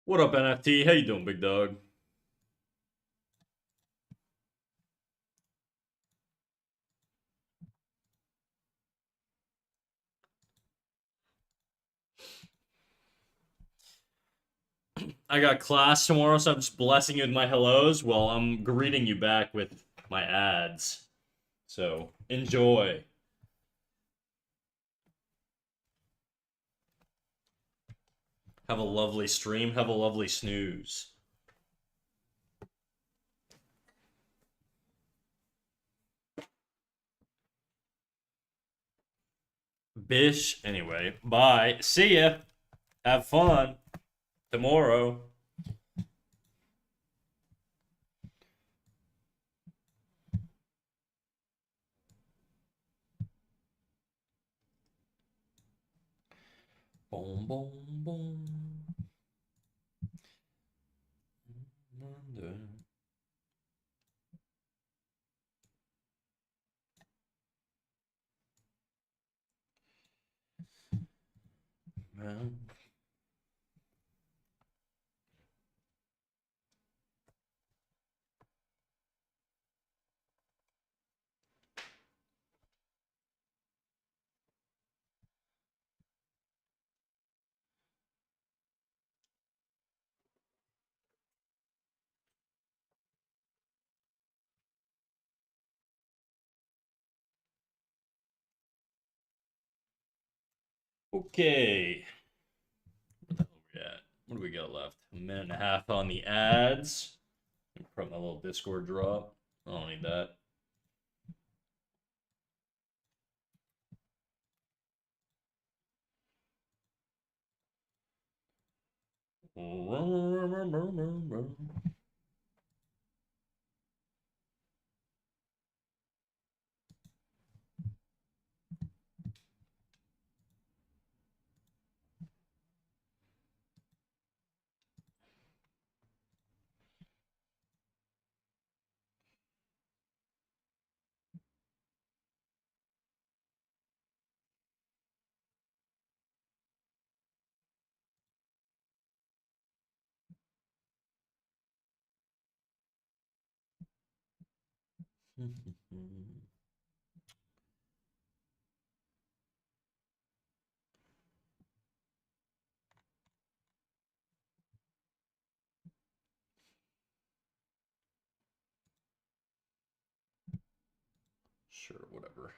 What up, NFT? How you doing, big dog? I got class tomorrow, so I'm just blessing you with my hellos while I'm greeting you back with my ads. So enjoy. Have a lovely stream. Have a lovely snooze. Bish. Anyway, bye. See ya. Have fun tomorrow. Boom, boom, boom. Okay. What the hell are we at? What do we got left? A minute and a half on the ads. Put my little Discord drop. I don't need that. Sure, whatever.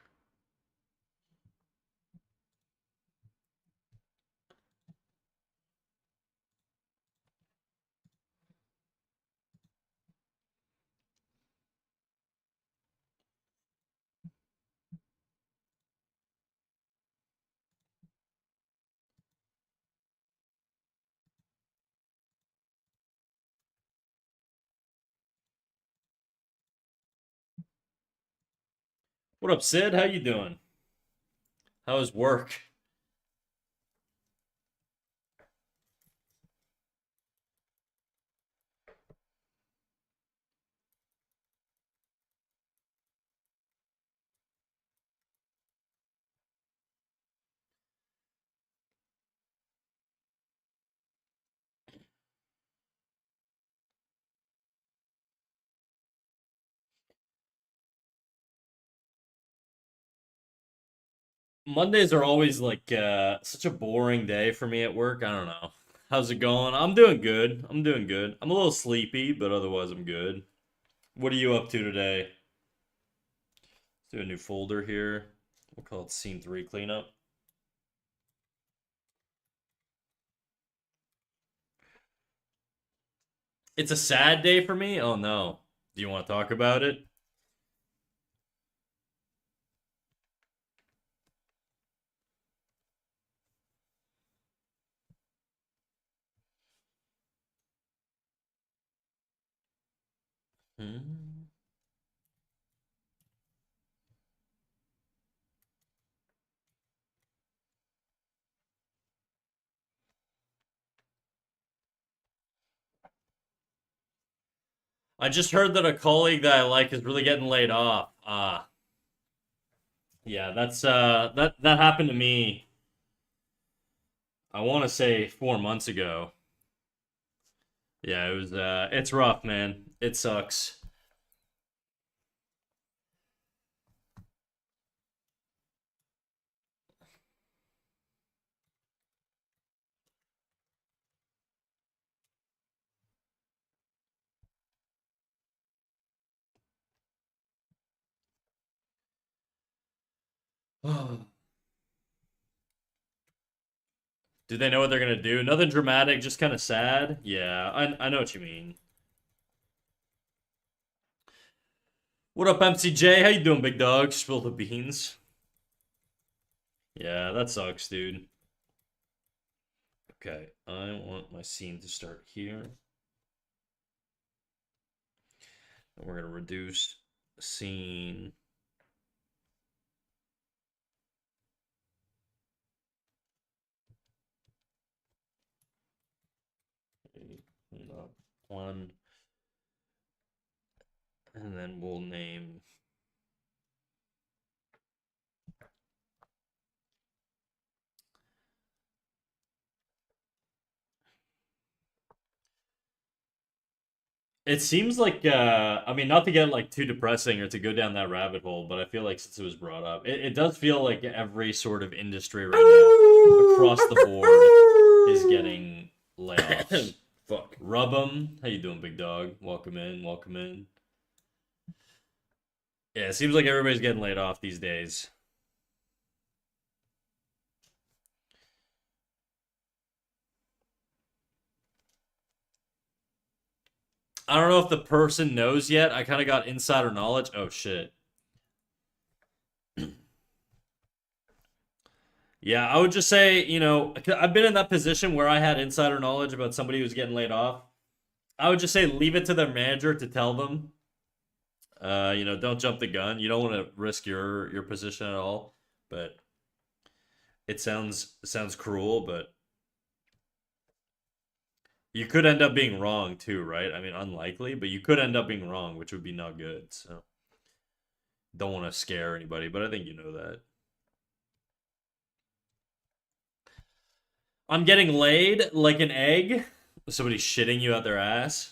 What up, Sid? How you doing? How was work? Mondays are always like such a boring day for me at work. I don't know. How's it going? I'm doing good. I'm doing good. I'm a little sleepy, but otherwise I'm good. What are you up to today? Let's do a new folder here. We'll call it Scene 3 Cleanup. It's a sad day for me? Oh no. Do you want to talk about it? Hmm. I just heard that a colleague that I like is really getting laid off. Yeah, that happened to me. I want to say 4 months ago. Yeah, it was. It's rough, man. It sucks. Do they know what they're gonna do? Nothing dramatic, just kind of sad. Yeah, I know what you mean. What up, MCJ? How you doing, big dog? Spill the beans. Yeah, that sucks, dude. Okay, I want my scene to start here. And we're gonna reduce scene. One, and then we'll name. It seems like I mean not to get like too depressing or to go down that rabbit hole, but I feel like since it was brought up, it does feel like every sort of industry right now across the board is getting layoffs. Fuck. Rub 'em. How you doing, big dog? Welcome in, welcome in. Yeah, it seems like everybody's getting laid off these days. I don't know if the person knows yet. I kind of got insider knowledge. Oh shit. Yeah, I would just say, I've been in that position where I had insider knowledge about somebody who's getting laid off. I would just say leave it to their manager to tell them. Don't jump the gun. You don't want to risk your position at all. But it sounds cruel, but you could end up being wrong too, right? I mean, unlikely, but you could end up being wrong, which would be not good. So don't want to scare anybody, but I think you know that. I'm getting laid like an egg. Somebody shitting you out their ass.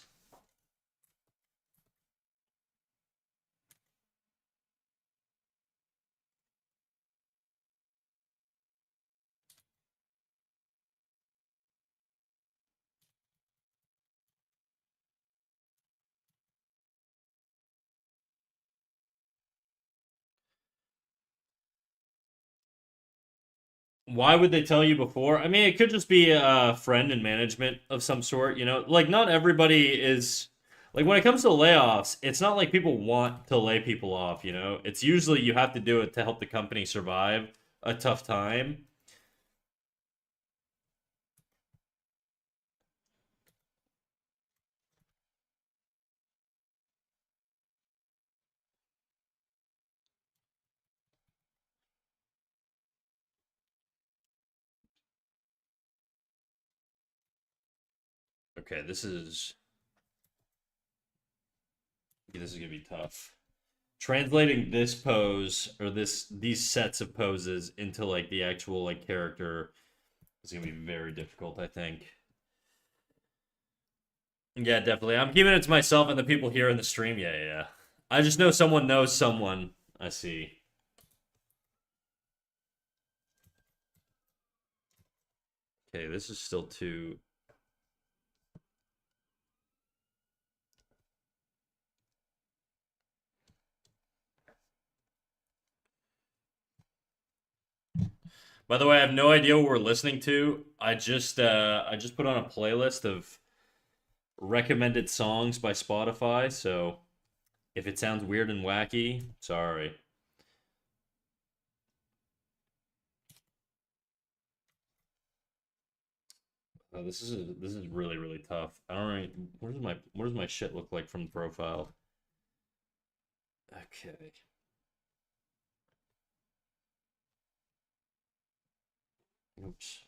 Why would they tell you before? I mean, it could just be a friend in management of some sort, Like, not everybody is. Like, when it comes to layoffs, it's not like people want to lay people off? It's usually you have to do it to help the company survive a tough time. Okay, this is gonna be tough. Translating this pose or these sets of poses into like the actual like character is gonna be very difficult, I think. Yeah, definitely. I'm keeping it to myself and the people here in the stream. Yeah, yeah, yeah. I just know someone knows someone. I see. Okay, this is still too. By the way, I have no idea what we're listening to. I just put on a playlist of recommended songs by Spotify, so if it sounds weird and wacky, sorry. This is really really tough. I don't really, what does my shit look like from the profile? Okay. Oops.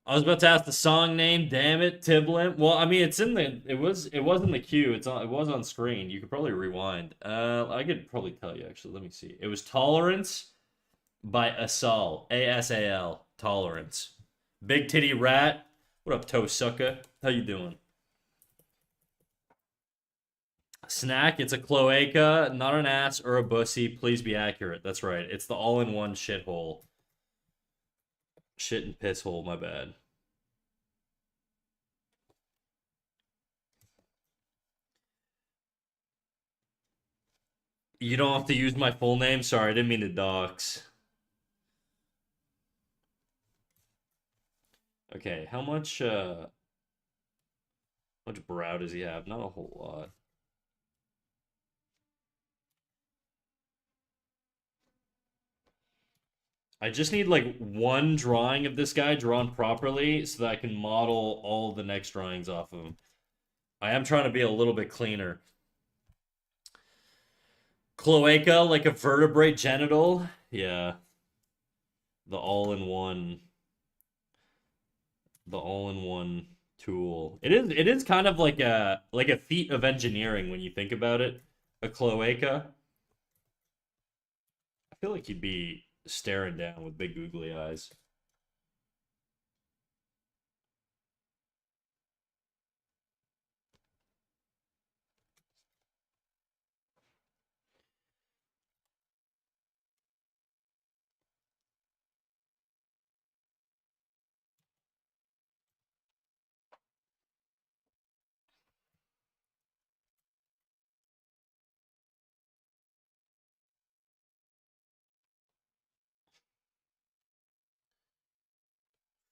I was about to ask the song name. Damn it, Tiblim. Well, I mean, it was in the queue. It was on screen. You could probably rewind. I could probably tell you actually. Let me see. It was Tolerance by Asal. ASAL. Tolerance. Big titty rat. What up, toe sucker? How you doing? Snack. It's a cloaca, not an ass or a bussy. Please be accurate. That's right. It's the all-in-one shithole. Shit and piss hole. My bad. You don't have to use my full name. Sorry, I didn't mean to dox. Okay, how much brow does he have? Not a whole lot. I just need like one drawing of this guy drawn properly so that I can model all the next drawings off of him. I am trying to be a little bit cleaner. Cloaca, like a vertebrate genital. Yeah, the all-in-one, the all-in-one tool. It is kind of like a feat of engineering when you think about it. A cloaca. I feel like he'd be staring down with big googly eyes.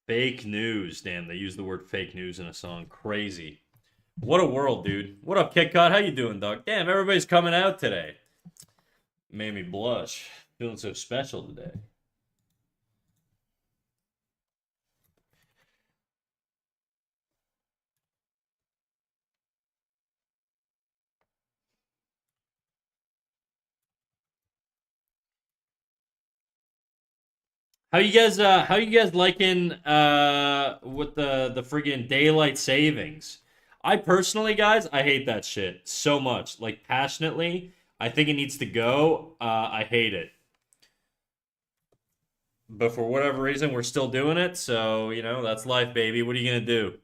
Fake news. Damn, they use the word fake news in a song. Crazy. What a world, dude. What up, Kit Kat? How you doing, dog? Damn, everybody's coming out today. Made me blush. Feeling so special today. How you guys liking with the friggin' daylight savings? I personally, guys, I hate that shit so much. Like passionately. I think it needs to go. I hate it. But for whatever reason, we're still doing it, so that's life, baby. What are you gonna do?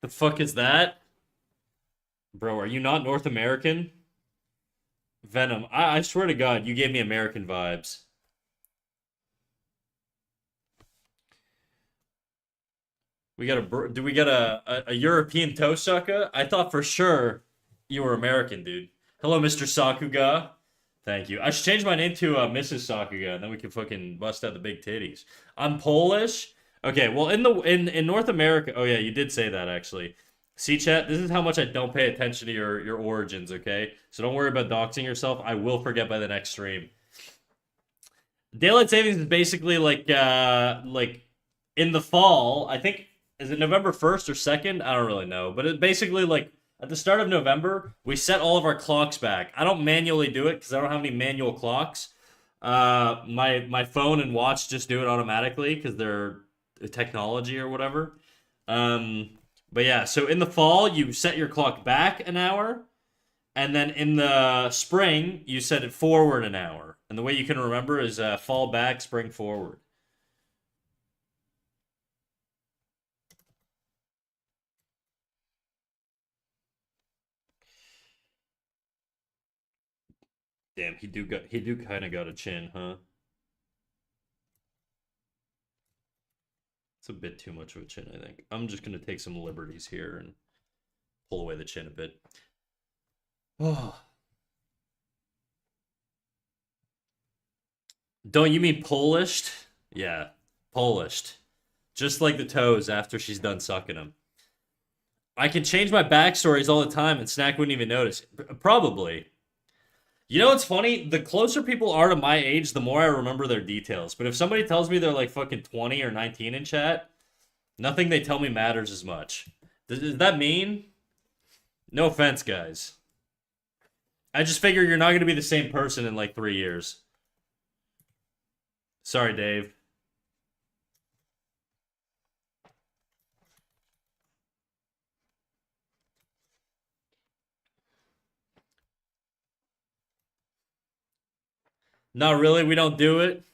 The fuck is that? Bro, are you not North American? Venom. I swear to God, you gave me American vibes. Do we got a European toe sucker? I thought for sure you were American, dude. Hello, Mr. Sakuga. Thank you. I should change my name to Mrs. Sakuga, and then we can fucking bust out the big titties. I'm Polish. Okay, well in North America. Oh yeah, you did say that actually. See, chat. This is how much I don't pay attention to your origins. Okay, so don't worry about doxing yourself. I will forget by the next stream. Daylight savings is basically like in the fall. I think is it November 1st or 2nd? I don't really know, but it basically like at the start of November we set all of our clocks back. I don't manually do it because I don't have any manual clocks. My phone and watch just do it automatically because they're technology or whatever. Um, but yeah, so in the fall you set your clock back an hour, and then in the spring, you set it forward an hour. And the way you can remember is fall back, spring forward. Damn, he do kind of got a chin, huh? It's a bit too much of a chin, I think. I'm just gonna take some liberties here and pull away the chin a bit. Oh, don't you mean polished? Yeah, polished. Just like the toes after she's done sucking them. I can change my backstories all the time and Snack wouldn't even notice. Probably. You know what's funny? The closer people are to my age, the more I remember their details. But if somebody tells me they're like fucking 20 or 19 in chat, nothing they tell me matters as much. Does that mean? No offense, guys. I just figure you're not going to be the same person in like 3 years. Sorry, Dave. Not really. We don't do it.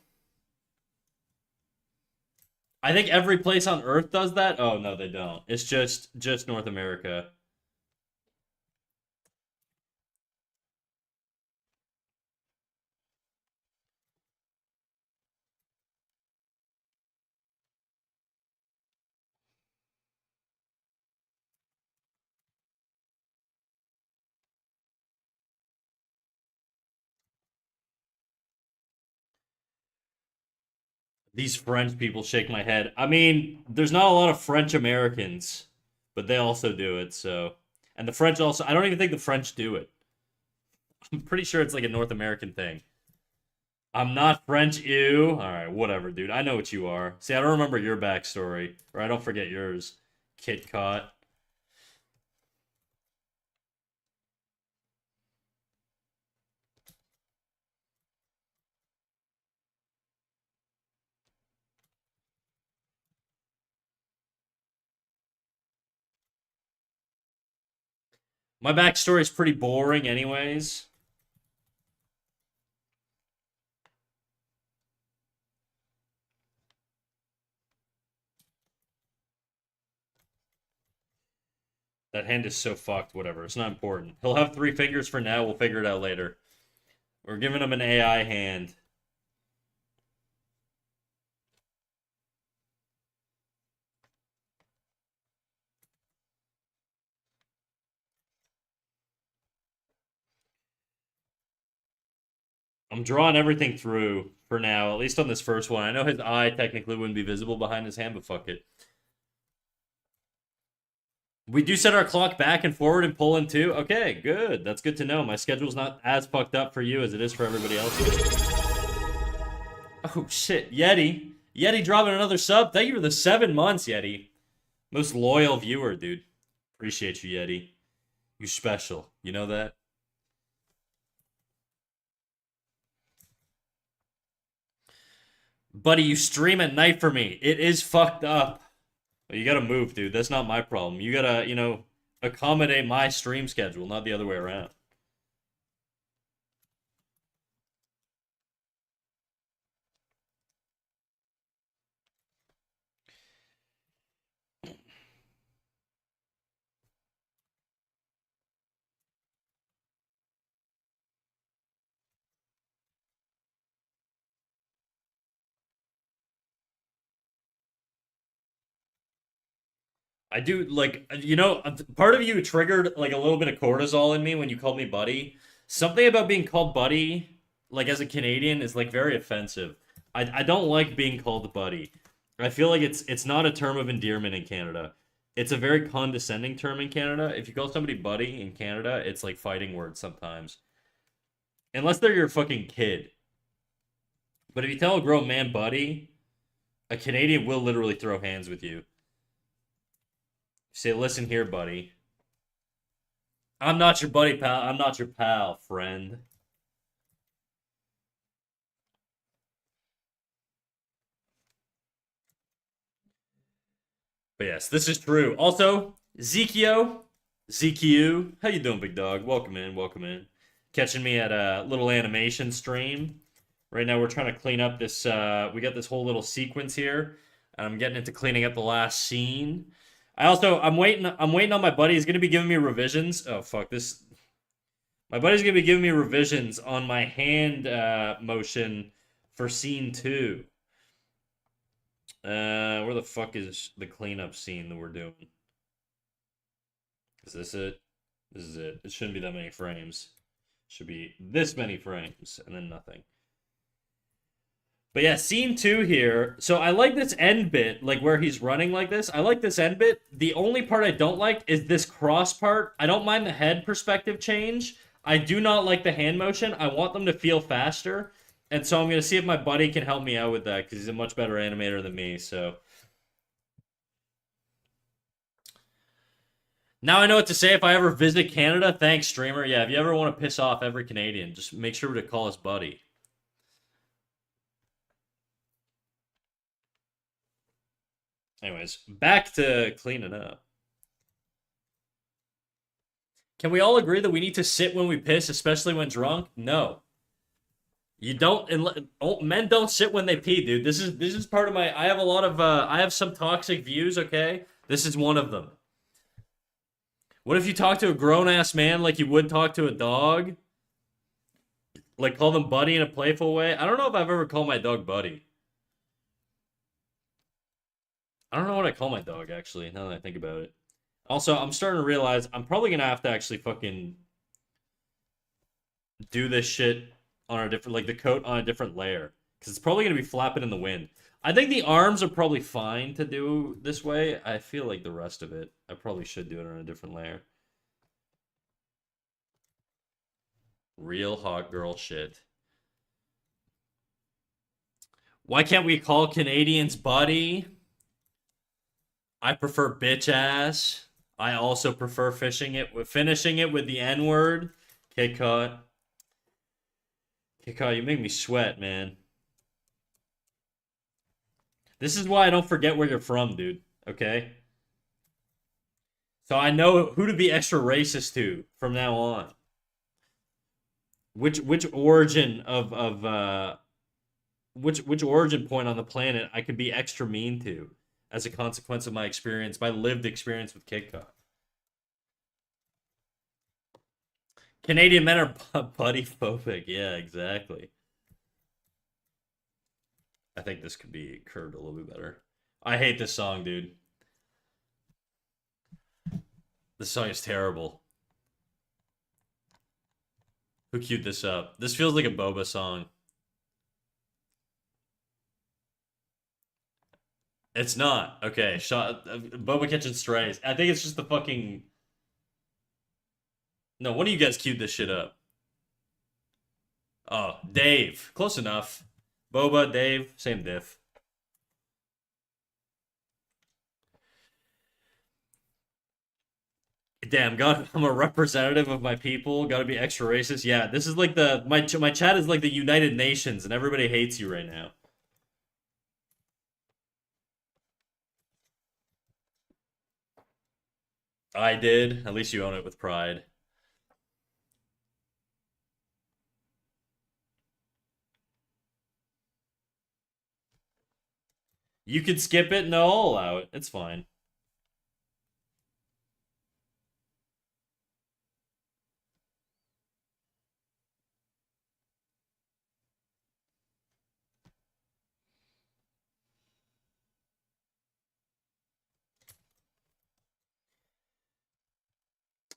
I think every place on Earth does that. Oh no, they don't. It's just North America. These French people shake my head. I mean, there's not a lot of French Americans, but they also do it. So, and the French also. I don't even think the French do it. I'm pretty sure it's like a North American thing. I'm not French, ew. All right, whatever, dude. I know what you are. See, I don't remember your backstory, or I don't forget yours. Kit Kat. My backstory is pretty boring, anyways. That hand is so fucked. Whatever. It's not important. He'll have three fingers for now. We'll figure it out later. We're giving him an AI hand. I'm drawing everything through for now, at least on this first one. I know his eye technically wouldn't be visible behind his hand, but fuck it. We do set our clock back and forward and pull in too. Okay, good. That's good to know. My schedule's not as fucked up for you as it is for everybody else. Oh shit, Yeti. Yeti dropping another sub. Thank you for the 7 months, Yeti. Most loyal viewer, dude. Appreciate you, Yeti. You special. You know that? Buddy, you stream at night for me. It is fucked up. You gotta move, dude. That's not my problem. You gotta, accommodate my stream schedule, not the other way around. I do like part of you triggered like a little bit of cortisol in me when you called me buddy. Something about being called buddy, like as a Canadian, is like very offensive. I don't like being called buddy. I feel like it's not a term of endearment in Canada. It's a very condescending term in Canada. If you call somebody buddy in Canada, it's like fighting words sometimes. Unless they're your fucking kid. But if you tell a grown man buddy, a Canadian will literally throw hands with you. Say, listen here, buddy. I'm not your buddy, pal. I'm not your pal, friend. But yes, this is true. Also, Zekio, ZQ, how you doing, big dog? Welcome in, welcome in. Catching me at a little animation stream. Right now, we're trying to clean up this. We got this whole little sequence here, and I'm getting into cleaning up the last scene. I'm waiting. I'm waiting on my buddy. He's gonna be giving me revisions. Oh fuck this! My buddy's gonna be giving me revisions on my hand motion for scene two. Where the fuck is the cleanup scene that we're doing? Is this it? This is it. It shouldn't be that many frames. It should be this many frames and then nothing. But yeah, scene two here. So I like this end bit, like where he's running like this. I like this end bit. The only part I don't like is this cross part. I don't mind the head perspective change. I do not like the hand motion. I want them to feel faster. And so I'm going to see if my buddy can help me out with that because he's a much better animator than me. So now I know what to say if I ever visit Canada. Thanks, streamer. Yeah, if you ever want to piss off every Canadian, just make sure to call us buddy. Anyways, back to cleaning up. Can we all agree that we need to sit when we piss, especially when drunk? No. You don't. Men don't sit when they pee, dude. This is part of my. I have a lot of. I have some toxic views. Okay, this is one of them. What if you talk to a grown ass man like you would talk to a dog? Like call them buddy in a playful way? I don't know if I've ever called my dog buddy. I don't know what I call my dog actually. Now that I think about it. Also, I'm starting to realize I'm probably gonna have to actually fucking do this shit on a different, like the coat on a different layer, because it's probably gonna be flapping in the wind. I think the arms are probably fine to do this way. I feel like the rest of it, I probably should do it on a different layer. Real hot girl shit. Why can't we call Canadians buddy? I prefer bitch ass. I also prefer finishing it with the N word. Kit Kat. Kit Kat, you make me sweat, man. This is why I don't forget where you're from, dude. Okay? So I know who to be extra racist to from now on. Which origin of which origin point on the planet I could be extra mean to as a consequence of my experience, my lived experience with Kit Kat. Canadian men are buddy phobic. Yeah, exactly. I think this could be curved a little bit better. I hate this song, dude. This song is terrible. Who queued this up? This feels like a Boba song. It's not. Okay, shot Boba catching strays. I think it's just the fucking. No, one of you guys queued this shit up. Oh, Dave. Close enough. Boba, Dave, same diff. Damn, God, I'm a representative of my people. Got to be extra racist. Yeah, this is like the my chat is like the United Nations, and everybody hates you right now. I did. At least you own it with pride. You could skip it. No, I'll allow it. It's fine.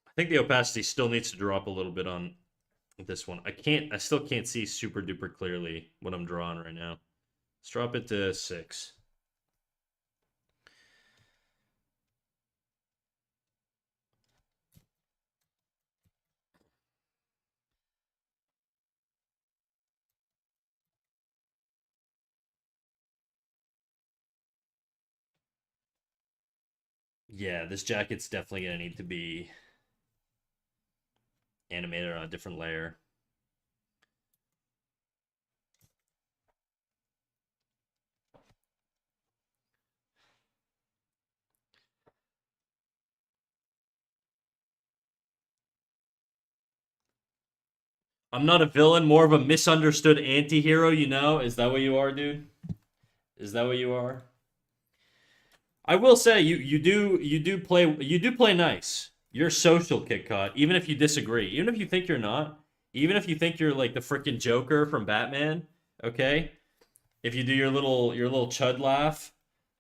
I think the opacity still needs to drop a little bit on this one. I still can't see super duper clearly what I'm drawing right now. Let's drop it to 6. Yeah, this jacket's definitely gonna need to be animated on a different layer. I'm not a villain, more of a misunderstood anti-hero, you know? Is that what you are, dude? Is that what you are? I will say you do play nice. You're social, Kit Kat, even if you disagree. Even if you think you're not. Even if you think you're like the freaking Joker from Batman, okay? If you do your little chud laugh,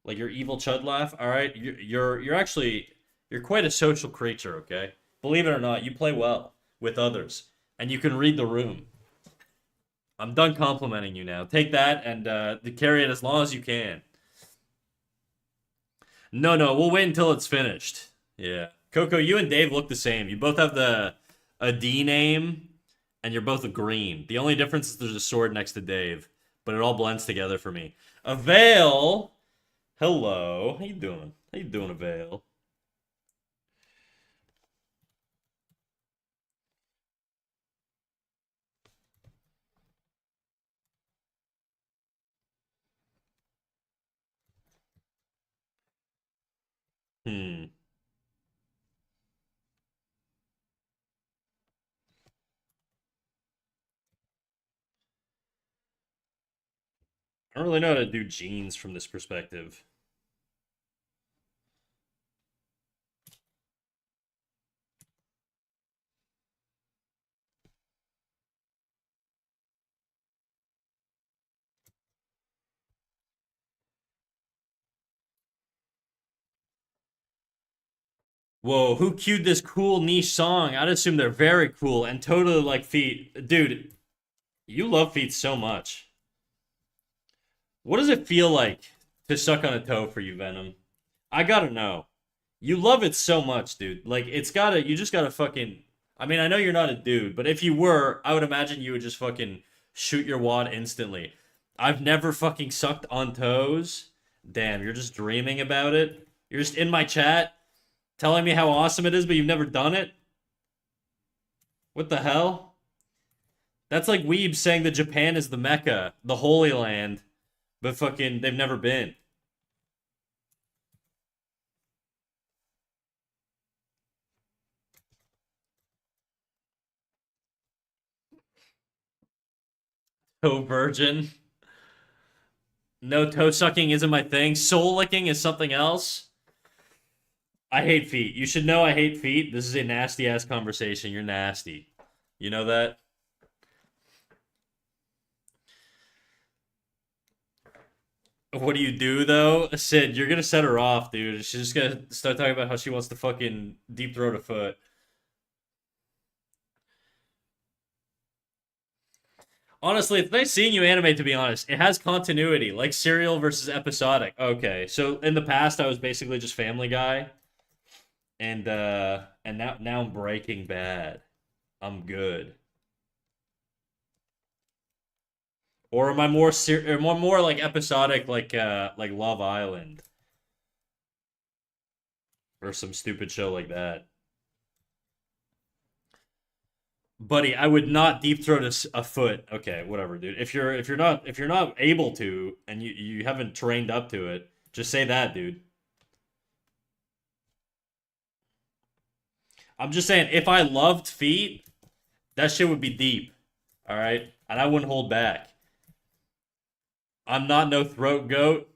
like your evil chud laugh, all right? You're actually you're quite a social creature, okay? Believe it or not, you play well with others and you can read the room. I'm done complimenting you now. Take that and carry it as long as you can. No, no, we'll wait until it's finished. Yeah. Coco, you and Dave look the same. You both have the a D name, and you're both a green. The only difference is there's a sword next to Dave, but it all blends together for me. Avail, hello. How you doing? How you doing, Avail? Hmm. I don't really know how to do jeans from this perspective. Whoa, who cued this cool niche song? I'd assume they're very cool and totally like feet. Dude, you love feet so much. What does it feel like to suck on a toe for you, Venom? I gotta know. You love it so much, dude. Like, it's gotta, you just gotta fucking. I mean, I know you're not a dude, but if you were, I would imagine you would just fucking shoot your wad instantly. I've never fucking sucked on toes. Damn, you're just dreaming about it. You're just in my chat telling me how awesome it is, but you've never done it? What the hell? That's like weebs saying that Japan is the Mecca, the Holy Land, but fucking they've never been. Toe virgin. No, toe sucking isn't my thing. Soul licking is something else. I hate feet. You should know I hate feet. This is a nasty ass conversation. You're nasty. You know that? What do you do though? Sid, you're gonna set her off, dude. She's just gonna start talking about how she wants to fucking deep throat a foot. Honestly, it's nice seeing you animate, to be honest. It has continuity, like serial versus episodic. Okay, so in the past I was basically just Family Guy, and now I'm Breaking Bad. I'm good. Or am I more like episodic, like Love Island or some stupid show like that? Buddy, I would not deep throat a foot. Okay, whatever, dude. If you're not able to and you haven't trained up to it, just say that, dude. I'm just saying if I loved feet, that shit would be deep. All right? And I wouldn't hold back. I'm not no throat goat.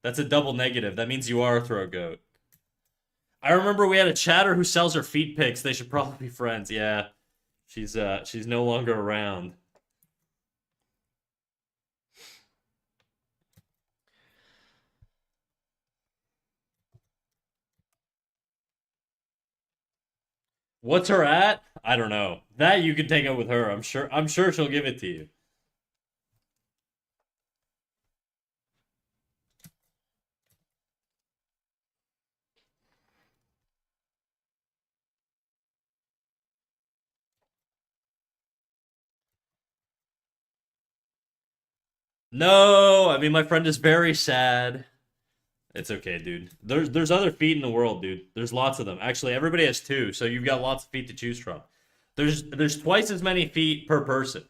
That's a double negative. That means you are a throat goat. I remember we had a chatter who sells her feet pics. They should probably be friends. Yeah. She's no longer around. What's her at? I don't know. That you can take up with her. I'm sure she'll give it to you. No, I mean my friend is very sad. It's okay, dude. There's other feet in the world, dude. There's lots of them. Actually, everybody has two, so you've got lots of feet to choose from. There's twice as many feet per person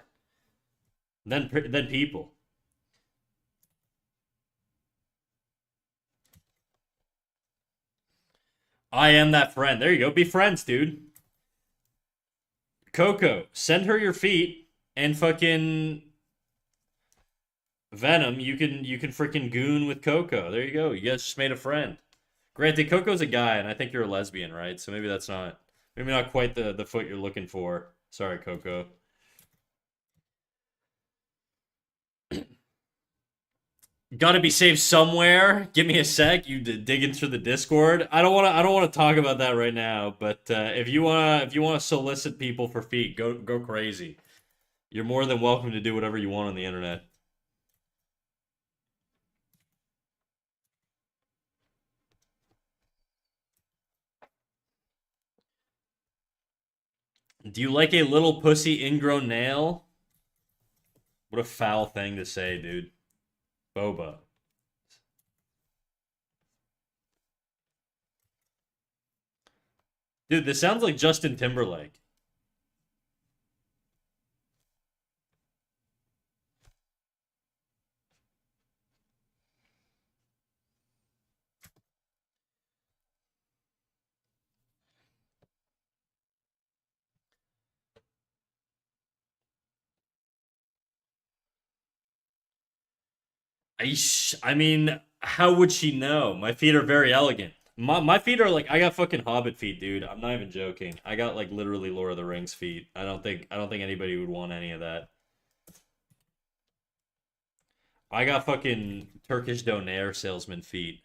than people. I am that friend. There you go. Be friends, dude. Coco, send her your feet and fucking Venom. You can freaking goon with Coco. There you go. You guys just made a friend. Granted, Coco's a guy, and I think you're a lesbian, right? So maybe that's not maybe not quite the foot you're looking for. Sorry, Coco. Got to be saved somewhere. Give me a sec. You dig into the Discord. I don't want to talk about that right now. But if you wanna solicit people for feet, go crazy. You're more than welcome to do whatever you want on the internet. Do you like a little pussy ingrown nail? What a foul thing to say, dude. Boba. Dude, this sounds like Justin Timberlake. I mean, how would she know? My feet are very elegant. My feet are like I got fucking Hobbit feet, dude. I'm not even joking. I got like literally Lord of the Rings feet. I don't think anybody would want any of that. I got fucking Turkish donair salesman feet.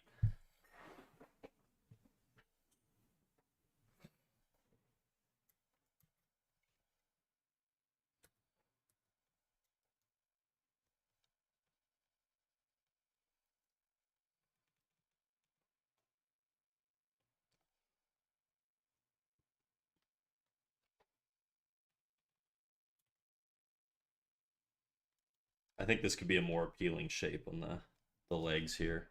I think this could be a more appealing shape on the legs here.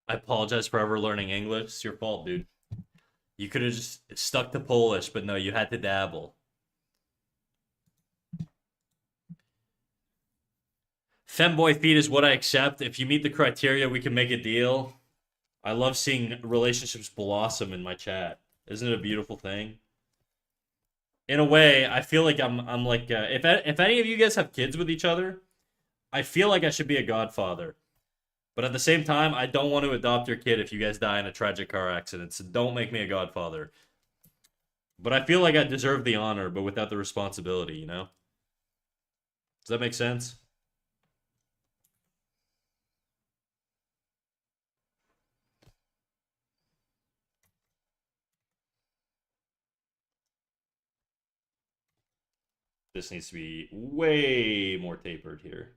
I apologize for ever learning English. It's your fault, dude. You could have just stuck to Polish, but no, you had to dabble. Femboy feet is what I accept. If you meet the criteria, we can make a deal. I love seeing relationships blossom in my chat. Isn't it a beautiful thing? In a way, I feel like I'm like if any of you guys have kids with each other, I feel like I should be a godfather. But at the same time, I don't want to adopt your kid if you guys die in a tragic car accident. So don't make me a godfather. But I feel like I deserve the honor, but without the responsibility, you know? Does that make sense? This needs to be way more tapered here.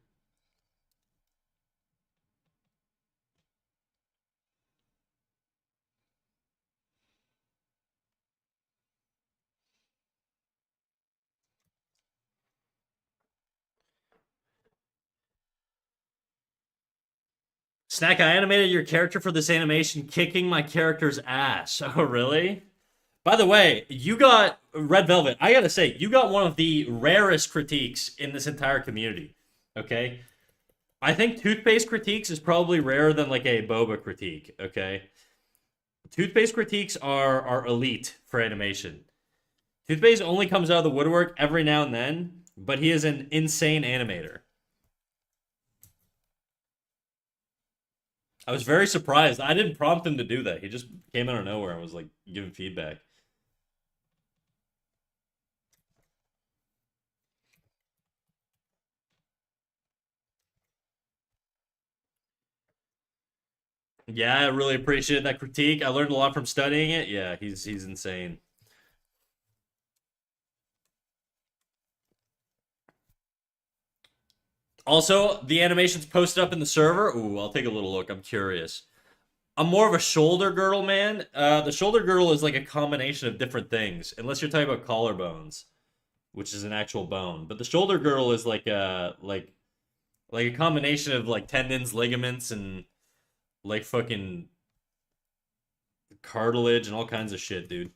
Snack, I animated your character for this animation kicking my character's ass. Oh, really? By the way, you got Red Velvet. I gotta say, you got one of the rarest critiques in this entire community. Okay? I think toothpaste critiques is probably rarer than like a boba critique. Okay? Toothpaste critiques are elite for animation. Toothpaste only comes out of the woodwork every now and then, but he is an insane animator. I was very surprised. I didn't prompt him to do that. He just came out of nowhere and was like giving feedback. Yeah, I really appreciate that critique. I learned a lot from studying it. Yeah, he's insane. Also, the animation's posted up in the server. Ooh, I'll take a little look. I'm curious. I'm more of a shoulder girdle man. The shoulder girdle is like a combination of different things, unless you're talking about collarbones, which is an actual bone. But the shoulder girdle is like a combination of like tendons, ligaments, and like fucking cartilage and all kinds of shit, dude.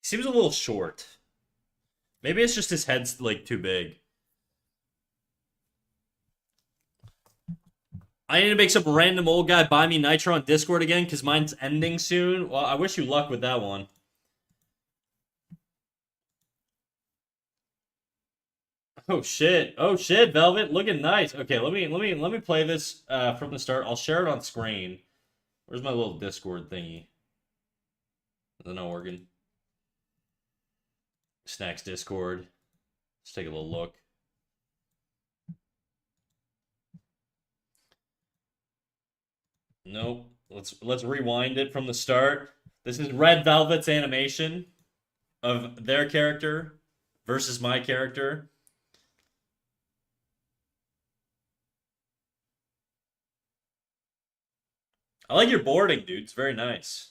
Seems a little short. Maybe it's just his head's like too big. I need to make some random old guy buy me Nitro on Discord again because mine's ending soon. Well, I wish you luck with that one. Oh shit! Oh shit! Velvet, looking nice. Okay, let me play this from the start. I'll share it on screen. Where's my little Discord thingy? Is it not working? Snacks Discord. Let's take a little look. Nope. Let's rewind it from the start. This is Red Velvet's animation of their character versus my character. I like your boarding, dude. It's very nice.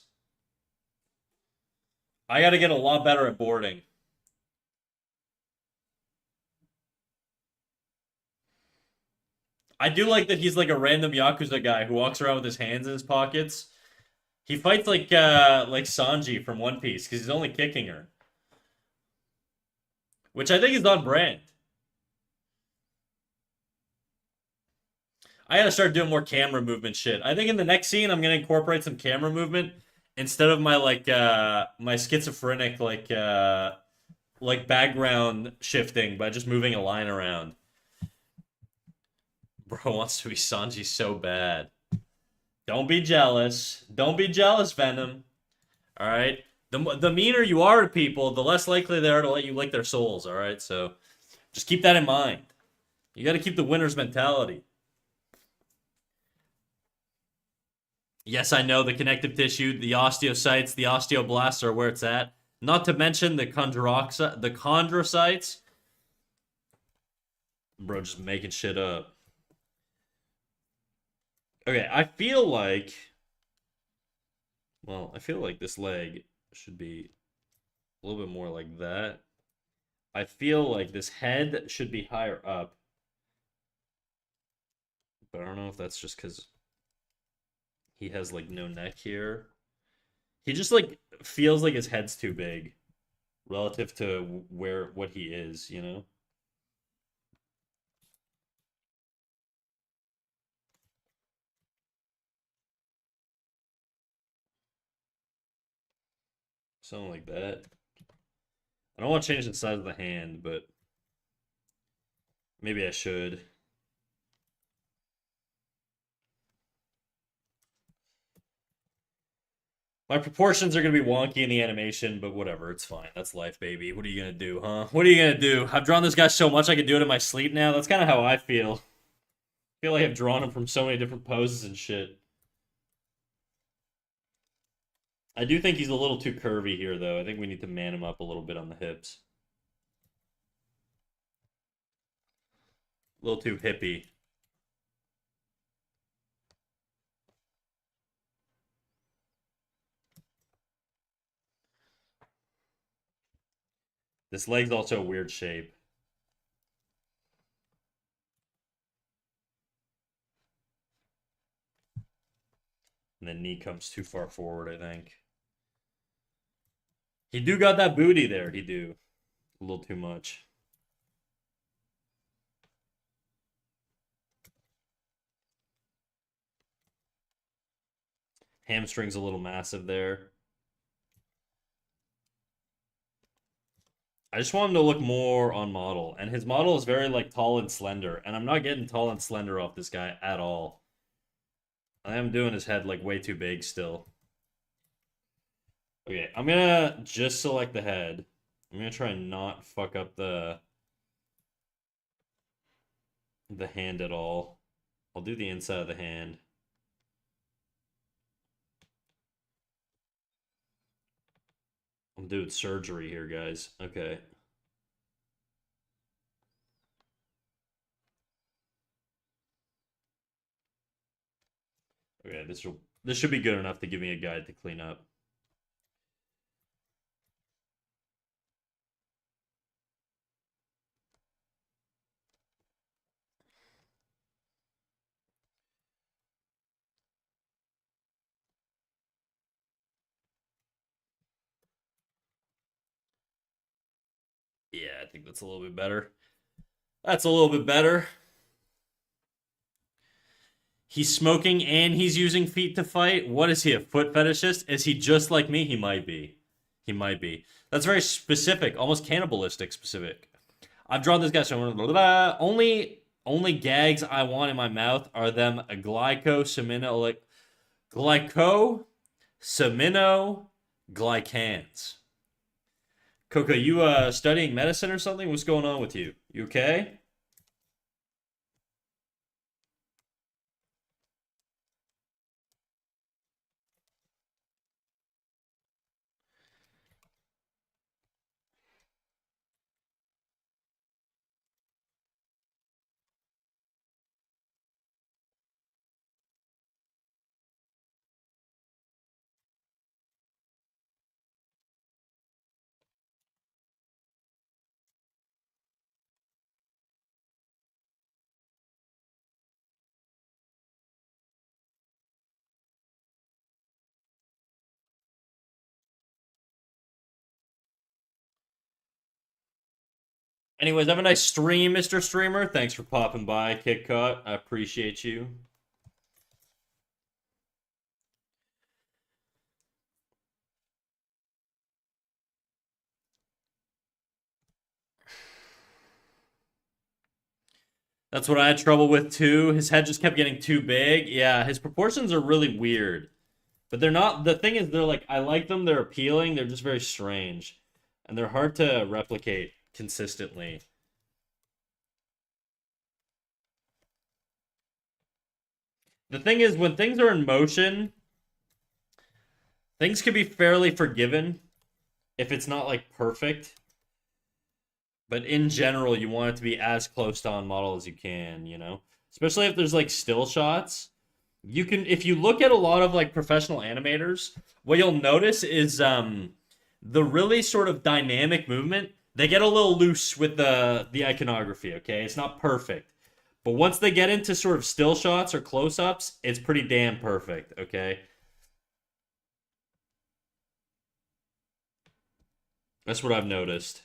I got to get a lot better at boarding. I do like that he's like a random Yakuza guy who walks around with his hands in his pockets. He fights like Sanji from One Piece because he's only kicking her, which I think is on brand. I gotta start doing more camera movement shit. I think in the next scene I'm gonna incorporate some camera movement instead of my my schizophrenic like background shifting by just moving a line around. Bro wants to be Sanji so bad. Don't be jealous. Don't be jealous, Venom. All right. The meaner you are to people, the less likely they are to let you lick their souls. All right. So just keep that in mind. You got to keep the winner's mentality. Yes, I know the connective tissue, the osteocytes, the osteoblasts are where it's at. Not to mention the chondrocytes. Bro, just making shit up. Okay, I feel like. Well, I feel like this leg should be a little bit more like that. I feel like this head should be higher up. But I don't know if that's just because he has like no neck here. He just like feels like his head's too big relative to what he is, you know? Something like that. I don't want to change the size of the hand, but maybe I should. My proportions are going to be wonky in the animation, but whatever, it's fine. That's life, baby. What are you going to do, huh? What are you going to do? I've drawn this guy so much I can do it in my sleep now. That's kind of how I feel. I feel like I've drawn him from so many different poses and shit. I do think he's a little too curvy here, though. I think we need to man him up a little bit on the hips. A little too hippie. This leg's also a weird shape. And the knee comes too far forward, I think. He do got that booty there, he do. A little too much. Hamstring's a little massive there. I just want him to look more on model. And his model is very like tall and slender. And I'm not getting tall and slender off this guy at all. I am doing his head like way too big still. Okay, I'm gonna just select the head. I'm gonna try and not fuck up the hand at all. I'll do the inside of the hand. I'm doing surgery here, guys. Okay. Okay, this should be good enough to give me a guide to clean up. Yeah, I think that's a little bit better. That's a little bit better. He's smoking and he's using feet to fight. What is he, a foot fetishist? Is he just like me? He might be. He might be. That's very specific, almost cannibalistic specific. I've drawn this guy so blah, blah, blah. Only gags I want in my mouth are them glycosaminoglycans. Coco, you studying medicine or something? What's going on with you? You okay? Anyways, have a nice stream, Mr. Streamer. Thanks for popping by, Kit Kat. I appreciate you. That's what I had trouble with too. His head just kept getting too big. Yeah, his proportions are really weird. But they're not. The thing is, they're like, I like them. They're appealing. They're just very strange. And they're hard to replicate consistently. The thing is, when things are in motion, things can be fairly forgiven if it's not like perfect. But in general, you want it to be as close to on model as you can, you know? Especially if there's like still shots. You can, if you look at a lot of like professional animators, what you'll notice is the really sort of dynamic movement, they get a little loose with the iconography, okay? It's not perfect. But once they get into sort of still shots or close-ups, it's pretty damn perfect, okay? That's what I've noticed.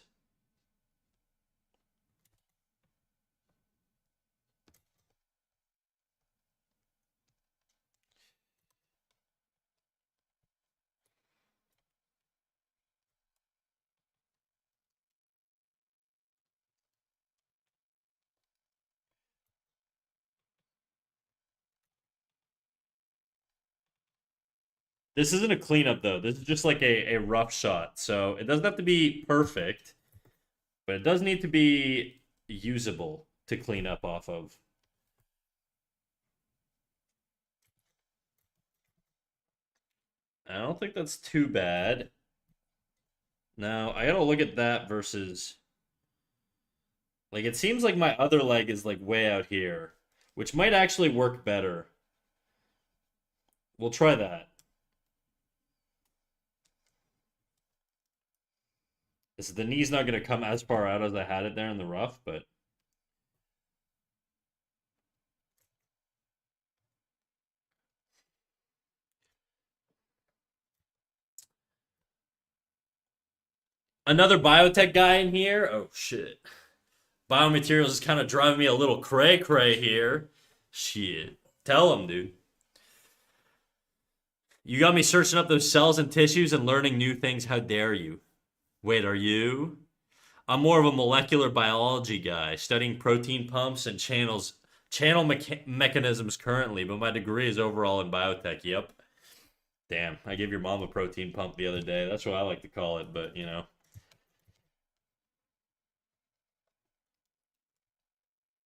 This isn't a cleanup though. This is just like a rough shot. So it doesn't have to be perfect, but it does need to be usable to clean up off of. I don't think that's too bad. Now, I gotta look at that versus like it seems like my other leg is like way out here, which might actually work better. We'll try that. The knee's not gonna come as far out as I had it there in the rough, but another biotech guy in here. Oh shit. Biomaterials is kind of driving me a little cray cray here. Shit. Tell him, dude. You got me searching up those cells and tissues and learning new things. How dare you? Wait, are you? I'm more of a molecular biology guy, studying protein pumps and mechanisms currently, but my degree is overall in biotech. Yep. Damn, I gave your mom a protein pump the other day. That's what I like to call it, but you know.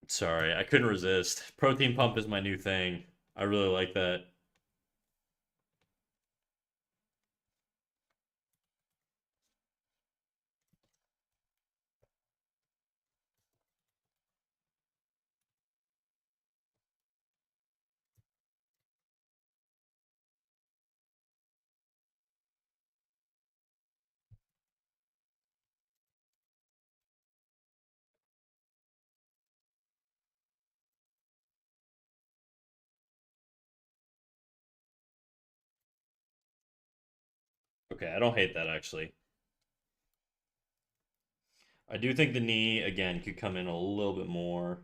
Sorry, I couldn't resist. Protein pump is my new thing. I really like that. Okay, I don't hate that actually. I do think the knee again could come in a little bit more.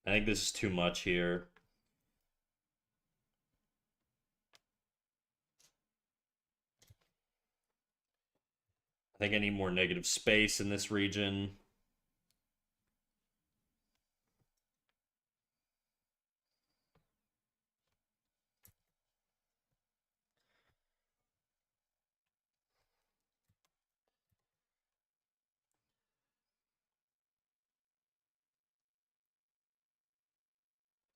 I think this is too much here. I think I need more negative space in this region.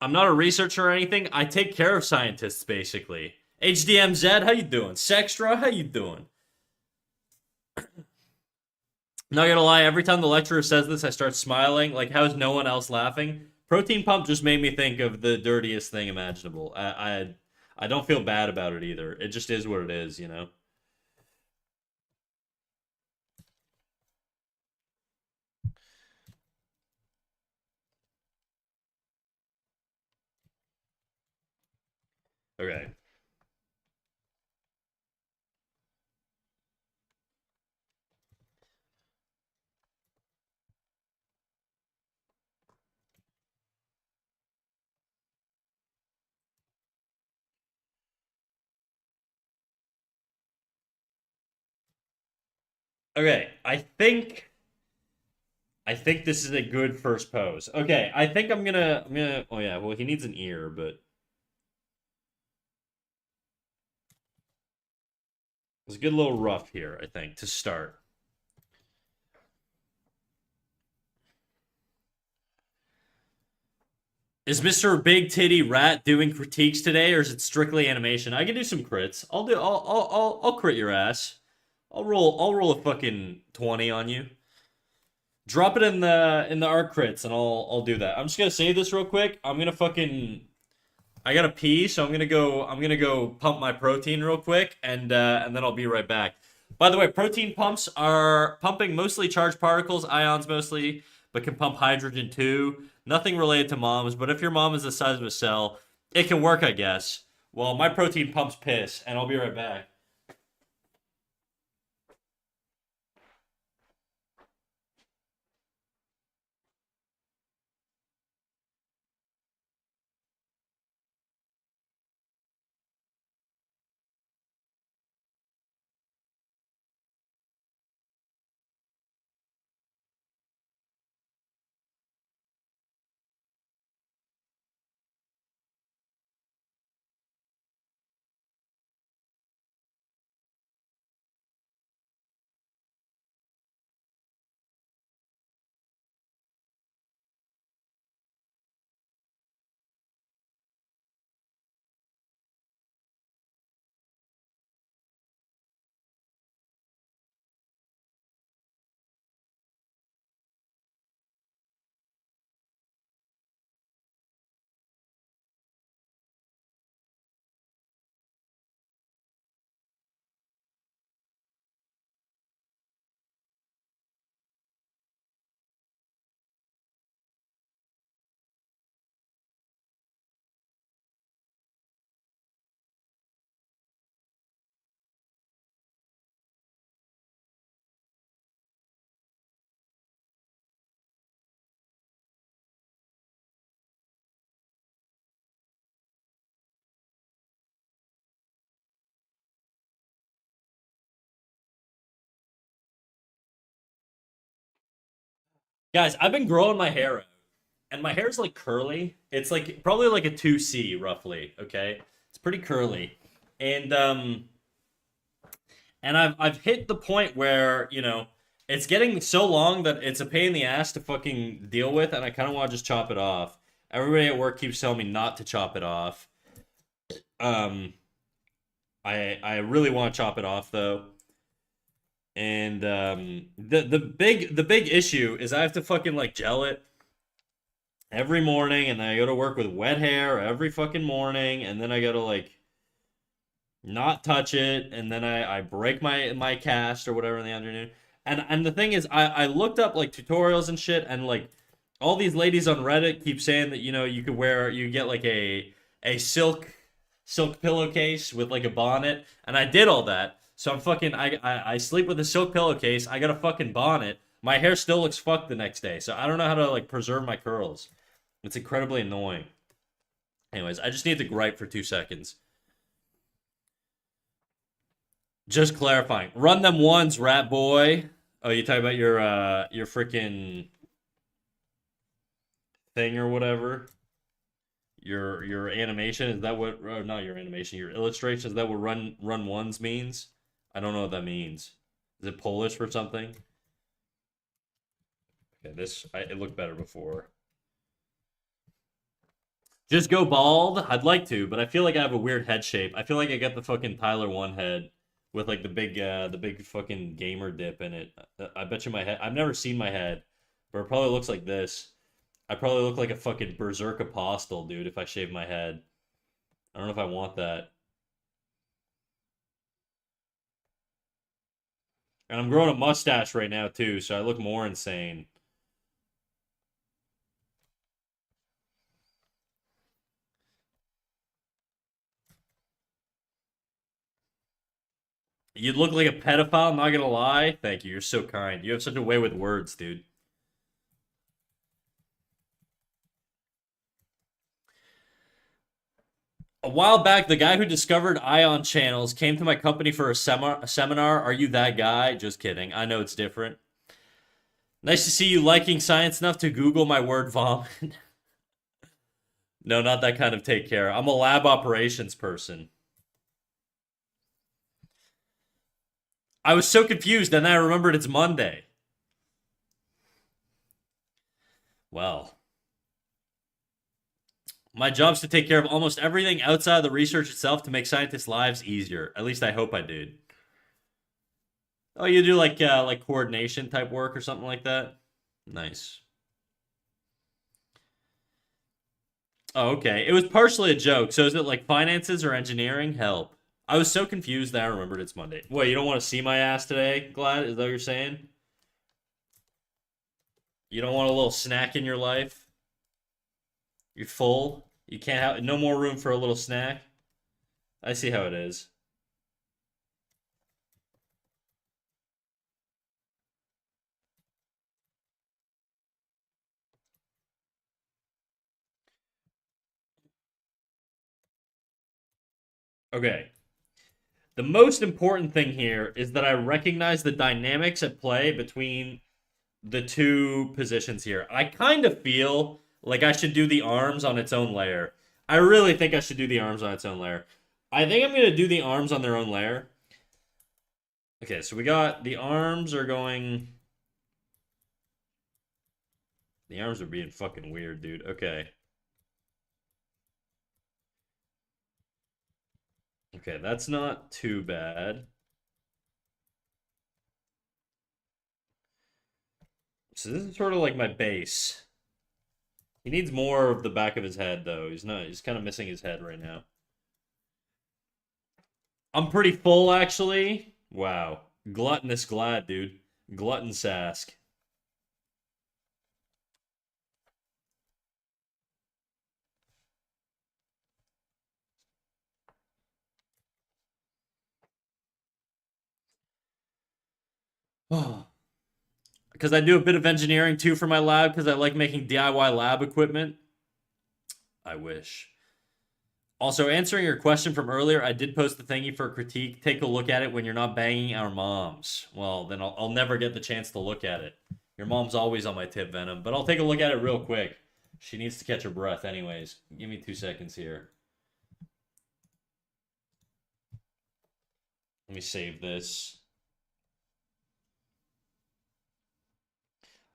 I'm not a researcher or anything. I take care of scientists basically. HDMZ, how you doing? Sextra, how you doing? Not gonna lie, every time the lecturer says this, I start smiling. Like, how is no one else laughing? Protein pump just made me think of the dirtiest thing imaginable. I don't feel bad about it either. It just is what it is, you know. Okay. Okay, I think this is a good first pose. Okay, I think I'm gonna. Oh yeah, well he needs an ear, but it's a good little rough here. I think to start. Is Mr. Big Titty Rat doing critiques today, or is it strictly animation? I can do some crits. I'll crit your ass. I'll roll a fucking 20 on you. Drop it in the art crits, and I'll do that. I'm just gonna save this real quick. I'm gonna fucking I gotta pee, so I'm gonna go pump my protein real quick, and then I'll be right back. By the way, protein pumps are pumping mostly charged particles, ions mostly, but can pump hydrogen too. Nothing related to moms, but if your mom is the size of a cell, it can work, I guess. Well, my protein pumps piss, and I'll be right back. Guys, I've been growing my hair out, and my hair's like curly. It's like probably like a 2C roughly, okay? It's pretty curly. And I've hit the point where, it's getting so long that it's a pain in the ass to fucking deal with, and I kind of want to just chop it off. Everybody at work keeps telling me not to chop it off. Um, I really want to chop it off though. And the big issue is I have to fucking like gel it every morning, and then I go to work with wet hair every fucking morning, and then I gotta like not touch it, and then I break my cast or whatever in the afternoon. And the thing is, I looked up like tutorials and shit, and like all these ladies on Reddit keep saying that you get like a silk pillowcase with like a bonnet, and I did all that. So I sleep with a silk pillowcase. I got a fucking bonnet. My hair still looks fucked the next day, so I don't know how to like preserve my curls. It's incredibly annoying. Anyways, I just need to gripe for 2 seconds. Just clarifying. Run them ones, rat boy. Oh, you talking about your freaking thing or whatever? Your animation, is that what not your animation, your illustration, is that what run ones means? I don't know what that means. Is it Polish for something? Okay, it looked better before. Just go bald? I'd like to, but I feel like I have a weird head shape. I feel like I got the fucking Tyler One head with like the big fucking gamer dip in it. I bet you my head. I've never seen my head, but it probably looks like this. I probably look like a fucking berserk apostle, dude, if I shave my head. I don't know if I want that. And I'm growing a mustache right now too, so I look more insane. You look like a pedophile, I'm not gonna lie. Thank you, you're so kind. You have such a way with words, dude. A while back, the guy who discovered ion channels came to my company for a seminar. Are you that guy? Just kidding. I know it's different. Nice to see you liking science enough to Google my word vomit. No, not that kind of take care. I'm a lab operations person. I was so confused, and then I remembered it's Monday. Well, my job's to take care of almost everything outside of the research itself to make scientists' lives easier. At least I hope I did. Oh, you do like coordination type work or something like that? Nice. Oh, okay. It was partially a joke. So is it like finances or engineering? Help. I was so confused that I remembered it's Monday. Wait, you don't want to see my ass today, Glad? Is that what you're saying? You don't want a little snack in your life? You're full? You can't have no more room for a little snack? I see how it is. Okay. The most important thing here is that I recognize the dynamics at play between the two positions here. I kind of feel like I should do the arms on its own layer. I really think I should do the arms on its own layer. I think I'm going to do the arms on their own layer. Okay, so we got the arms are going. The arms are being fucking weird, dude. Okay. Okay, that's not too bad. So this is sort of like my base. He needs more of the back of his head, though. He's kind of missing his head right now. I'm pretty full, actually. Wow. Gluttonous glad, dude. Glutton Sask. Because I do a bit of engineering too for my lab because I like making DIY lab equipment. I wish. Also, answering your question from earlier, I did post the thingy for critique. Take a look at it when you're not banging our moms. Well, then I'll never get the chance to look at it. Your mom's always on my tip, Venom, but I'll take a look at it real quick. She needs to catch her breath, anyways. Give me 2 seconds here. Let me save this.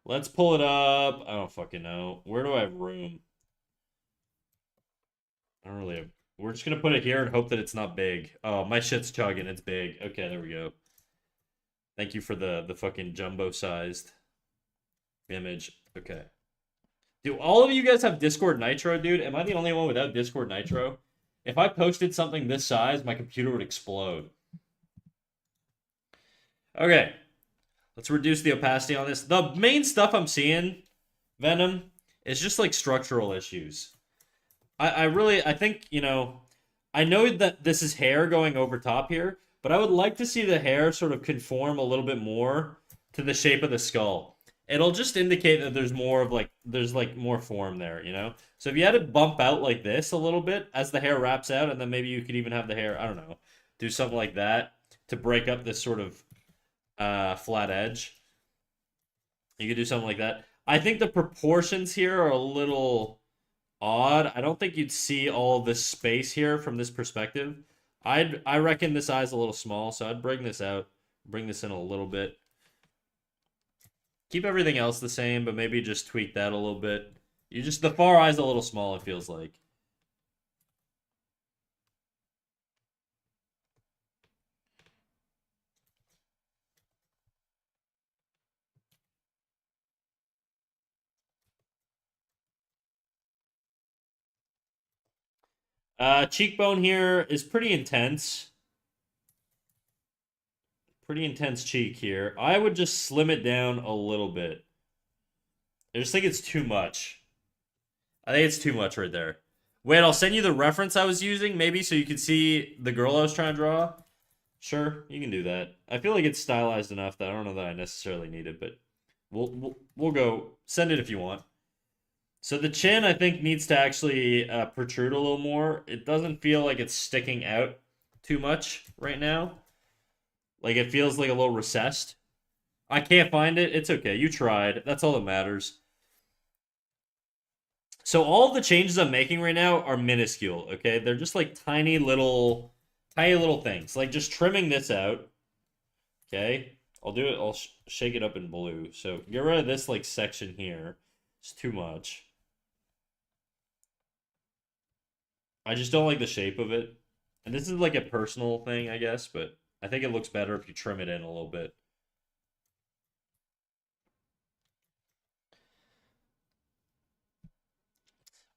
Let's pull it up. I don't fucking know. Where do I have room? I don't really have. We're just gonna put it here and hope that it's not big. Oh, my shit's chugging. It's big. Okay, there we go. Thank you for the fucking jumbo sized image. Okay. Do all of you guys have Discord Nitro, dude? Am I the only one without Discord Nitro? If I posted something this size, my computer would explode. Okay. Let's reduce the opacity on this. The main stuff I'm seeing, Venom, is just like structural issues. I think, I know that this is hair going over top here, but I would like to see the hair sort of conform a little bit more to the shape of the skull. It'll just indicate that there's more of like, there's like more form there, you know? So if you had it bump out like this a little bit as the hair wraps out, and then maybe you could even have the hair, I don't know, do something like that to break up this sort of flat edge. You could do something like that. I think the proportions here are a little odd. I don't think you'd see all this space here from this perspective. I reckon this eye's a little small, so I'd bring this out, bring this in a little bit. Keep everything else the same, but maybe just tweak that a little bit. The far eye's a little small, it feels like. Cheekbone here is pretty intense. Pretty intense cheek here. I would just slim it down a little bit. I just think it's too much. I think it's too much right there. Wait, I'll send you the reference I was using, maybe, so you can see the girl I was trying to draw. Sure, you can do that. I feel like it's stylized enough that I don't know that I necessarily need it, but we'll go. Send it if you want. So the chin, I think, needs to actually protrude a little more. It doesn't feel like it's sticking out too much right now. Like it feels like a little recessed. I can't find it. It's okay. You tried. That's all that matters. So all of the changes I'm making right now are minuscule, okay? They're just like tiny little things. Like just trimming this out, okay? I'll do it. I'll shake it up in blue. So get rid of this like section here. It's too much. I just don't like the shape of it. And this is like a personal thing, I guess, but I think it looks better if you trim it in a little bit.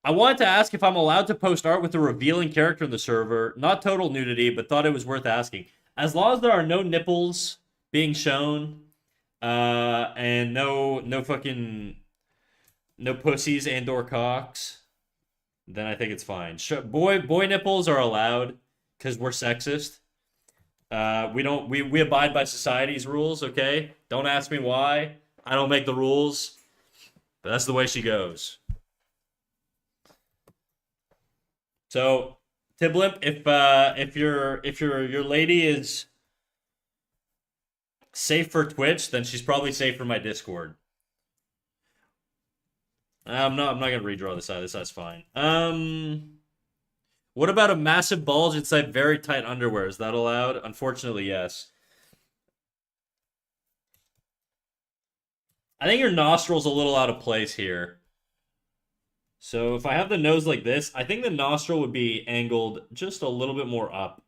I wanted to ask if I'm allowed to post art with a revealing character in the server. Not total nudity, but thought it was worth asking. As long as there are no nipples being shown, and no fucking no pussies and or cocks, then I think it's fine. Boy nipples are allowed because we're sexist. We don't we abide by society's rules. Okay, don't ask me why. I don't make the rules, but that's the way she goes. So, Tiblimp, if your lady is safe for Twitch, then she's probably safe for my Discord. I'm not gonna redraw this side. This side's fine. What about a massive bulge inside very tight underwear? Is that allowed? Unfortunately, yes. I think your nostril's a little out of place here. So if I have the nose like this, I think the nostril would be angled just a little bit more up.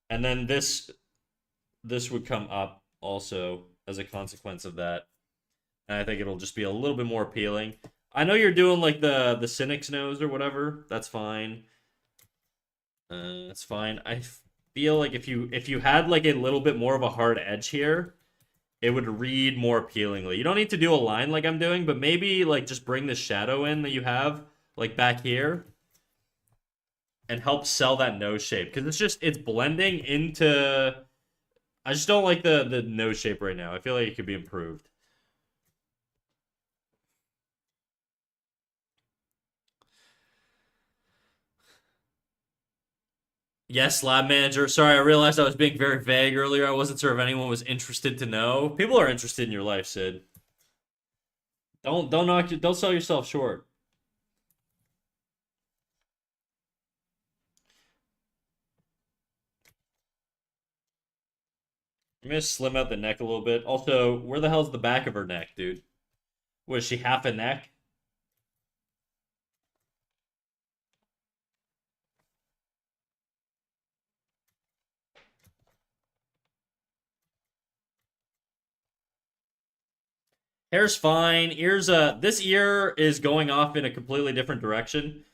And then this would come up also as a consequence of that. And I think it'll just be a little bit more appealing. I know you're doing like the cynic's nose or whatever. That's fine. That's fine. I feel like if you had like a little bit more of a hard edge here, it would read more appealingly. You don't need to do a line like I'm doing, but maybe like just bring the shadow in that you have like back here and help sell that nose shape because it's blending into. I just don't like the nose shape right now. I feel like it could be improved. Yes, lab manager. Sorry, I realized I was being very vague earlier. I wasn't sure if anyone was interested to know. People are interested in your life, Sid. Don't sell yourself short. I'm gonna slim out the neck a little bit. Also, where the hell's the back of her neck, dude? Was she half a neck? Hair's fine. Ears this ear is going off in a completely different direction.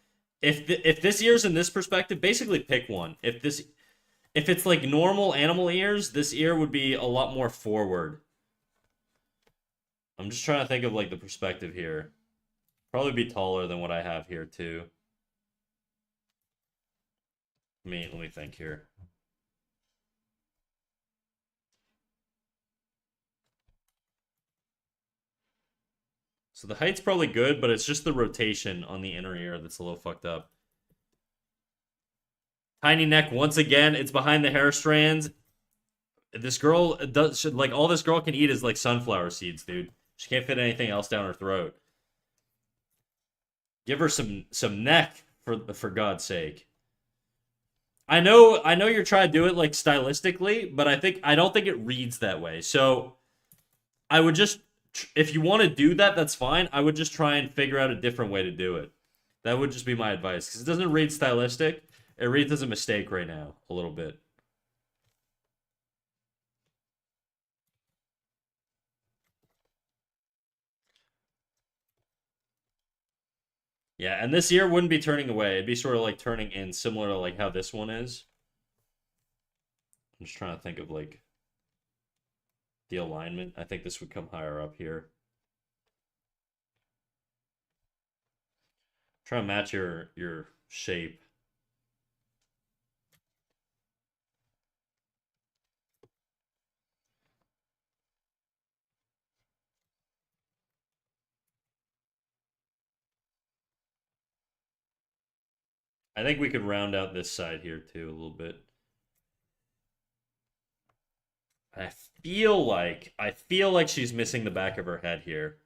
If this ear's in this perspective, basically pick one. If it's like normal animal ears, this ear would be a lot more forward. I'm just trying to think of like the perspective here. Probably be taller than what I have here too. Let me think here. So the height's probably good, but it's just the rotation on the inner ear that's a little fucked up. Tiny neck once again. It's behind the hair strands. This girl does like all this girl can eat is like sunflower seeds, dude. She can't fit anything else down her throat. Give her some neck for God's sake. I know you're trying to do it like stylistically, but I don't think it reads that way. So I would just if you want to do that, that's fine. I would just try and figure out a different way to do it. That would just be my advice because it doesn't read stylistic. It reads as a mistake right now a little bit. Yeah, and this ear wouldn't be turning away. It'd be sort of like turning in, similar to like how this one is. I'm just trying to think of like the alignment. I think this would come higher up here. Try to match your shape. I think we could round out this side here too a little bit. I feel like she's missing the back of her head here.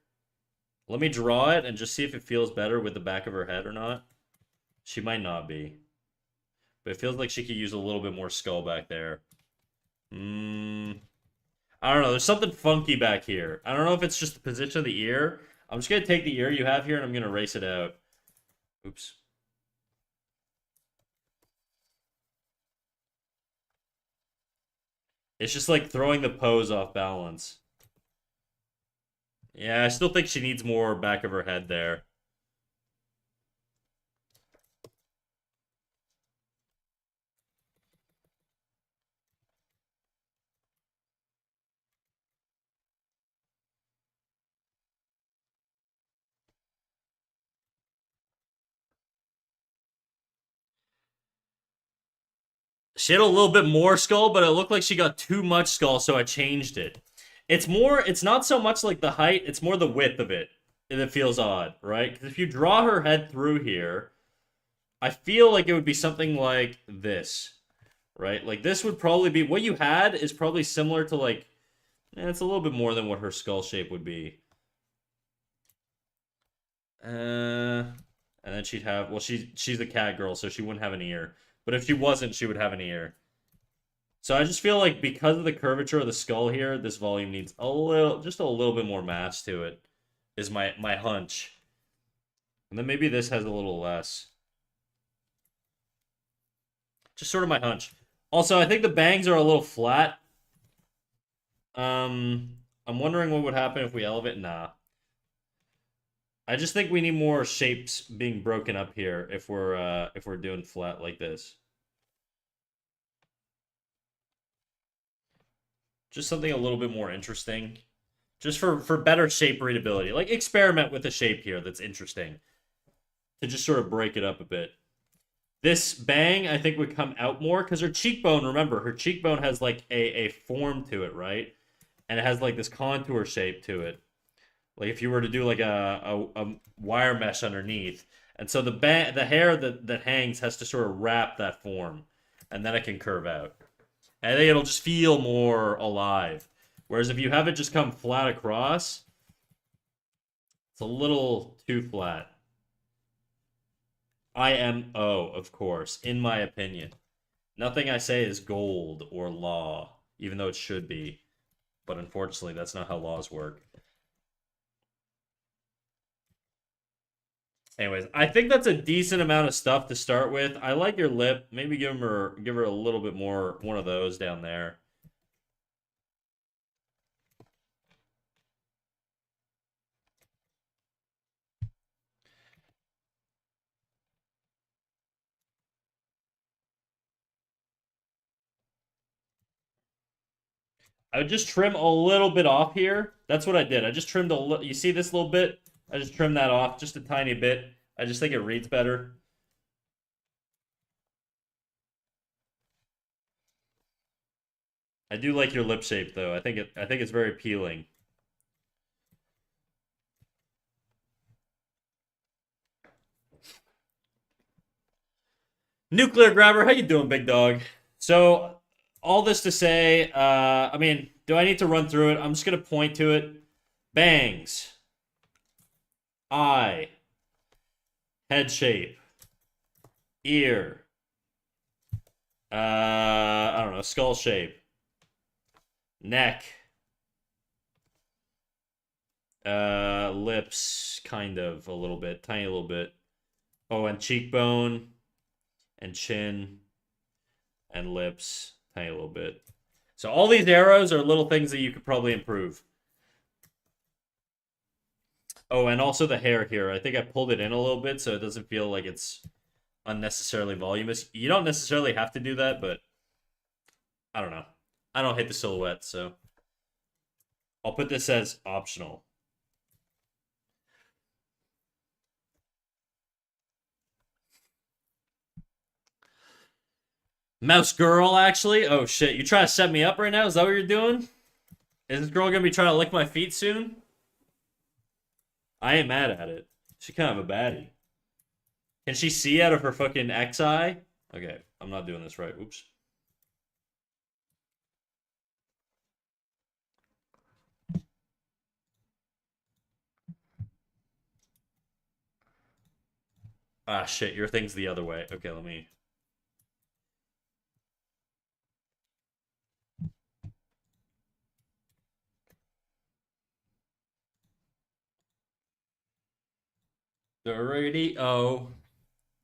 Let me draw it and just see if it feels better with the back of her head or not. She might not be. But it feels like she could use a little bit more skull back there. I don't know. There's something funky back here. I don't know if it's just the position of the ear. I'm just going to take the ear you have here and I'm going to erase it out. Oops. It's just like throwing the pose off balance. Yeah, I still think she needs more back of her head there. She had a little bit more skull, but it looked like she got too much skull, so I changed it. It's not so much like the height, it's more the width of it that feels odd, right? Because if you draw her head through here, I feel like it would be something like this, right? Like this would probably be, what you had is probably similar to like, it's a little bit more than what her skull shape would be. And then she'd have, well, she's a cat girl, so she wouldn't have an ear. But if she wasn't, she would have an ear. So I just feel like because of the curvature of the skull here, this volume needs just a little bit more mass to it, is my hunch. And then maybe this has a little less. Just sort of my hunch. Also, I think the bangs are a little flat. I'm wondering what would happen if we elevate. Nah. I just think we need more shapes being broken up here if we're doing flat like this. Just something a little bit more interesting. Just for better shape readability. Like experiment with a shape here that's interesting. To just sort of break it up a bit. This bang, I think, would come out more because her cheekbone, remember, her cheekbone has like a form to it, right? And it has like this contour shape to it. Like if you were to do like a wire mesh underneath. And so the hair that hangs has to sort of wrap that form. And then it can curve out. And I think it'll just feel more alive. Whereas if you have it just come flat across, it's a little too flat. IMO, of course, in my opinion. Nothing I say is gold or law, even though it should be. But unfortunately, that's not how laws work. Anyways, I think that's a decent amount of stuff to start with. I like your lip. Maybe give her a little bit more, one of those down there. I would just trim a little bit off here. That's what I did. I just trimmed a little. You see this little bit? I just trimmed that off just a tiny bit. I just think it reads better. I do like your lip shape though. I think it's very appealing. Nuclear Grabber, how you doing, big dog? So, all this to say, I mean, do I need to run through it? I'm just gonna point to it. Bangs, eye, head shape, ear, I don't know, skull shape, neck, lips, kind of a little bit, tiny little bit. Oh, and cheekbone, and chin, and lips, tiny little bit. So all these arrows are little things that you could probably improve. Oh, and also the hair here. I think I pulled it in a little bit so it doesn't feel like it's unnecessarily voluminous. You don't necessarily have to do that, but I don't know. I don't hate the silhouette, so I'll put this as optional. Mouse girl, actually? Oh shit, you trying to set me up right now? Is that what you're doing? Is this girl gonna be trying to lick my feet soon? I ain't mad at it. She's kind of a baddie. Can she see out of her fucking XI? Okay, I'm not doing this right. Oops. Ah, shit, your thing's the other way. Okay, let me... The radio.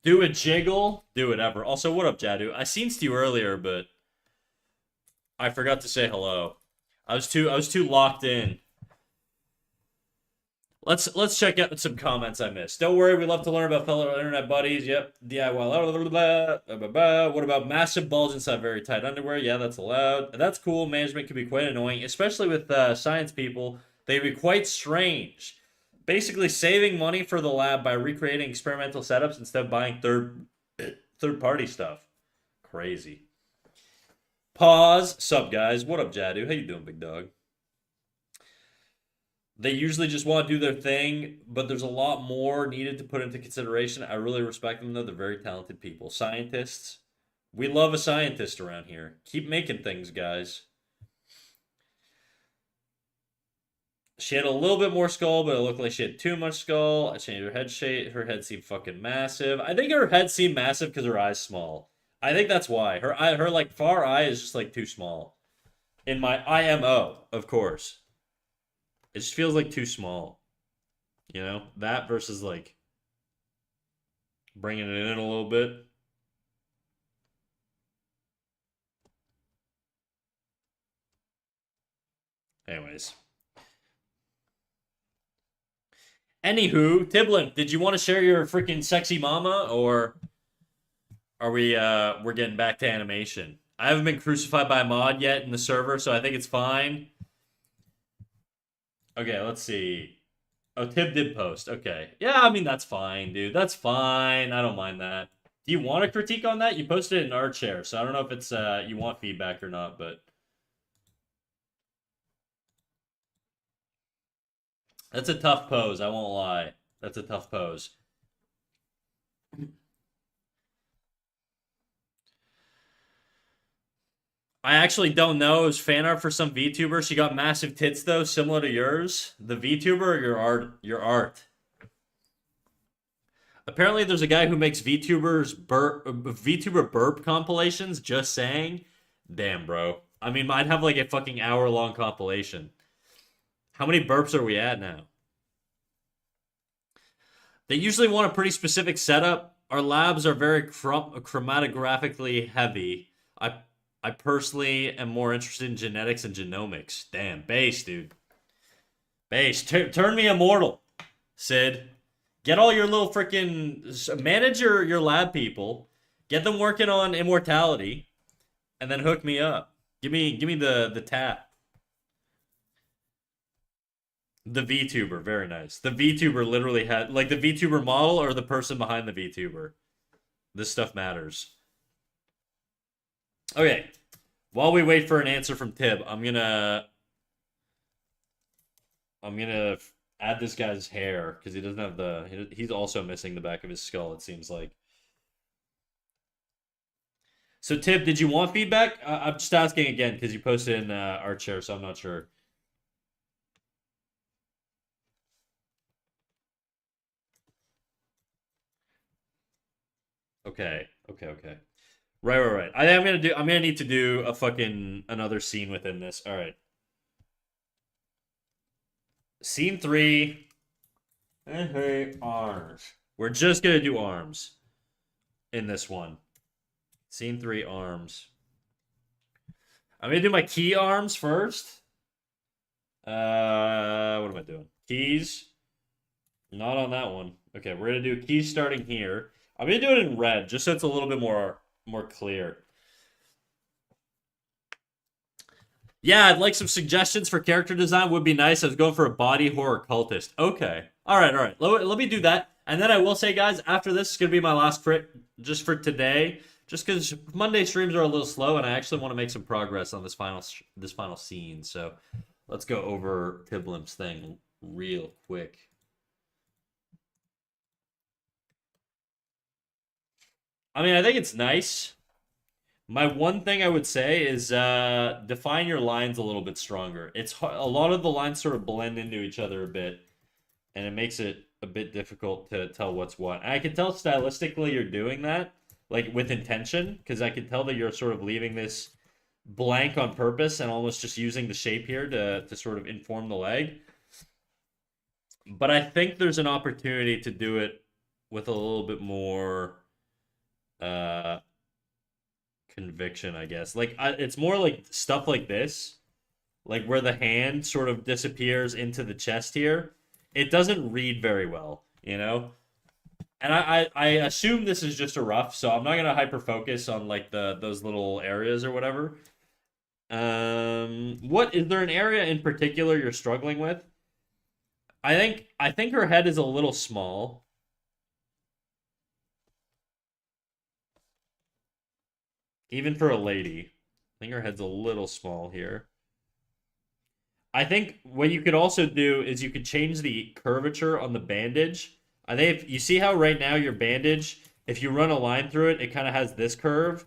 Do a jiggle. Do whatever. Also, what up, Jadu? I seen you earlier, but I forgot to say hello. I was too locked in. Let's check out some comments I missed. Don't worry, we love to learn about fellow internet buddies. Yep, DIY. What about massive bulge inside very tight underwear? Yeah, that's allowed. That's cool. Management can be quite annoying, especially with science people. They'd be quite strange. Basically, saving money for the lab by recreating experimental setups instead of buying third party stuff. Crazy. Pause. Sup, guys? What up, Jadu? How you doing, big dog? They usually just want to do their thing, but there's a lot more needed to put into consideration. I really respect them, though. They're very talented people. Scientists. We love a scientist around here. Keep making things, guys. She had a little bit more skull, but it looked like she had too much skull. I changed her head shape. Her head seemed fucking massive. I think her head seemed massive because her eyes small. I think that's why. Her like far eye is just like too small. In my IMO, of course. It just feels like too small. You know? That versus like bringing it in a little bit. Anyways. Anywho, Tiblin, did you want to share your freaking sexy mama or are we're getting back to animation? I haven't been crucified by a mod yet in the server, so I think it's fine. Okay, let's see. Oh, Tib did post. Okay. Yeah, I mean, that's fine, dude. That's fine. I don't mind that. Do you want a critique on that? You posted it in our chair, so I don't know if it's you want feedback or not, but that's a tough pose, I won't lie. That's a tough pose. I actually don't know. It was fan art for some VTuber. She got massive tits though, similar to yours. The VTuber or your art? Your art. Apparently, there's a guy who makes VTuber burp compilations. Just saying. Damn, bro. I mean, I'd have like a fucking hour-long compilation. How many burps are we at now? They usually want a pretty specific setup. Our labs are very chromatographically heavy. I personally am more interested in genetics and genomics. Damn, base, dude. Base, turn me immortal, Sid. Get all your little freaking manage your lab people. Get them working on immortality, and then hook me up. Give me the tap. The VTuber, very nice. The VTuber literally had like the VTuber model or the person behind the VTuber. This stuff matters. Okay. While we wait for an answer from Tib, I'm gonna add this guy's hair because he doesn't have he's also missing the back of his skull, it seems like. So Tib, did you want feedback? I'm just asking again because you posted in our chair, so I'm not sure. Okay, okay. Right. I'm gonna need to do a fucking another scene within this. All right. Scene 3. Hey, arms. We're just gonna do arms in this one. Scene 3, arms. I'm gonna do my key arms first. What am I doing? Keys. Not on that one. Okay, we're gonna do keys starting here. I'm gonna do it in red, just so it's a little bit more clear. Yeah, I'd like some suggestions for character design. Would be nice. I was going for a body horror cultist. Okay. All right. Let me do that. And then I will say, guys, after this is going to be my last crit just for today. Just because Monday streams are a little slow, and I actually want to make some progress on this final scene. So let's go over Tiblim's thing real quick. I mean, I think it's nice. My one thing I would say is define your lines a little bit stronger. A lot of the lines sort of blend into each other a bit, and it makes it a bit difficult to tell what's what. And I can tell stylistically you're doing that, like with intention, because I can tell that you're sort of leaving this blank on purpose and almost just using the shape here to sort of inform the leg. But I think there's an opportunity to do it with a little bit more uh conviction, I guess. It's more like stuff like this, like where the hand sort of disappears into the chest here. It doesn't read very well, you know. And I assume this is just a rough, so I'm not gonna hyper focus on like the those little areas or whatever. What is there an area in particular you're struggling with? I think her head is a little small, even for a lady. I think her head's a little small here. I think what you could also do is you could change the curvature on the bandage. I think if you see how right now your bandage, if you run a line through it, it kind of has this curve.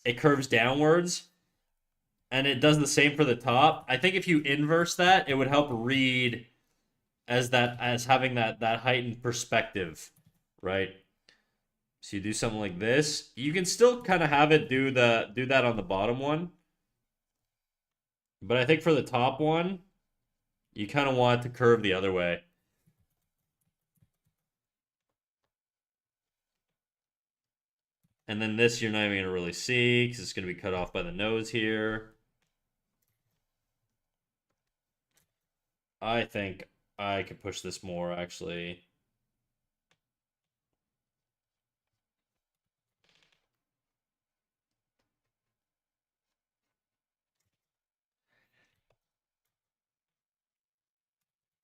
It curves downwards, and it does the same for the top. I think if you inverse that, it would help read as having that heightened perspective, right? So you do something like this. You can still kind of have it do that on the bottom one, but I think for the top one, you kind of want it to curve the other way. And then this you're not even gonna really see because it's gonna be cut off by the nose here. I think I could push this more actually.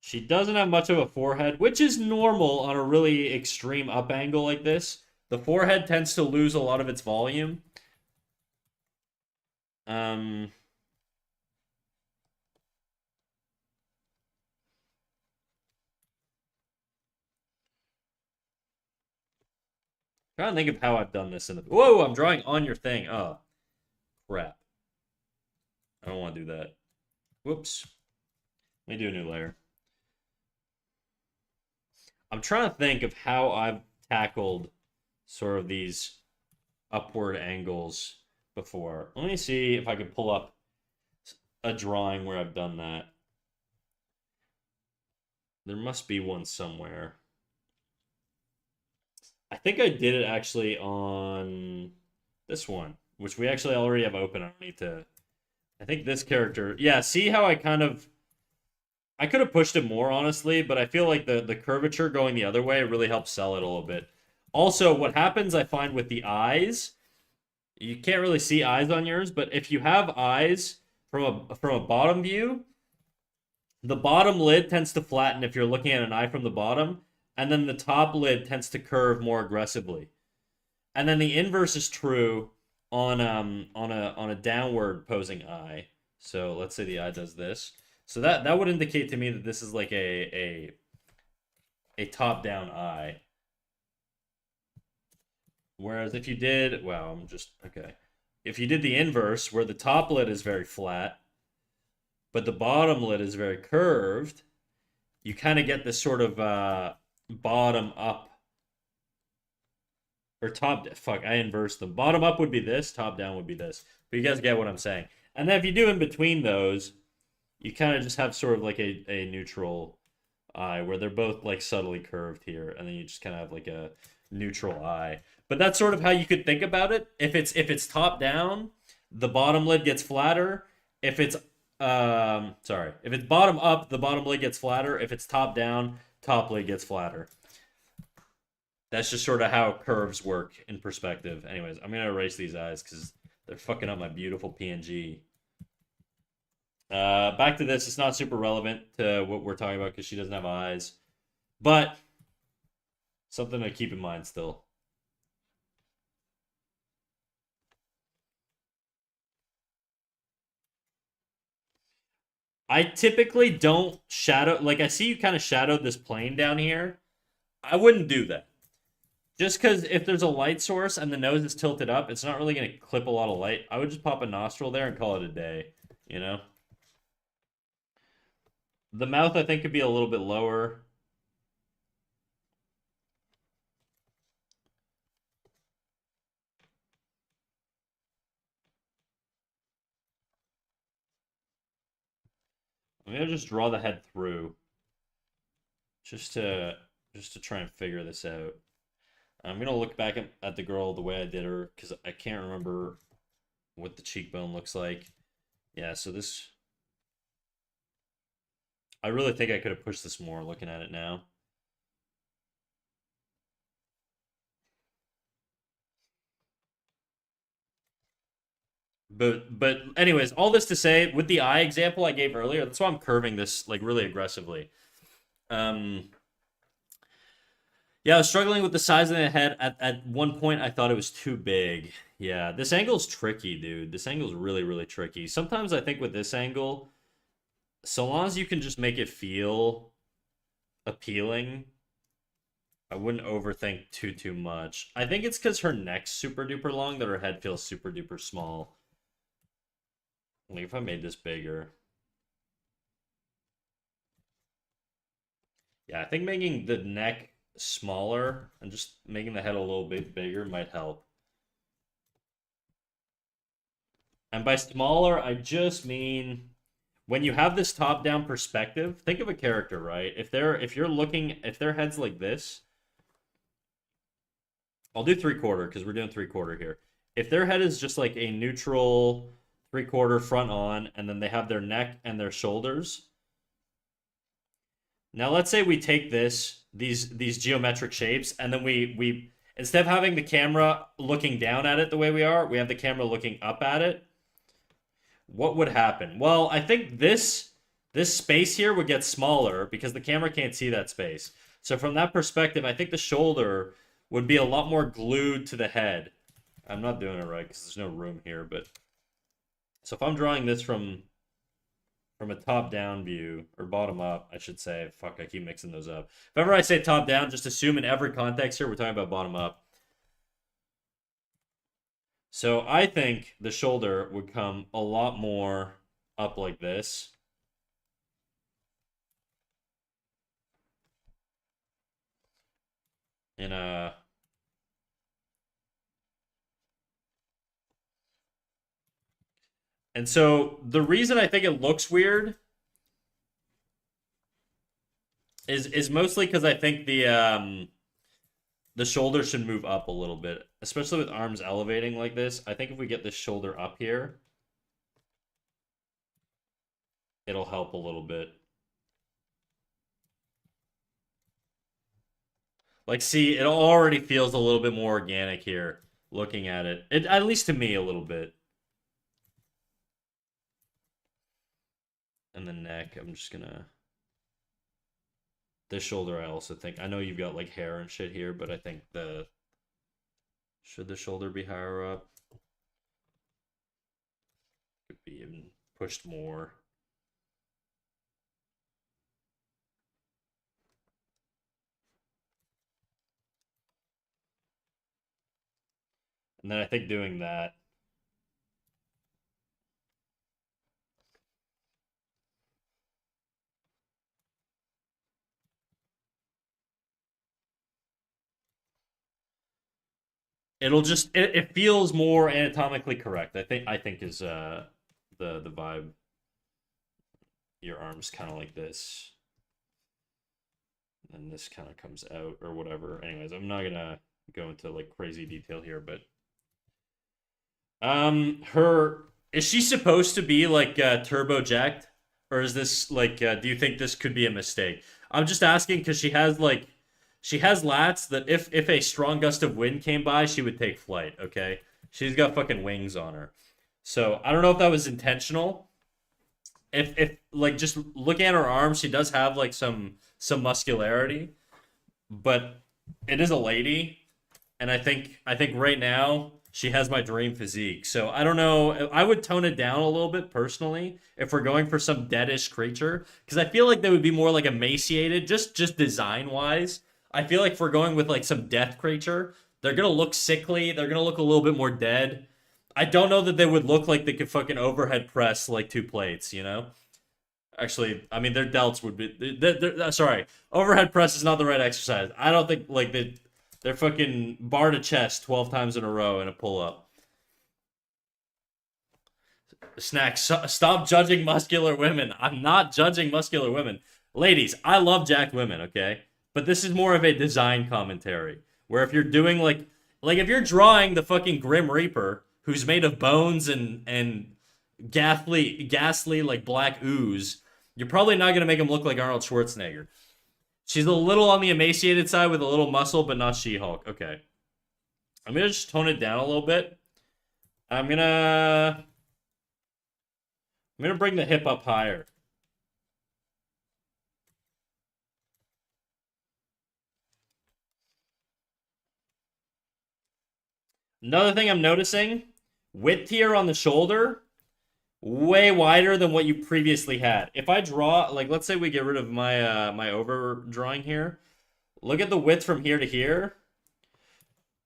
She doesn't have much of a forehead, which is normal on a really extreme up angle like this. The forehead tends to lose a lot of its volume. Um, Trying to think of how I've done this in the. Whoa, I'm drawing on your thing. Oh, crap. I don't want to do that. Whoops. Let me do a new layer. I'm trying to think of how I've tackled sort of these upward angles before. Let me see if I can pull up a drawing where I've done that. There must be one somewhere. I think I did it actually on this one, which we actually already have open. I don't need to. I think this character. Yeah, see how I kind of. I could have pushed it more, honestly, but I feel like the curvature going the other way really helps sell it a little bit. Also, what happens I find with the eyes, you can't really see eyes on yours, but if you have eyes from a bottom view, the bottom lid tends to flatten if you're looking at an eye from the bottom, and then the top lid tends to curve more aggressively. And then the inverse is true on a downward posing eye. So let's say the eye does this. So that would indicate to me that this is like a top down eye. Whereas if you did, wow, I'm just okay. If you did the inverse, where the top lid is very flat, but the bottom lid is very curved, you kind of get this sort of bottom up or top. Fuck, I inversed them. Bottom up would be this, top down would be this. But you guys get what I'm saying. And then if you do in between those, you kind of just have sort of like a neutral eye where they're both like subtly curved here, and then you just kind of have like a neutral eye. But that's sort of how you could think about it. If it's top down, the bottom lid gets flatter. If it's if it's bottom up, the bottom lid gets flatter. If it's top down, top lid gets flatter. That's just sort of how curves work in perspective. Anyways, I'm gonna erase these eyes because they're fucking up my beautiful PNG. Back to this. It's not super relevant to what we're talking about because she doesn't have eyes, but something to keep in mind still. I typically don't shadow. Like I see you kind of shadowed this plane down here. I wouldn't do that. Just because if there's a light source and the nose is tilted up, it's not really going to clip a lot of light. I would just pop a nostril there and call it a day, you know? The mouth, I think, could be a little bit lower. I'm going to just draw the head through just to just to try and figure this out. I'm going to look back at the girl the way I did her because I can't remember what the cheekbone looks like. Yeah, so this... I really think I could have pushed this more looking at it now. But anyways, all this to say, with the eye example I gave earlier, that's why I'm curving this like really aggressively. Um, yeah, I was struggling with the size of the head. At one point, I thought it was too big. Yeah, this angle's tricky, dude. This angle's really, really tricky. Sometimes I think with this angle, so long as you can just make it feel appealing, I wouldn't overthink too much. I think it's because her neck's super duper long that her head feels super duper small. Like if I made this bigger. Yeah, I think making the neck smaller and just making the head a little bit bigger might help. And by smaller, I just mean when you have this top-down perspective, think of a character, right? If you're looking if their head's like this, I'll do three-quarter because we're doing three-quarter here. If their head is just like a neutral three-quarter front on, and then they have their neck and their shoulders. Now let's say we take these geometric shapes, and then we instead of having the camera looking down at it the way we are, we have the camera looking up at it. What would happen? Well, I think this space here would get smaller because the camera can't see that space. So from that perspective, I think the shoulder would be a lot more glued to the head. I'm not doing it right because there's no room here, but so if I'm drawing this from a top-down view, or bottom-up, I should say. Fuck, I keep mixing those up. If ever I say top-down, just assume in every context here we're talking about bottom-up. So I think the shoulder would come a lot more up like this. In a... And so the reason I think it looks weird is mostly because I think the shoulder should move up a little bit, especially with arms elevating like this. I think if we get this shoulder up here, it'll help a little bit. Like, see, it already feels a little bit more organic here, looking at it. At least to me, a little bit. And the neck, I'm just gonna... This shoulder, I also think... I know you've got, like, hair and shit here, but I think the... Should the shoulder be higher up? Could be even pushed more. And then I think doing that... It'll just... It feels more anatomically correct. I think is the vibe. Your arms kind of like this. And this kind of comes out or whatever. Anyways, I'm not gonna go into like crazy detail here, but her is she supposed to be like turbo jacked, or is this like? Do you think this could be a mistake? I'm just asking because she has lats that if a strong gust of wind came by, she would take flight. Okay, she's got fucking wings on her. So I don't know if that was intentional. If like just looking at her arms, she does have like some muscularity, but it is a lady, and I think right now she has my dream physique. So I don't know. I would tone it down a little bit personally if we're going for some deadish creature, because I feel like they would be more like emaciated, just design wise. I feel like if we're going with like some death creature, they're gonna look sickly. They're gonna look a little bit more dead. I don't know that they would look like they could fucking overhead press like two plates, you know? Actually, I mean, their delts would be. Sorry, overhead press is not the right exercise. I don't think like they're fucking bar to chest 12 times in a row in a pull up. Snack, stop judging muscular women. I'm not judging muscular women. Ladies, I love jacked women, okay? But this is more of a design commentary. Where if you're doing like if you're drawing the fucking Grim Reaper, who's made of bones and ghastly like black ooze, you're probably not gonna make him look like Arnold Schwarzenegger. She's a little on the emaciated side with a little muscle, but not She-Hulk. Okay. I'm gonna just tone it down a little bit. I'm gonna I'm gonna bring the hip up higher. Another thing I'm noticing, width here on the shoulder, way wider than what you previously had. If I draw, like, let's say we get rid of my over drawing here. Look at the width from here to here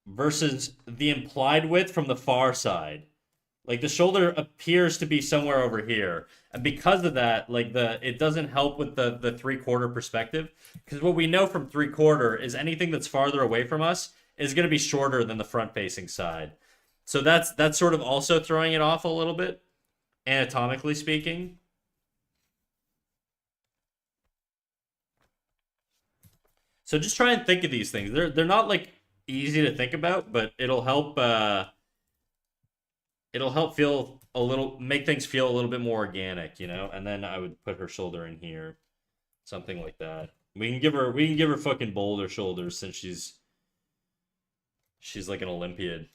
versus the implied width from the far side. Like the shoulder appears to be somewhere over here. And because of that, like it doesn't help with the three-quarter perspective. Because what we know from three-quarter is anything that's farther away from us is gonna be shorter than the front facing side. So that's sort of also throwing it off a little bit, anatomically speaking. So just try and think of these things. They're not like easy to think about, but it'll help feel a little make things feel a little bit more organic, you know. And then I would put her shoulder in here, something like that. We can give her fucking boulder shoulders since she's like an Olympiad.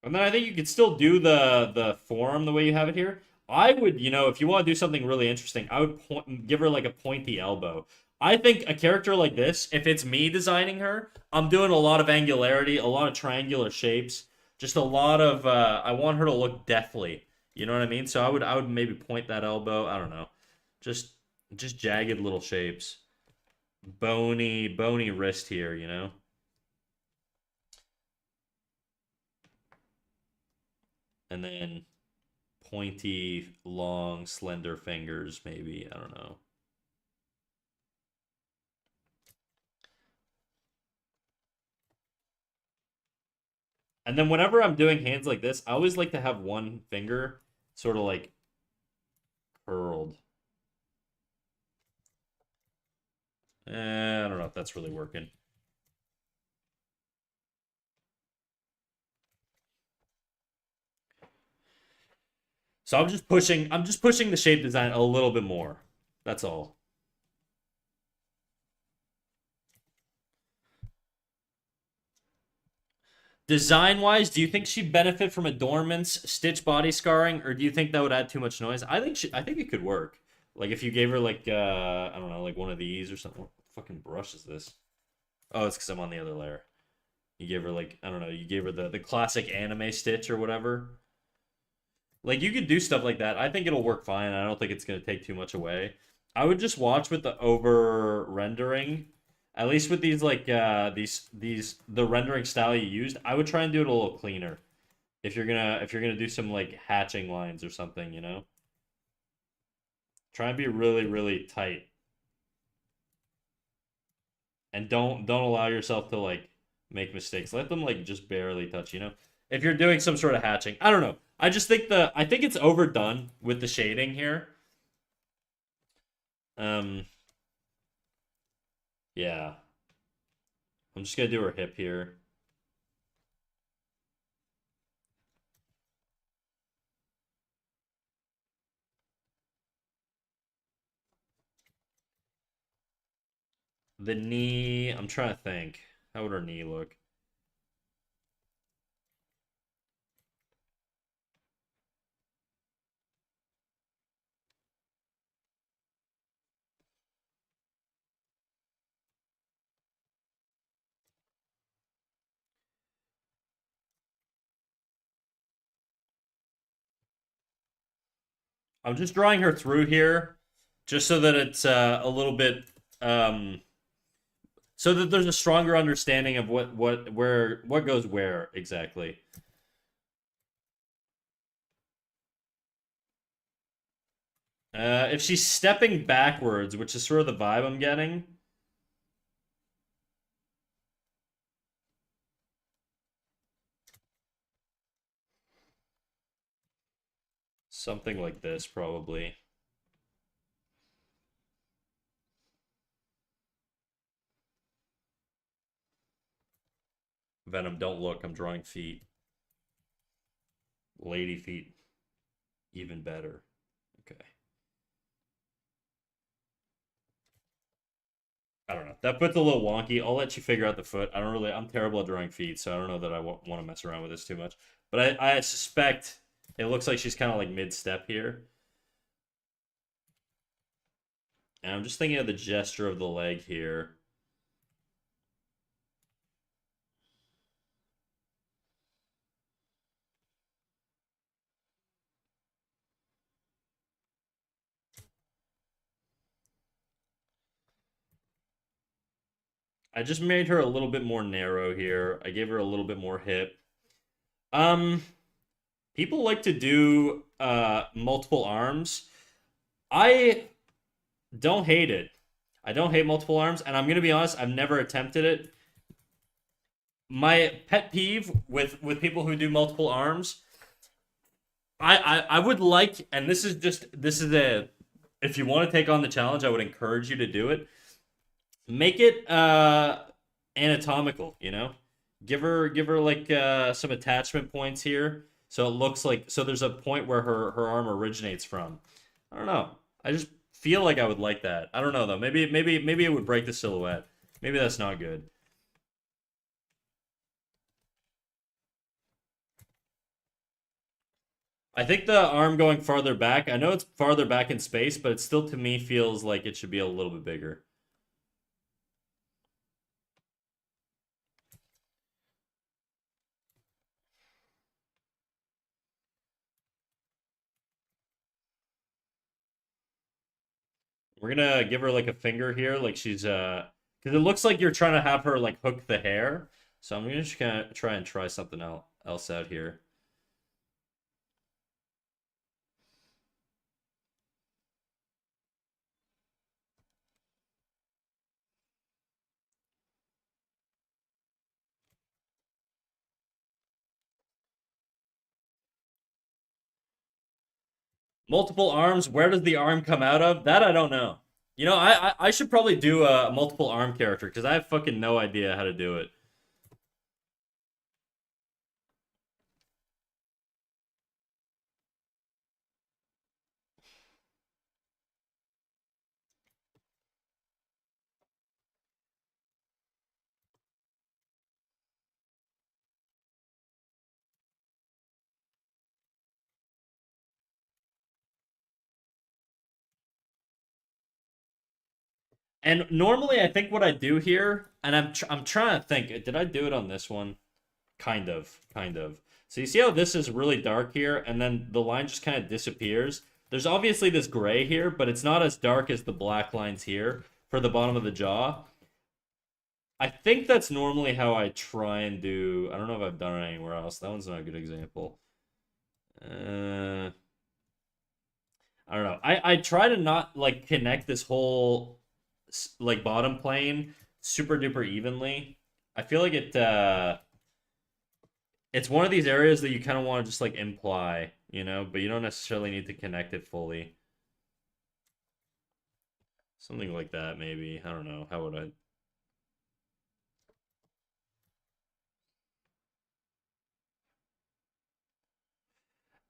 And then I think you could still do the forearm the way you have it here. I would, if you want to do something really interesting, I would give her like a pointy elbow. I think a character like this, if it's me designing her, I'm doing a lot of angularity, a lot of triangular shapes, just a lot of. I want her to look deathly. You know what I mean? So I would maybe point that elbow. I don't know, just just jagged little shapes, bony wrist here. And then pointy, long, slender fingers, maybe. I don't know. And then whenever I'm doing hands like this, I always like to have one finger sort of like curled. I don't know if that's really working. So I'm just pushing the shape design a little bit more. That's all. Design wise, do you think she'd benefit from adornments, stitch body scarring, or do you think that would add too much noise? I think it could work. Like if you gave her like I don't know, like one of these or something. What fucking brush is this? Oh, it's because I'm on the other layer. You gave her like I don't know. You gave her the classic anime stitch or whatever. Like you could do stuff like that. I think it'll work fine. I don't think it's gonna take too much away. I would just watch with the over rendering. At least with these like these the rendering style you used, I would try and do it a little cleaner. If you're gonna do some like hatching lines or something, try and be really really tight and don't allow yourself to like make mistakes. Let them like just barely touch. If you're doing some sort of hatching, I don't know. I think it's overdone with the shading here. Um, yeah, I'm just gonna do her hip here. The knee, I'm trying to think. How would her knee look? I'm just drawing her through here, just so that it's a little bit, um, so that there's a stronger understanding of what goes where exactly. If she's stepping backwards, which is sort of the vibe I'm getting, something like this probably. Venom, don't look. I'm drawing feet. Lady feet, even better. Okay. I don't know. That foot's a little wonky. I'll let you figure out the foot. I don't really. I'm terrible at drawing feet, so I don't know that I want to mess around with this too much. But I suspect it looks like she's kind of like mid step here. And I'm just thinking of the gesture of the leg here. I just made her a little bit more narrow here. I gave her a little bit more hip. Um, People like to do multiple arms. I don't hate it. I don't hate multiple arms, and I'm gonna be honest, I've never attempted it. My pet peeve with people who do multiple arms, I would like, and this is a, if you want to take on the challenge, I would encourage you to do it. Make it anatomical, you know? Give her like some attachment points here. So it looks like, so there's a point where her arm originates from. I don't know. I just feel like I would like that. I don't know though. Maybe it would break the silhouette. Maybe that's not good. I think the arm going farther back, I know it's farther back in space, but it still to me feels like it should be a little bit bigger. We're gonna give her like a finger here, like she's because it looks like you're trying to have her like hook the hair. So I'm gonna just kind of try something else out here. Multiple arms. Where does the arm come out of? That I don't know. You know, I should probably do a multiple arm character because I have fucking no idea how to do it. And normally, I think what I do here, and I'm trying to think, did I do it on this one? Kind of. So you see how this is really dark here, and then the line just kind of disappears. There's obviously this gray here, but it's not as dark as the black lines here for the bottom of the jaw. I think that's normally how I try and do. I don't know if I've done it anywhere else. That one's not a good example. Uh, I don't know. I try to not like connect this whole like bottom plane super duper evenly. I feel like it's one of these areas that you kind of want to just like imply, you know, but you don't necessarily need to connect it fully. Something like that, maybe. I don't know. How would I?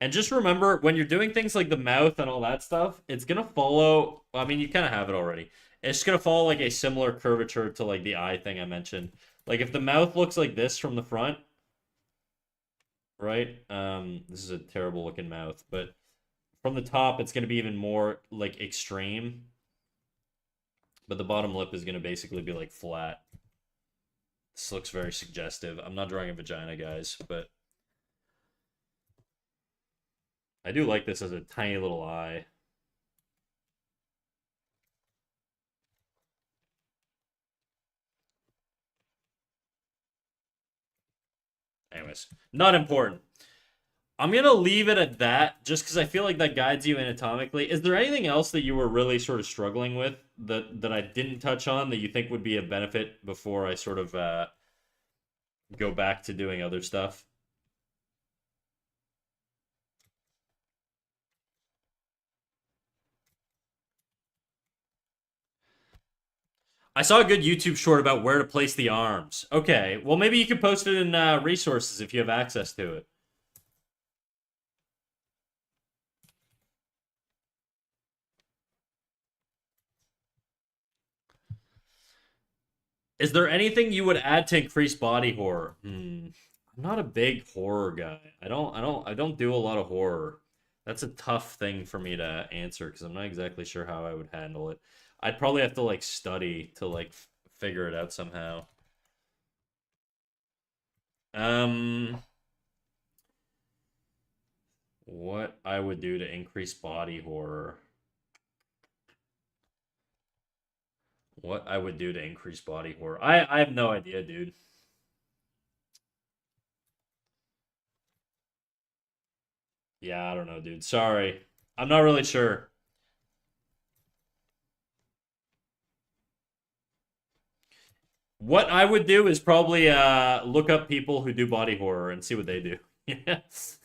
And just remember, when you're doing things like the mouth and all that stuff, it's gonna follow. I mean, you kind of have it already. It's gonna follow like a similar curvature to like the eye thing I mentioned. Like if the mouth looks like this from the front, right? This is a terrible looking mouth, but from the top, it's gonna be even more like extreme. But the bottom lip is gonna basically be like flat. This looks very suggestive. I'm not drawing a vagina, guys, but I do like this as a tiny little eye. Anyways, not important. I'm gonna leave it at that, just because I feel like that guides you anatomically. Is there anything else that you were really sort of struggling with that I didn't touch on that you think would be a benefit before I sort of go back to doing other stuff? I saw a good YouTube short about where to place the arms. Okay, well maybe you could post it in resources if you have access to it. Is there anything you would add to increase body horror? I'm not a big horror guy. I don't do a lot of horror. That's a tough thing for me to answer because I'm not exactly sure how I would handle it. I'd probably have to like study to like figure it out somehow. Um, what I would do to increase body horror. What I would do to increase body horror. I have no idea, dude. Yeah, I don't know, dude. Sorry. I'm not really sure. What I would do is probably look up people who do body horror and see what they do. Yes.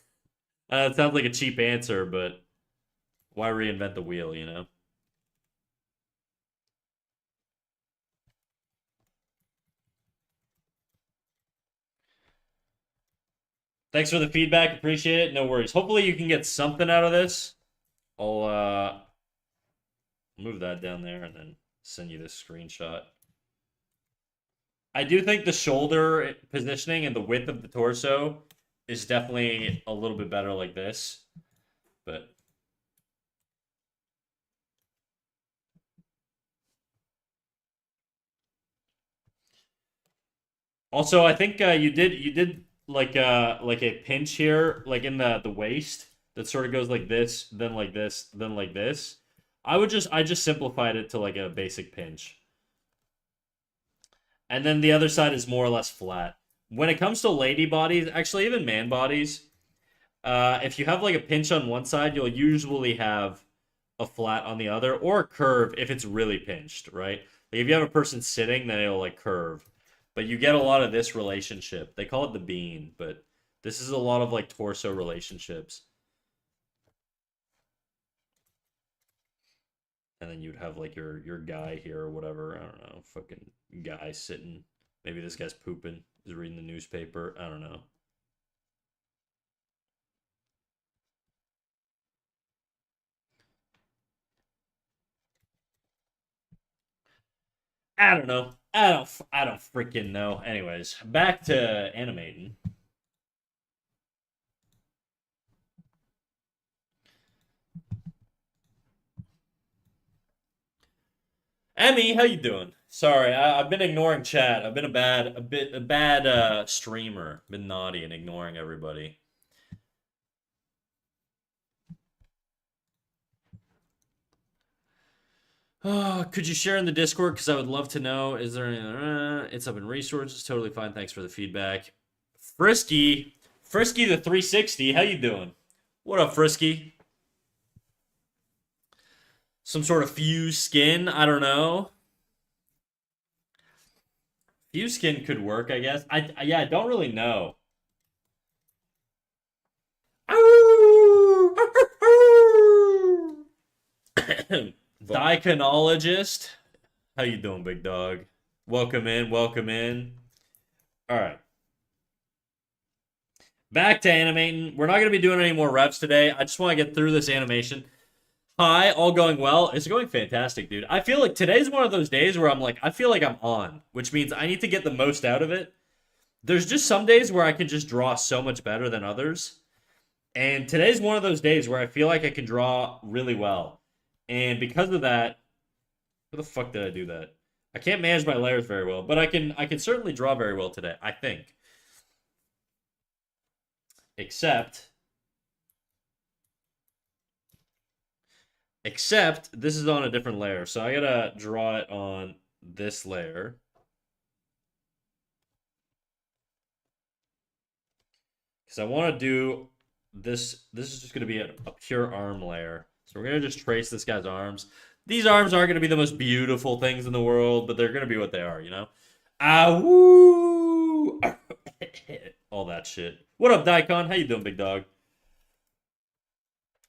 It sounds like a cheap answer, but why reinvent the wheel, you know? Thanks for the feedback. Appreciate it. No worries. Hopefully you can get something out of this. I'll move that down there and then send you this screenshot. I do think the shoulder positioning and the width of the torso is definitely a little bit better like this. But also, I think you did like a pinch here, like in the waist that sort of goes like this, then like this, then like this. I just simplified it to like a basic pinch. And then the other side is more or less flat. When it comes to lady bodies, actually even man bodies, if you have like a pinch on one side, you'll usually have a flat on the other, or a curve if it's really pinched, right? Like if you have a person sitting, then it'll like curve. But you get a lot of this relationship. They call it the bean, but this is a lot of like torso relationships. And then you'd have like your guy here or whatever. I don't know, fucking guy sitting. Maybe this guy's pooping. He's reading the newspaper. I don't know. I don't know. I don't freaking know. Anyways, back to animating. Emmy, how you doing? Sorry, I've been ignoring chat. I've been a bad streamer. Been naughty and ignoring everybody. Could you share in the Discord? Because I would love to know. Is there any? It's up in resources. Totally fine. Thanks for the feedback. Frisky, Frisky the 360. How you doing? What up, Frisky? Some sort of fused skin? I don't know. Fused skin could work, I guess. Yeah, I don't really know. Diconologist. How you doing, big dog? Welcome in, welcome in. All right. Back to animating. We're not going to be doing any more reps today. I just want to get through this animation. Hi, all going well. It's going fantastic, dude. I feel like today's one of those days where I'm like, I feel like I'm on, which means I need to get the most out of it. There's just some days where I can just draw so much better than others. And today's one of those days where I feel like I can draw really well. And because of that, where the fuck did I do that? I can't manage my layers very well, but I can certainly draw very well today, I think. Except Except this is on a different layer, so I gotta draw it on this layer because I want to do this. This is just gonna be a pure arm layer. So we're gonna just trace this guy's arms. These arms aren't gonna be the most beautiful things in the world, but they're gonna be what they are, you know. Ah woo! All that shit. What up, Daikon? How you doing, big dog?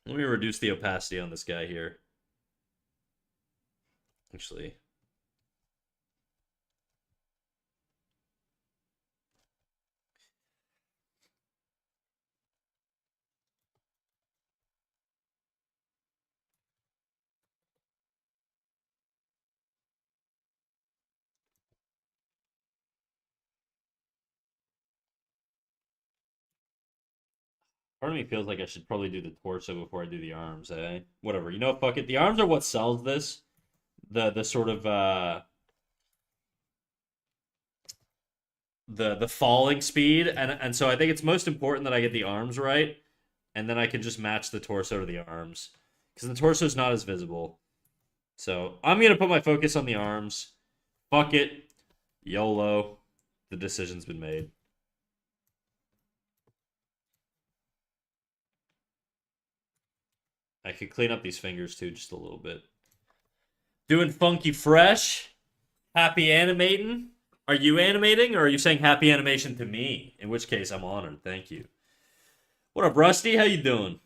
Let me reduce the opacity on this guy here. Actually, part of me feels like I should probably do the torso before I do the arms, eh? Whatever. You know what? Fuck it. The arms are what sells this. The sort of the falling speed, and so I think it's most important that I get the arms right, and then I can just match the torso to the arms because the torso is not as visible. So I'm gonna put my focus on the arms. Fuck it, YOLO. The decision's been made. I could clean up these fingers too, just a little bit. Doing funky fresh. Happy animating. Are you animating, or are you saying happy animation to me? In which case, I'm honored. Thank you. What up, Rusty? How you doing?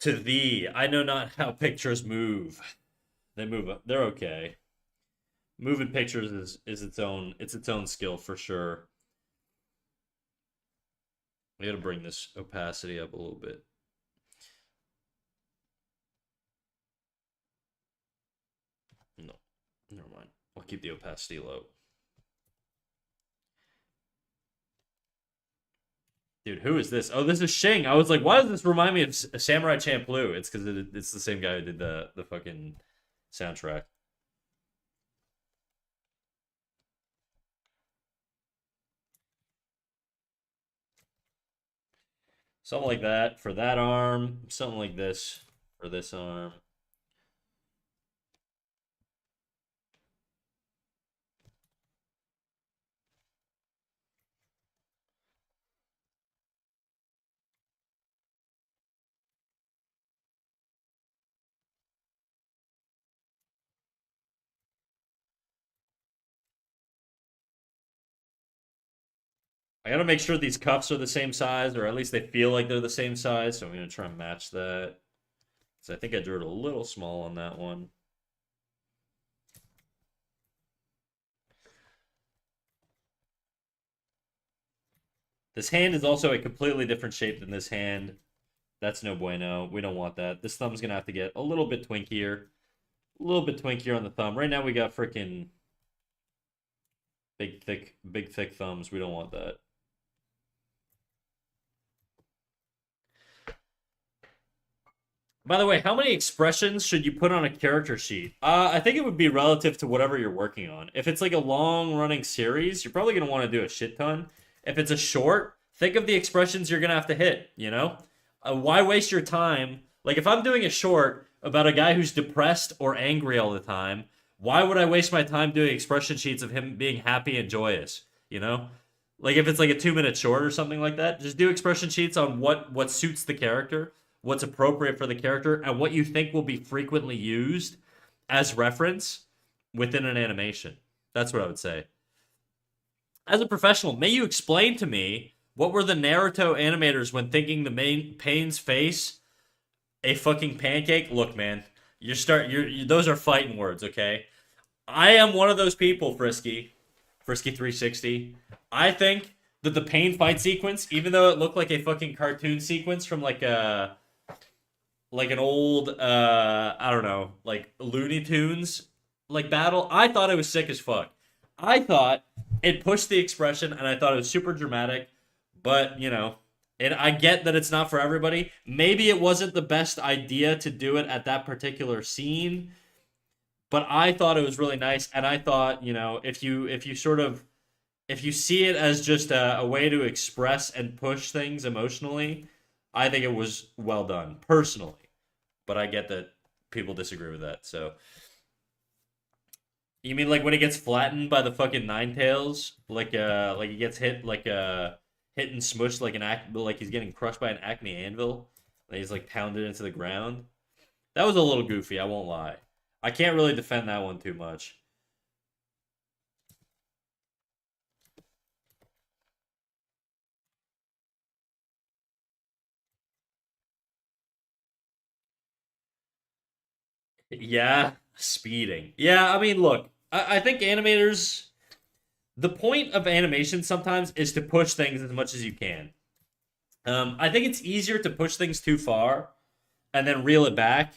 To thee, I know not how pictures move. They move. They're okay. Moving pictures is its own skill for sure. We got to bring this opacity up a little bit. No, never mind. I'll keep the opacity low. Dude, who is this? Oh, this is Shing. I was like, why does this remind me of Samurai Champloo? It's because it's the same guy who did the fucking soundtrack. Something like that for that arm. Something like this for this arm. I gotta make sure these cuffs are the same size, or at least they feel like they're the same size. So I'm gonna try and match that. So I think I drew it a little small on that one. This hand is also a completely different shape than this hand. That's no bueno. We don't want that. This thumb's gonna have to get a little bit twinkier. A little bit twinkier on the thumb. Right now we got freaking big thick thumbs. We don't want that. By the way, how many expressions should you put on a character sheet? I think it would be relative to whatever you're working on. If it's like a long running series, you're probably going to want to do a shit ton. If it's a short, think of the expressions you're going to have to hit, you know? Why waste your time? Like, if I'm doing a short about a guy who's depressed or angry all the time, why would I waste my time doing expression sheets of him being happy and joyous, you know? Like, if it's like a 2 minute short or something like that, just do expression sheets on what suits the character, what's appropriate for the character, and what you think will be frequently used as reference within an animation. That's what I would say. As a professional, may you explain to me what were the Naruto animators when thinking the main Pain's face a fucking pancake? Look, man, those are fighting words, okay? I am one of those people, Frisky 360. I think that the Pain fight sequence, even though it looked like a fucking cartoon sequence from like an old I don't know, like Looney Tunes like battle, I thought it was sick as fuck. I thought it pushed the expression and I thought it was super dramatic, but you know, And I get that it's not for everybody. Maybe it wasn't the best idea to do it at that particular scene, but I thought it was really nice. And I thought, if you sort of if you see it as just a way to express and push things emotionally, I think it was well done personally. But I get that people disagree with that. So you mean like when he gets flattened by the fucking nine tails, like he gets hit hit and smushed like like he's getting crushed by an Acme anvil, and he's like pounded into the ground. That was a little goofy. I won't lie. I can't really defend that one too much. Yeah, speeding. Yeah, I mean, look, I think animators. The point of animation sometimes is to push things as much as you can. I think it's easier to push things too far and then reel it back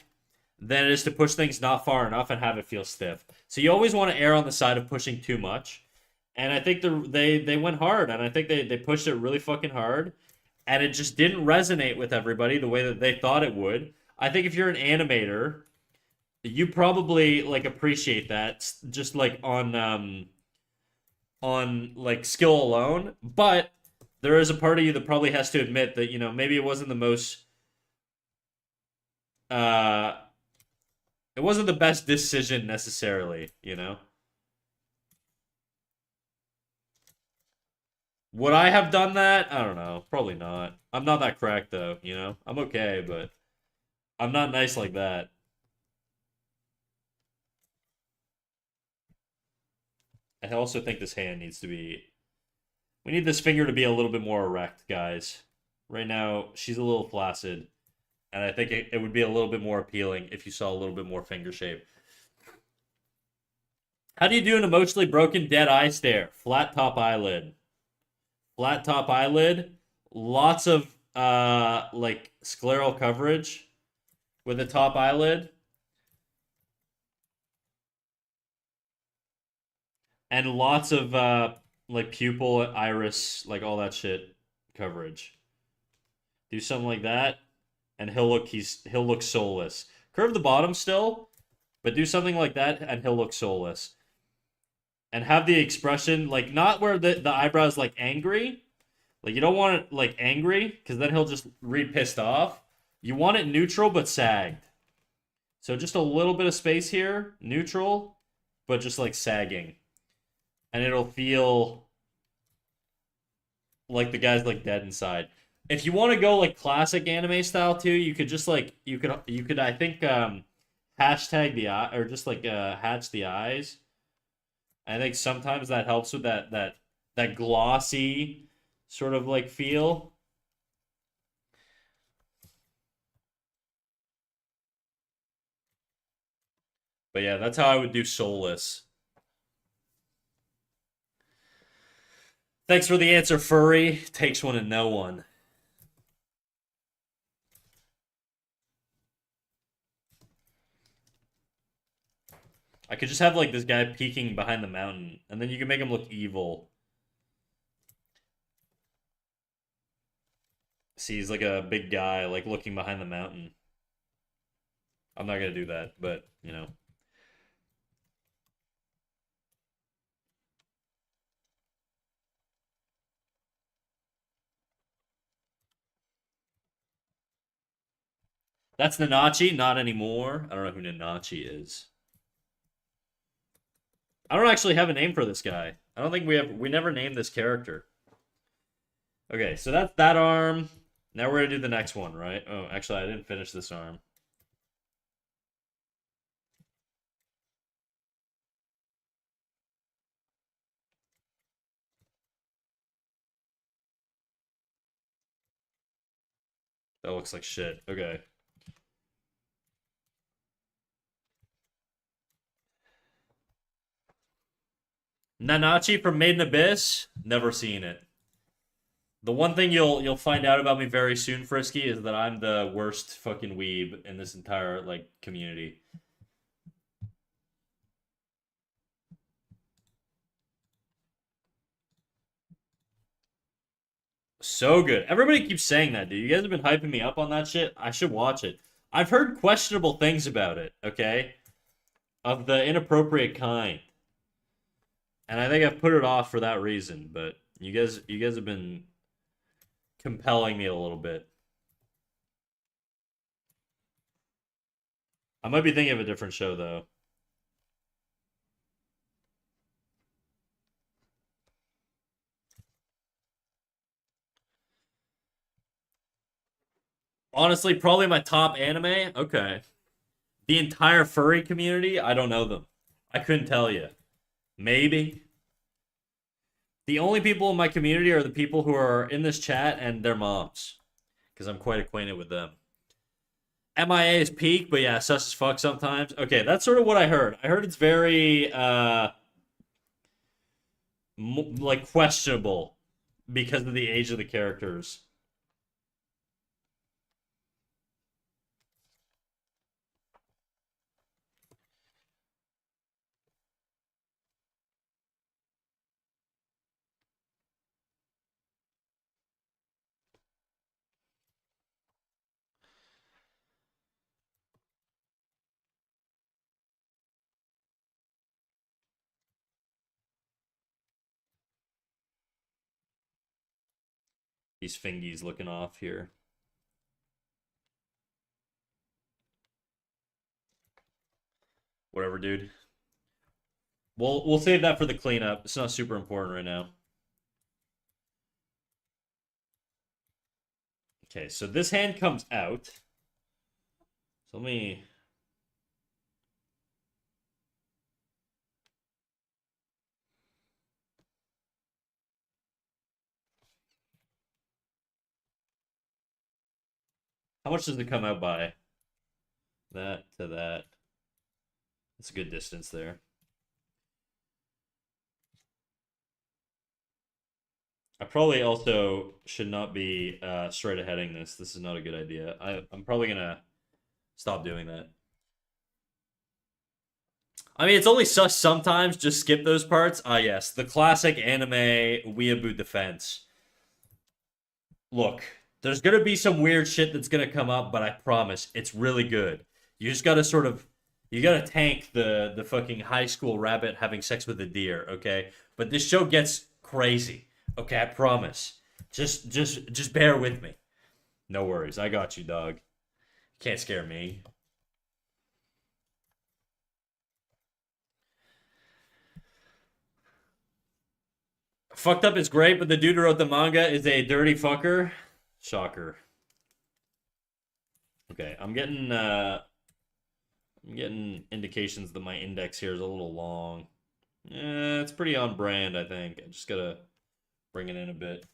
than it is to push things not far enough and have it feel stiff. So you always want to err on the side of pushing too much. And I think they went hard, and I think they pushed it really fucking hard, and it just didn't resonate with everybody the way that they thought it would. I think if you're an animator, you probably like appreciate that just like on like skill alone, but there is a part of you that probably has to admit that maybe uh it wasn't the best decision necessarily. Would I have done that? I don't know. Probably not. I'm not that cracked though. I'm okay, but I'm not nice like that. I also think this hand needs to be. We need this finger to be a little bit more erect, guys. Right now, she's a little flaccid, and I think it would be a little bit more appealing if you saw a little bit more finger shape. How do you do an emotionally broken dead eye stare? Flat top eyelid. Flat top eyelid. Lots of like scleral coverage with the top eyelid, and lots of like pupil, iris, like all that shit coverage. Do something like that, and he'll look soulless. Curve the bottom still, but do something like that, and he'll look soulless. And have the expression like not where the eyebrows like angry. Like you don't want it like angry, because then he'll just read pissed off. You want it neutral but sagged. So just a little bit of space here, neutral, but just like sagging, and it'll feel like the guy's like dead inside. If you want to go like classic anime style too, you could just like you could I think hashtag the eye, or just like hatch the eyes. I think sometimes that helps with that glossy sort of like feel. But yeah, that's how I would do soulless. Thanks for the answer, furry. Takes one and no one. I could just have like this guy peeking behind the mountain, and then you can make him look evil. See, he's like a big guy, like looking behind the mountain. I'm not gonna do that, but that's Nanachi. Not anymore. I don't know who Nanachi is. I don't actually have a name for this guy. I don't think we have. We never named this character. Okay, so that's that arm. Now we're gonna do the next one, right? Oh, actually, I didn't finish this arm. That looks like shit. Okay. Nanachi from Made in Abyss. Never seen it. The one thing you'll find out about me very soon, Frisky, is that I'm the worst fucking weeb in this entire like community. So good. Everybody keeps saying that, dude. You guys have been hyping me up on that shit. I should watch it. I've heard questionable things about it, okay? Of the inappropriate kind. And I think I've put it off for that reason, but you guys have been compelling me a little bit. I might be thinking of a different show though. Honestly, probably my top anime. Okay. The entire furry community, I don't know them. I couldn't tell you. Maybe. The only people in my community are the people who are in this chat and their moms, because I'm quite acquainted with them. MIA is peak, but yeah, sus as fuck sometimes. Okay, that's sort of what I heard. I heard it's very like questionable because of the age of the characters. These fingies looking off here. Whatever, dude. We'll save that for the cleanup. It's not super important right now. Okay, so this hand comes out. So let me. How much does it come out by? That to that. It's a good distance there. I probably also should not be straight aheading this. This is not a good idea. I'm probably gonna stop doing that. I mean, it's only sus sometimes. Just skip those parts. Ah, yes, the classic anime weeaboo defense. Look, there's gonna be some weird shit that's gonna come up, but I promise it's really good. You just gotta sort of, you gotta tank the fucking high school rabbit having sex with a deer, okay? But this show gets crazy, okay? I promise. Just bear with me. No worries, I got you, dog. Can't scare me. Fucked Up is great, but the dude who wrote the manga is a dirty fucker. Shocker. Okay, I'm getting indications that my index here is a little long. It's pretty on brand, I think. I just gotta bring it in a bit.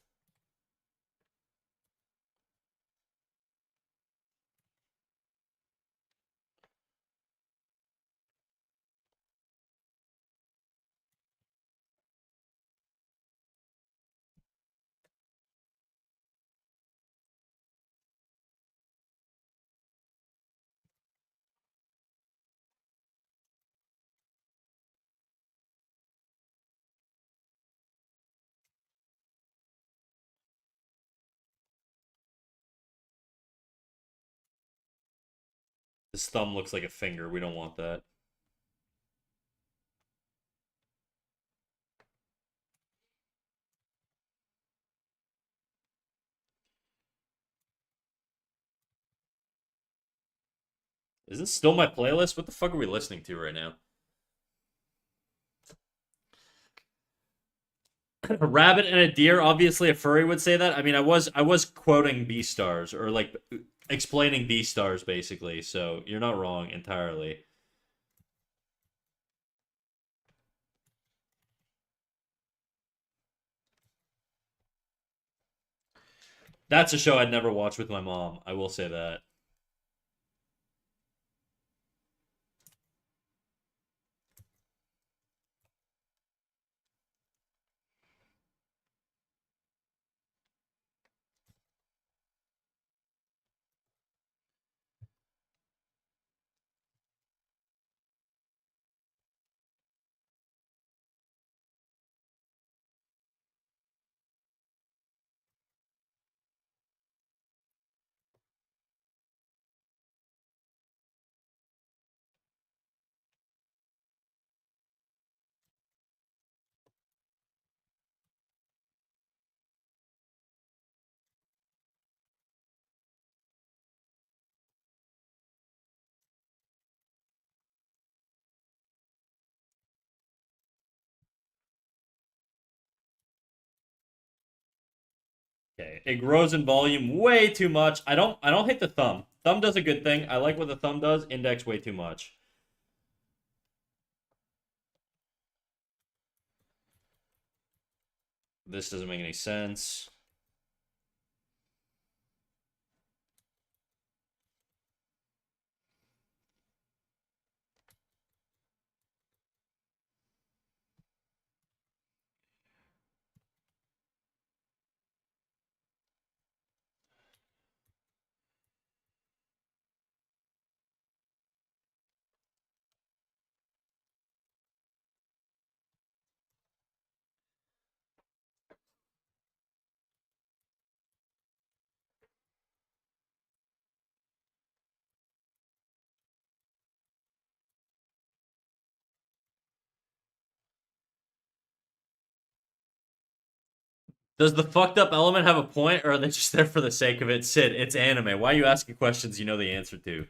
His thumb looks like a finger. We don't want that. Is this still my playlist? What the fuck are we listening to right now? A rabbit and a deer. Obviously, a furry would say that. I mean, I was quoting B stars or like explaining B stars basically. So you're not wrong entirely. That's a show I'd never watch with my mom. I will say that. Okay, it grows in volume way too much. I don't hate the thumb. Thumb does a good thing. I like what the thumb does. Index way too much. This doesn't make any sense. Does the fucked up element have a point, or are they just there for the sake of it? Sid, it's anime. Why are you asking questions you know the answer to?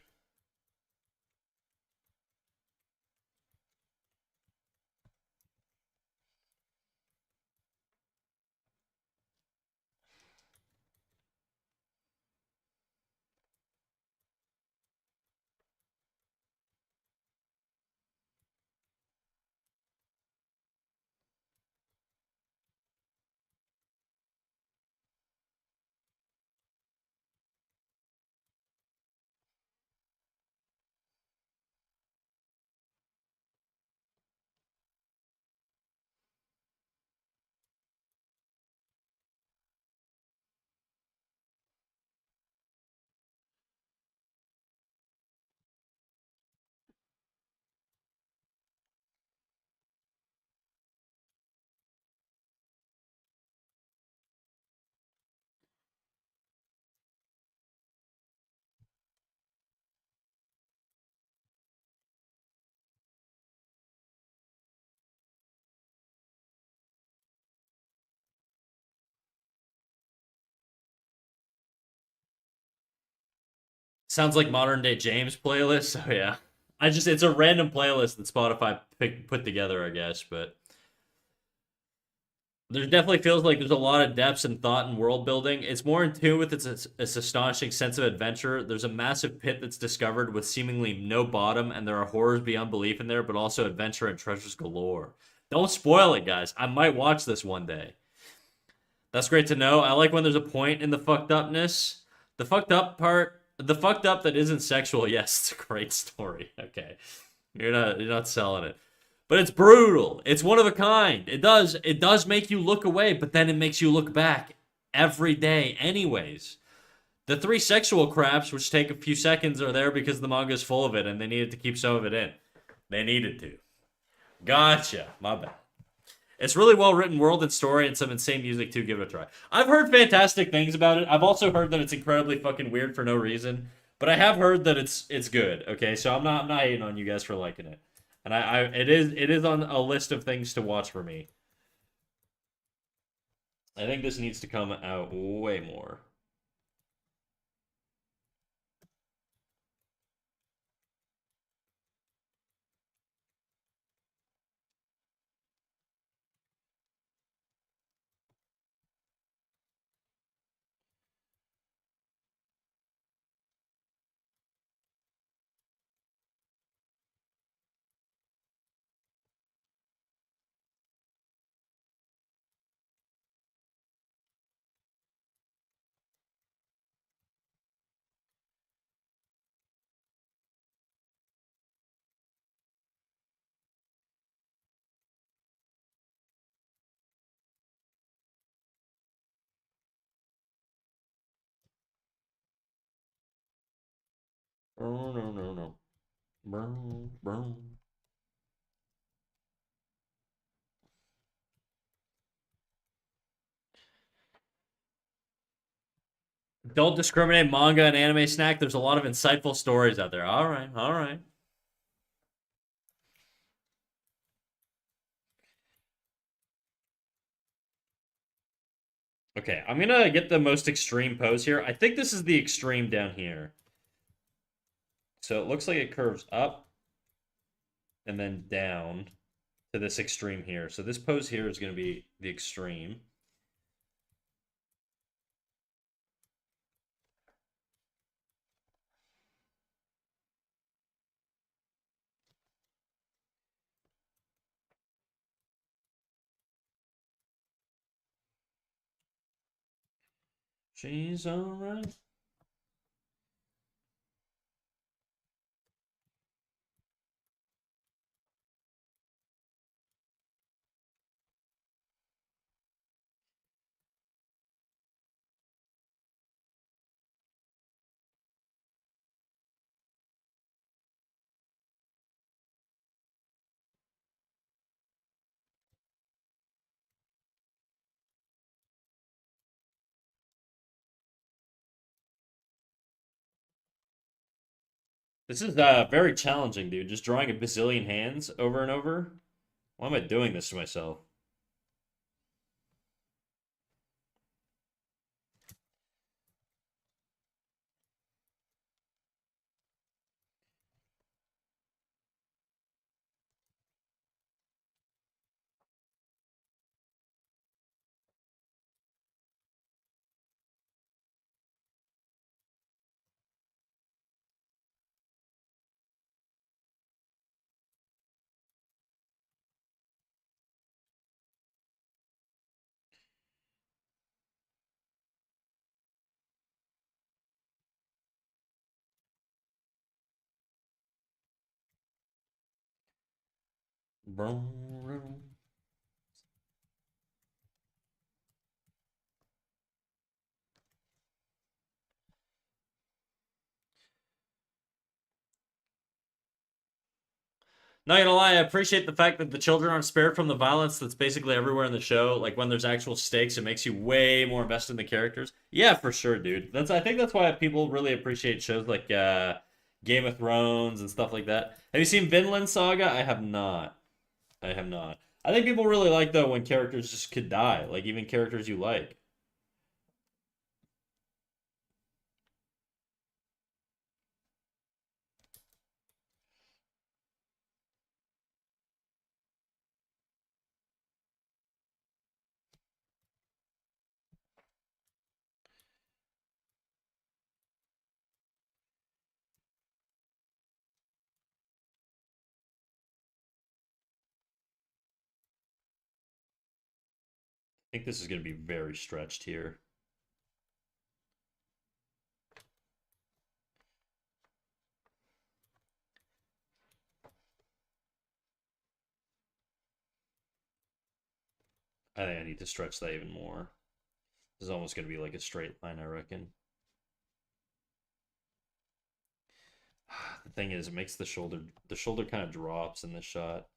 Sounds like modern day James playlist. So yeah, it's a random playlist that Spotify put together, I guess. But there definitely feels like there's a lot of depths and thought and world building. It's more in tune with its astonishing sense of adventure. There's a massive pit that's discovered with seemingly no bottom, and there are horrors beyond belief in there, but also adventure and treasures galore. Don't spoil it, guys. I might watch this one day. That's great to know. I like when there's a point in the fucked upness. The fucked up part, the fucked up that isn't sexual. Yes, it's a great story. Okay, you're not selling it, but it's brutal. It's one of a kind. It does make you look away, but then it makes you look back every day, anyways. The three sexual craps, which take a few seconds, are there because the manga's full of it, and they needed to keep some of it in. They needed to. Gotcha. My bad. It's really well written world and story and some insane music too. Give it a try. I've heard fantastic things about it. I've also heard that it's incredibly fucking weird for no reason. But I have heard that it's good. Okay, so I'm not hating on you guys for liking it. And it is on a list of things to watch for me. I think this needs to come out way more. Oh no no no. Brown, brown. Don't discriminate manga and anime snack. There's a lot of insightful stories out there. All right, all right. Okay, I'm gonna get the most extreme pose here. I think this is the extreme down here. So it looks like it curves up and then down to this extreme here. So this pose here is gonna be the extreme. She's alright. This is very challenging, dude. Just drawing a bazillion hands over and over. Why am I doing this to myself? Not gonna lie, I appreciate the fact that the children aren't spared from the violence that's basically everywhere in the show. Like when there's actual stakes, it makes you way more invested in the characters. Yeah, for sure, dude. I think that's why people really appreciate shows like Game of Thrones and stuff like that. Have you seen Vinland Saga? I have not. I have not. I think people really like though when characters just could die, like even characters you like. I think this is gonna be very stretched here. I think I need to stretch that even more. This is almost gonna be like a straight line, I reckon. The thing is, it makes the shoulder kind of drops in this shot.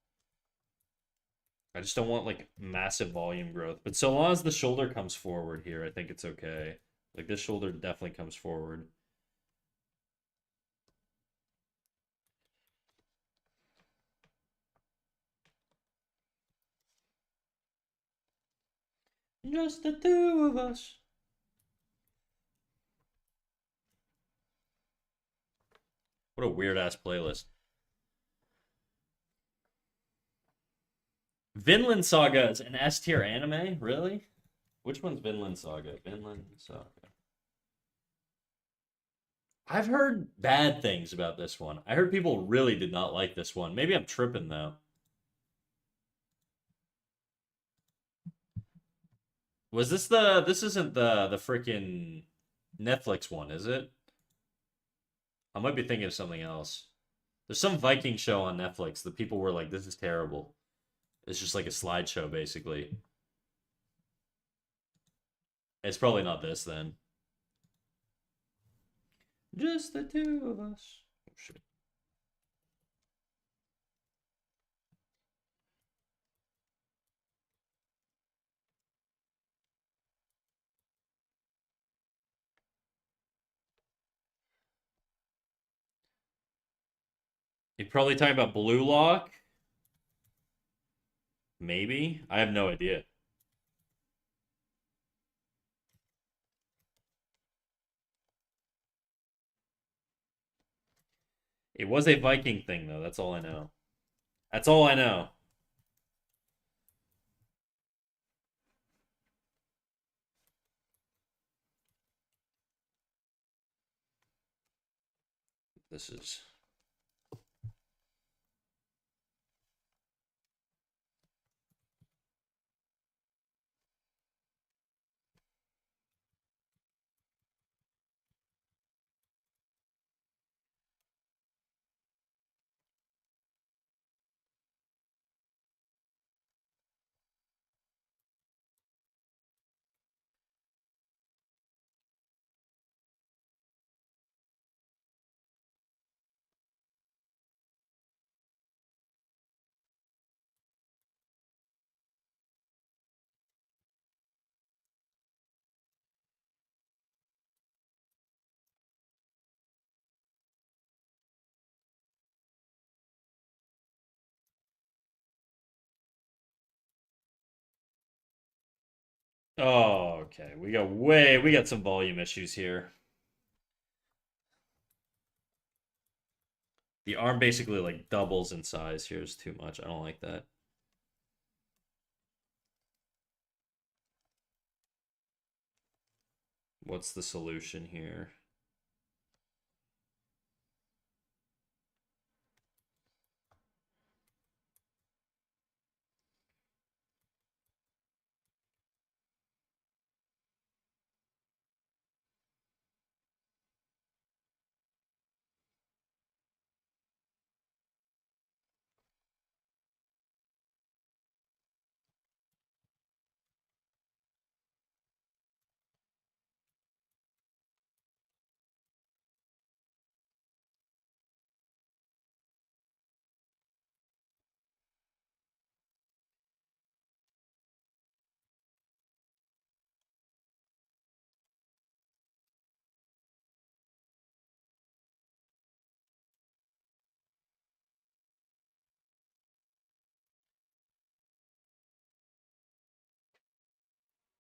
I just don't want like massive volume growth. But so long as the shoulder comes forward here, I think it's okay. Like this shoulder definitely comes forward. Just the two of us. What a weird ass playlist. Vinland Saga is an S tier anime? Really? Which one's Vinland Saga? Vinland Saga. I've heard bad things about this one. I heard people really did not like this one. Maybe I'm tripping though. Was this the this isn't the freaking Netflix one, is it? I might be thinking of something else. There's some Viking show on Netflix that people were like, this is terrible. It's just like a slideshow basically. It's probably not this then. Just the two of us. Oh, shit. You're probably talking about Blue Lock? Maybe? I have no idea. It was a Viking thing though, that's all I know. That's all I know. This is Oh, okay. We got some volume issues here. The arm basically like doubles in size. Here's too much. I don't like that. What's the solution here?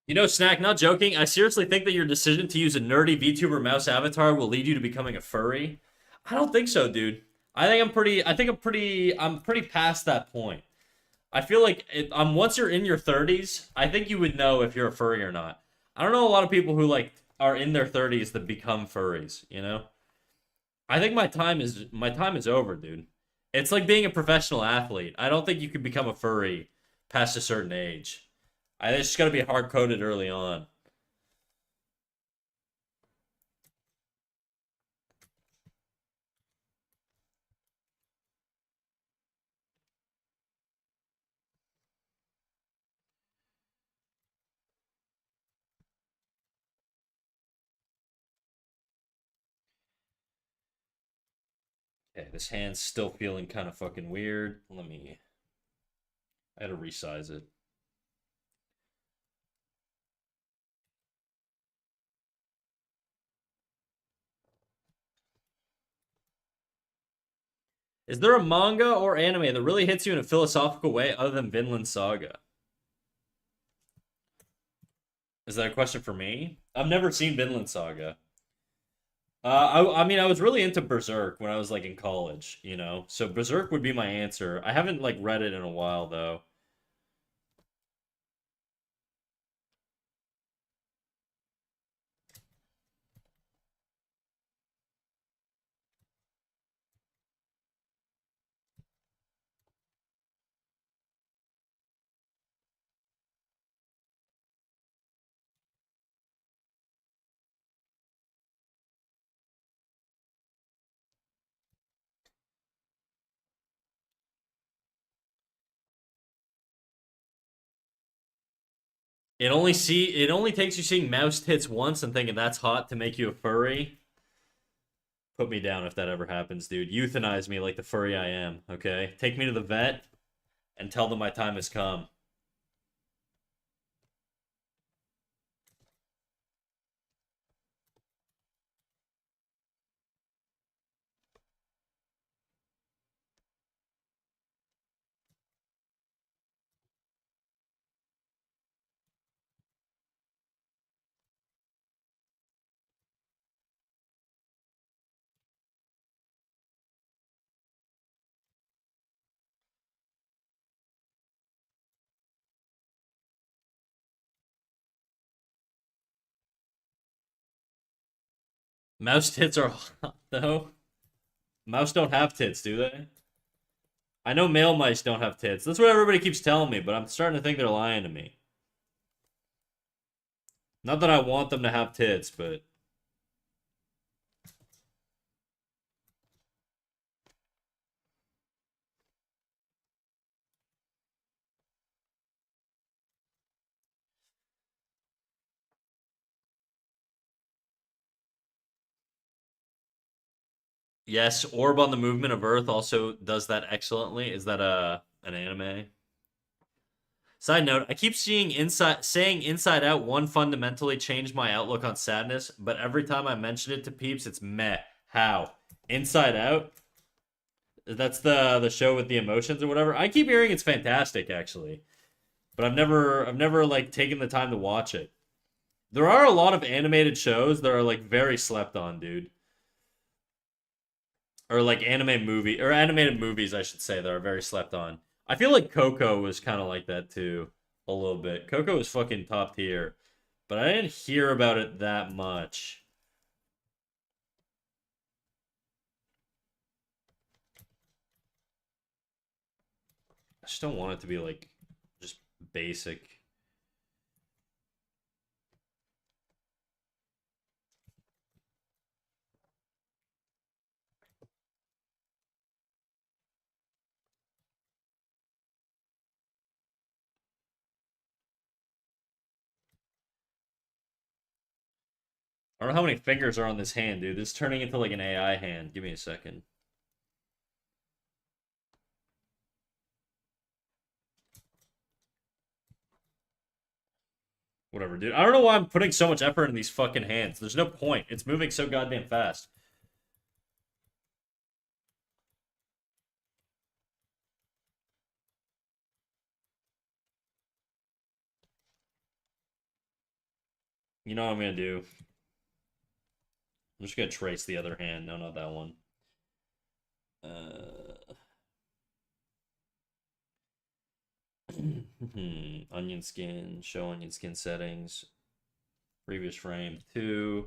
You know, Snack, not joking. I seriously think that your decision to use a nerdy VTuber mouse avatar will lead you to becoming a furry. I don't think so, dude. I'm pretty past that point. I feel like once you're in your 30s, I think you would know if you're a furry or not. I don't know a lot of people who like are in their 30s that become furries, you know? I think my time is over, dude. It's like being a professional athlete. I don't think you can become a furry past a certain age. It's just got to be hard coded early on. Okay, this hand's still feeling kind of fucking weird. I had to resize it. Is there a manga or anime that really hits you in a philosophical way other than Vinland Saga? Is that a question for me? I've never seen Vinland Saga. I mean, I was really into Berserk when I was like in college, you know. So Berserk would be my answer. I haven't like read it in a while though. It only takes you seeing mouse tits once and thinking that's hot to make you a furry. Put me down if that ever happens, dude. Euthanize me like the furry I am, okay? Take me to the vet and tell them my time has come. Mouse tits are hot, though. Mouse don't have tits, do they? I know male mice don't have tits. That's what everybody keeps telling me, but I'm starting to think they're lying to me. Not that I want them to have tits, but yes, Orb on the Movement of Earth also does that excellently. Is that a an anime? Side note, I keep saying Inside Out one fundamentally changed my outlook on sadness, but every time I mention it to peeps, it's meh. How? Inside Out? That's the show with the emotions or whatever. I keep hearing it's fantastic actually. but I've never like taken the time to watch it. There are a lot of animated shows that are like very slept on, dude. Or like anime movie or animated movies, I should say, that are very slept on. I feel like Coco was kind of like that too, a little bit. Coco was fucking top tier, but I didn't hear about it that much. I just don't want it to be like just basic. I don't know how many fingers are on this hand, dude. This is turning into like an AI hand. Give me a second. Whatever, dude. I don't know why I'm putting so much effort in these fucking hands. There's no point. It's moving so goddamn fast. You know what I'm gonna do? I'm just gonna trace the other hand. No, not that one. Uh, onion skin. Show onion skin settings. Previous frame 2.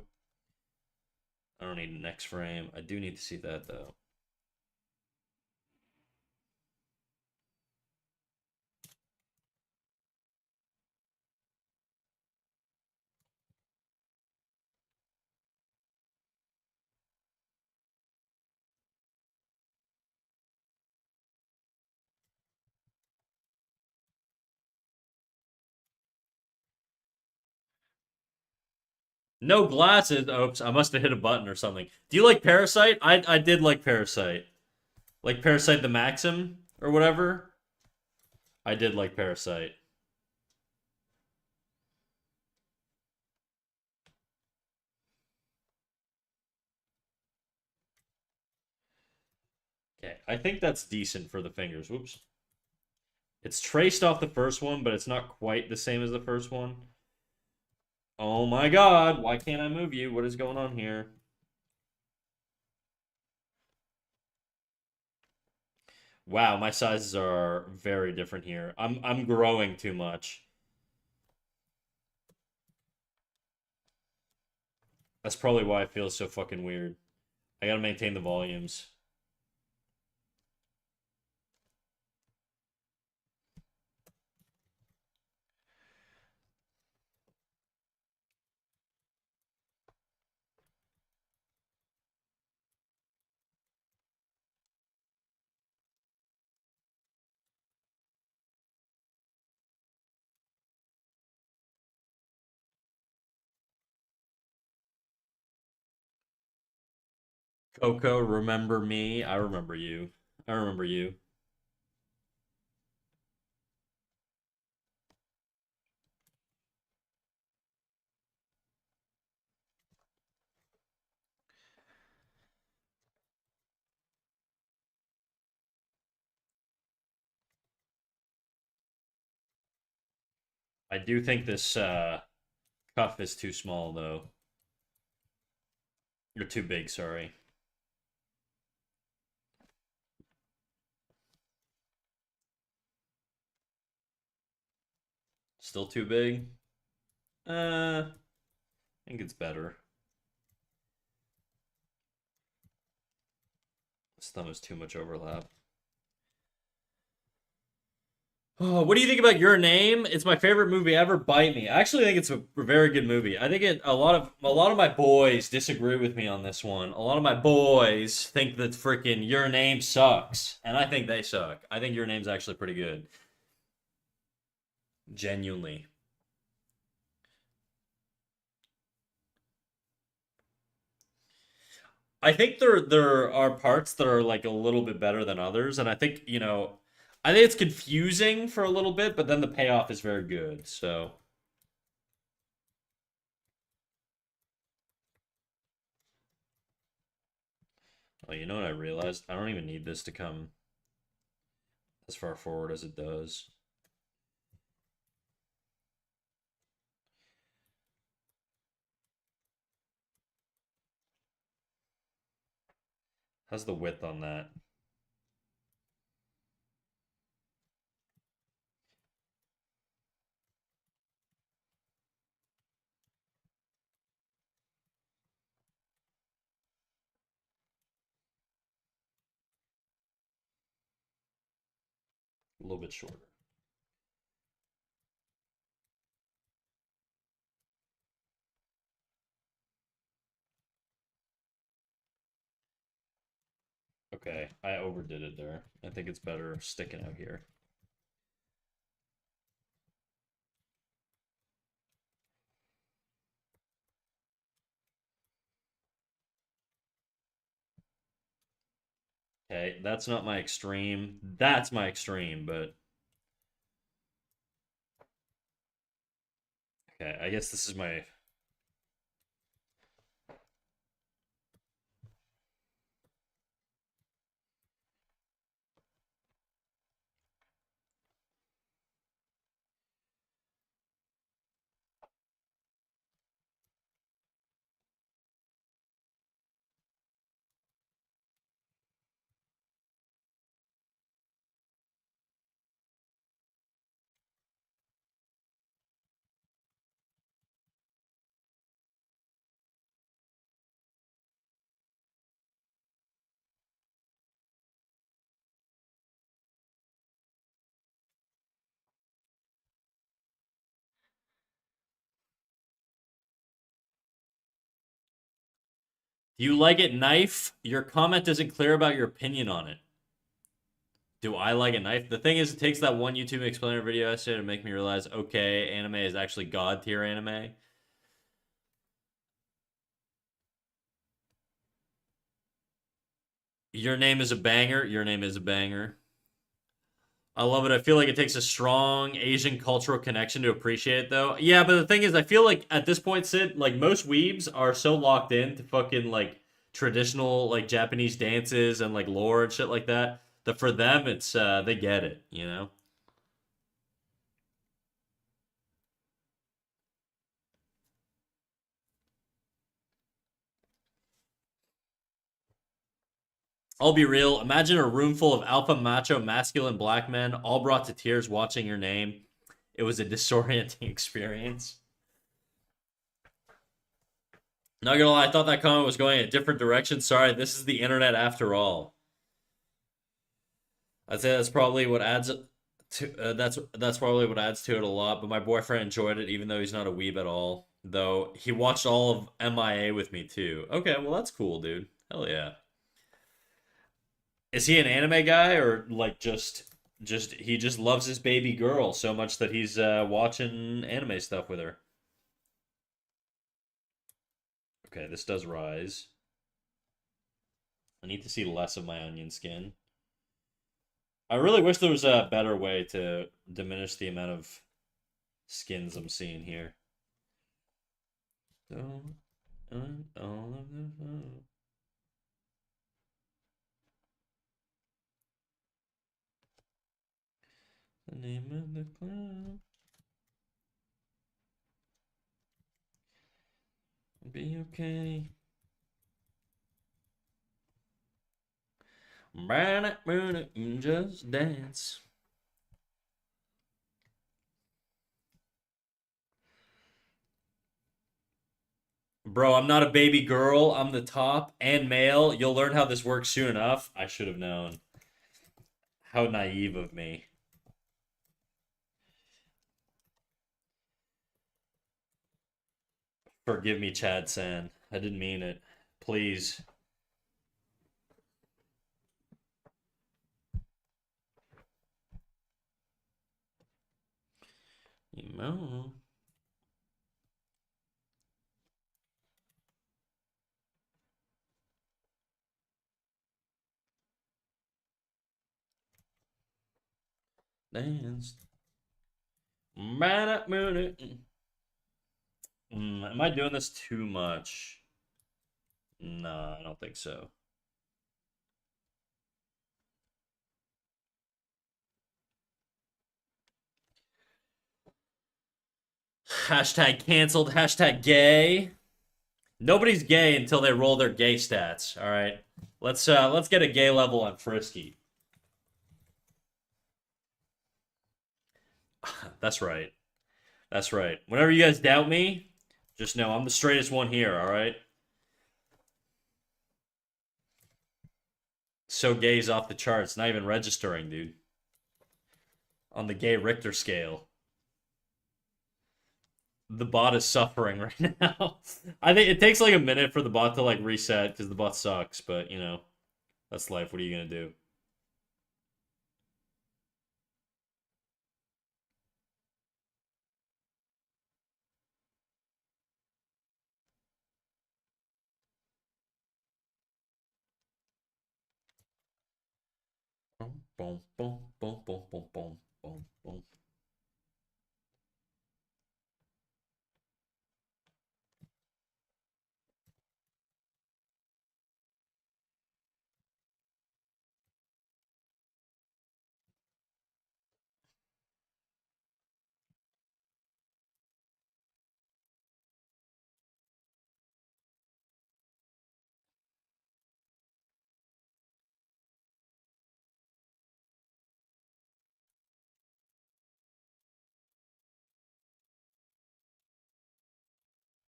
I don't need next frame. I do need to see that though. No glasses. Oops, I must have hit a button or something. Do you like Parasite? I did like Parasite. Like Parasite the Maxim or whatever. I did like Parasite. Okay, I think that's decent for the fingers. Whoops. It's traced off the first one, but it's not quite the same as the first one. Oh my god, why can't I move you? What is going on here? Wow, my sizes are very different here. I'm growing too much. That's probably why it feels so fucking weird. I gotta maintain the volumes. Coco, remember me? I remember you. I remember you. I do think this cuff is too small though. You're too big, sorry. Still too big? I think it's better. This thumb is too much overlap. Oh, what do you think about Your Name? It's my favorite movie ever. Bite Me. I actually think it's a very good movie. I think a lot of my boys disagree with me on this one. A lot of my boys think that freaking Your Name sucks, and I think they suck. I think Your Name's actually pretty good. Genuinely. I think there are parts that are like a little bit better than others, and I think it's confusing for a little bit, but then the payoff is very good. So, oh, you know what I realized? I don't even need this to come as far forward as it does. How's the width on that? A little bit shorter. Okay, I overdid it there. I think it's better sticking out here. Okay, that's not my extreme. That's my extreme, but okay, I guess this is my. Do you like it knife? Your comment isn't clear about your opinion on it. Do I like a knife? The thing is, it takes that one YouTube explainer video yesterday to make me realize, okay, anime is actually god tier anime. Your name is a banger. Your name is a banger. I love it. I feel like it takes a strong Asian cultural connection to appreciate it, though. Yeah, but the thing is, I feel like at this point, Sid, like most weebs are so locked in to fucking like traditional like Japanese dances and like lore and shit like that, that for them it's they get it, you know? I'll be real. Imagine a room full of alpha macho masculine black men all brought to tears watching your name. It was a disorienting experience. Not gonna lie, I thought that comment was going a different direction. Sorry, this is the internet after all. I'd say that's probably what adds to that's probably what adds to it a lot. But my boyfriend enjoyed it, even though he's not a weeb at all. Though he watched all of MIA with me too. Okay, well that's cool, dude. Hell yeah. Is he an anime guy or like just he just loves his baby girl so much that he's watching anime stuff with her? Okay, this does rise. I need to see less of my onion skin. I really wish there was a better way to diminish the amount of skins I'm seeing here. Don't all of the fun. The name of the clown. Be okay. Just dance. Bro, I'm not a baby girl. I'm the top and male. You'll learn how this works soon enough. I should have known. How naive of me. Forgive me, Chad San. I didn't mean it. Please. No. Dance. Am I doing this too much? No, I don't think so. Hashtag canceled. Hashtag gay. Nobody's gay until they roll their gay stats. All right. Let's get a gay level on Frisky. That's right. That's right. Whenever you guys doubt me, just know I'm the straightest one here, all right? So gay's off the charts, not even registering, dude. On the gay Richter scale. The bot is suffering right now. I think it takes like a minute for the bot to like reset because the bot sucks, but you know, that's life. What are you gonna do? Boom, boom, boom, boom, boom, boom, boom, boom, boom.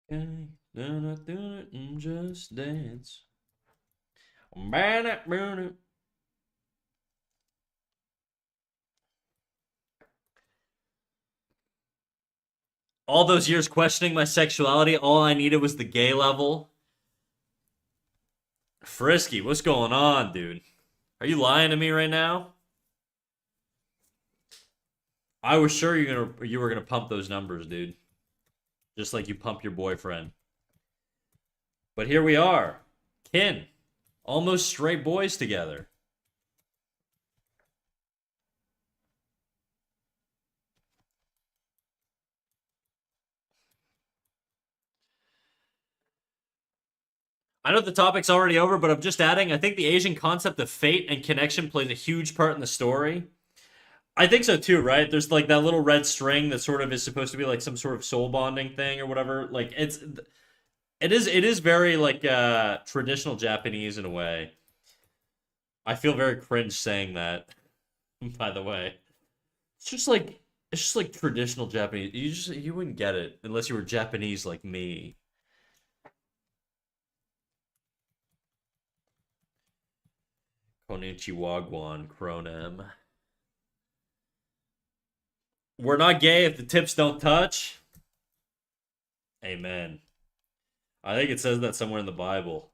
Okay, then I do it and just dance. Man, it, burn it. All those years questioning my sexuality, all I needed was the gay level. Frisky, what's going on, dude? Are you lying to me right now? I was sure you were gonna pump those numbers, dude. Just like you pump your boyfriend. But here we are. Kin. Almost straight boys together. I know the topic's already over, but I'm just adding, I think the Asian concept of fate and connection plays a huge part in the story. I think so too, right? There's like that little red string that sort of is supposed to be like some sort of soul bonding thing or whatever. Like it is very like traditional Japanese in a way. I feel very cringe saying that, by the way. It's just like traditional Japanese. You wouldn't get it unless you were Japanese like me. Konichi Wagwan Kronem. We're not gay if the tips don't touch. Amen. I think it says that somewhere in the Bible.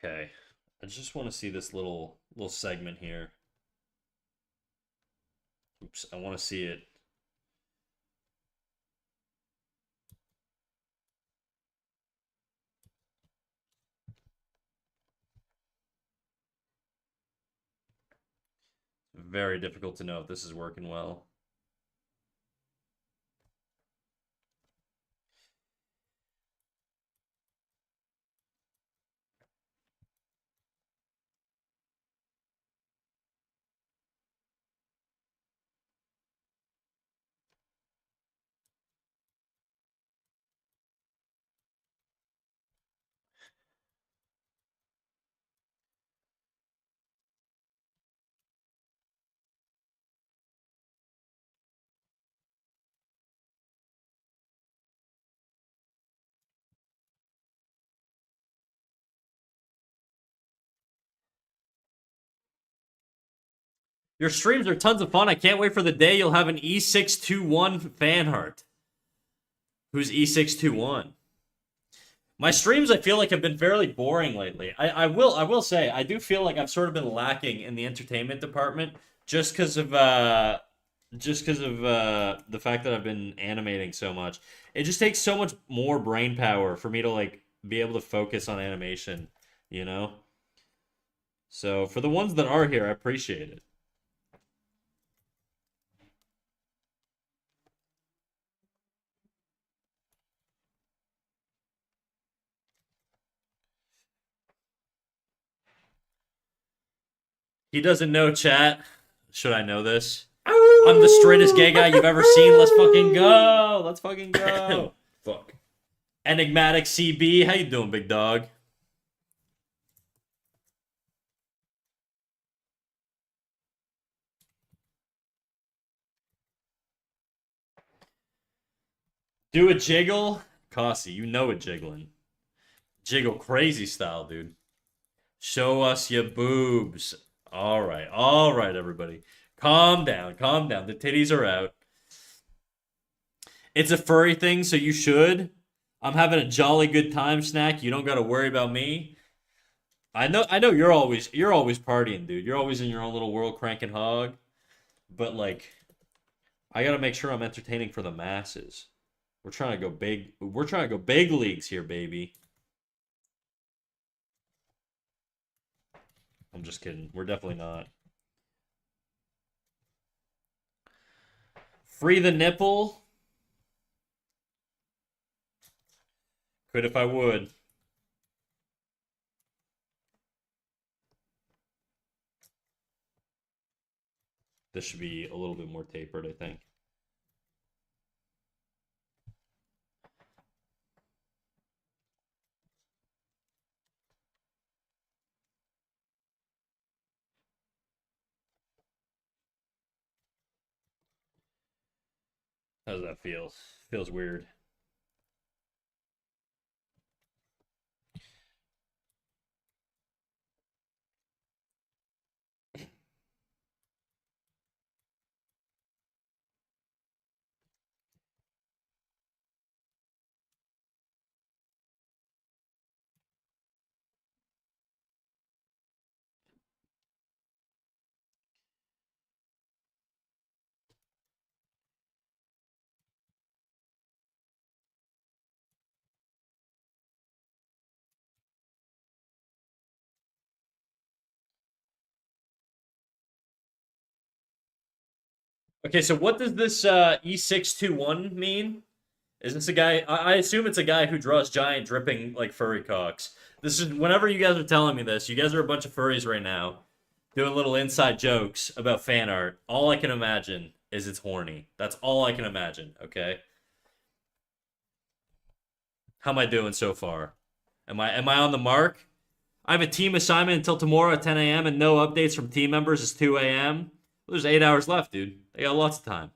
Okay. I just want to see this little segment here. Oops, I want to see it. Very difficult to know if this is working well. Your streams are tons of fun. I can't wait for the day you'll have an E621 fan heart. Who's E621? My streams, I feel like, have been fairly boring lately. I will say I do feel like I've sort of been lacking in the entertainment department just because of the fact that I've been animating so much. It just takes so much more brain power for me to like be able to focus on animation, you know? So for the ones that are here, I appreciate it. He doesn't know chat. Should I know this? I'm the straightest gay guy you've ever seen. Let's fucking go. Let's fucking go. Fuck. Enigmatic CB, how you doing, big dog? Do a jiggle? Cossy, you know it jiggling. Jiggle crazy style, dude. Show us your boobs. All right, everybody. Calm down, calm down. The titties are out. It's a furry thing, so you should. I'm having a jolly good time, Snack. You don't gotta worry about me. I know you're always partying, dude. You're always in your own little world cranking hog. But like, I gotta make sure I'm entertaining for the masses. We're trying to go big. We're trying to go big leagues here, baby. I'm just kidding. We're definitely not. Free the nipple. Could if I would. This should be a little bit more tapered, I think. How does that feel? Feels weird. Okay, so what does this E621 mean? Is this a guy? I assume it's a guy who draws giant dripping like furry cocks. This is whenever you guys are telling me this, you guys are a bunch of furries right now, doing little inside jokes about fan art. All I can imagine is it's horny. That's all I can imagine. Okay, how am I doing so far? Am I on the mark? I have a team assignment until tomorrow at 10 a.m. and no updates from team members. It's 2 a.m. There's 8 hours left, dude. They got lots of time.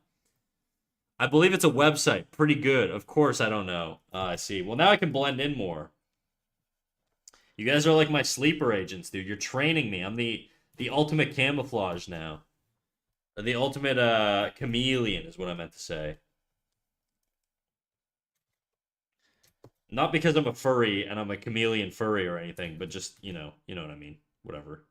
I believe it's a website. Pretty good. Of course, I don't know. I see. Well, now I can blend in more. You guys are like my sleeper agents, dude. You're training me. I'm the ultimate camouflage now. Or the ultimate chameleon is what I meant to say. Not because I'm a furry and I'm a chameleon furry or anything, but just, you know what I mean. Whatever.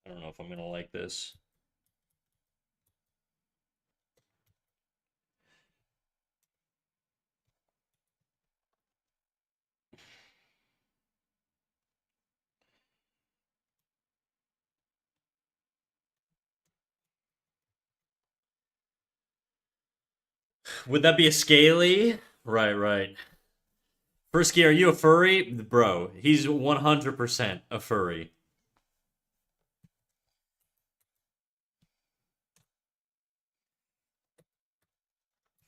I don't know if I'm gonna like this. Would that be a scaly? Right, right. Frisky, are you a furry? Bro, he's 100% a furry.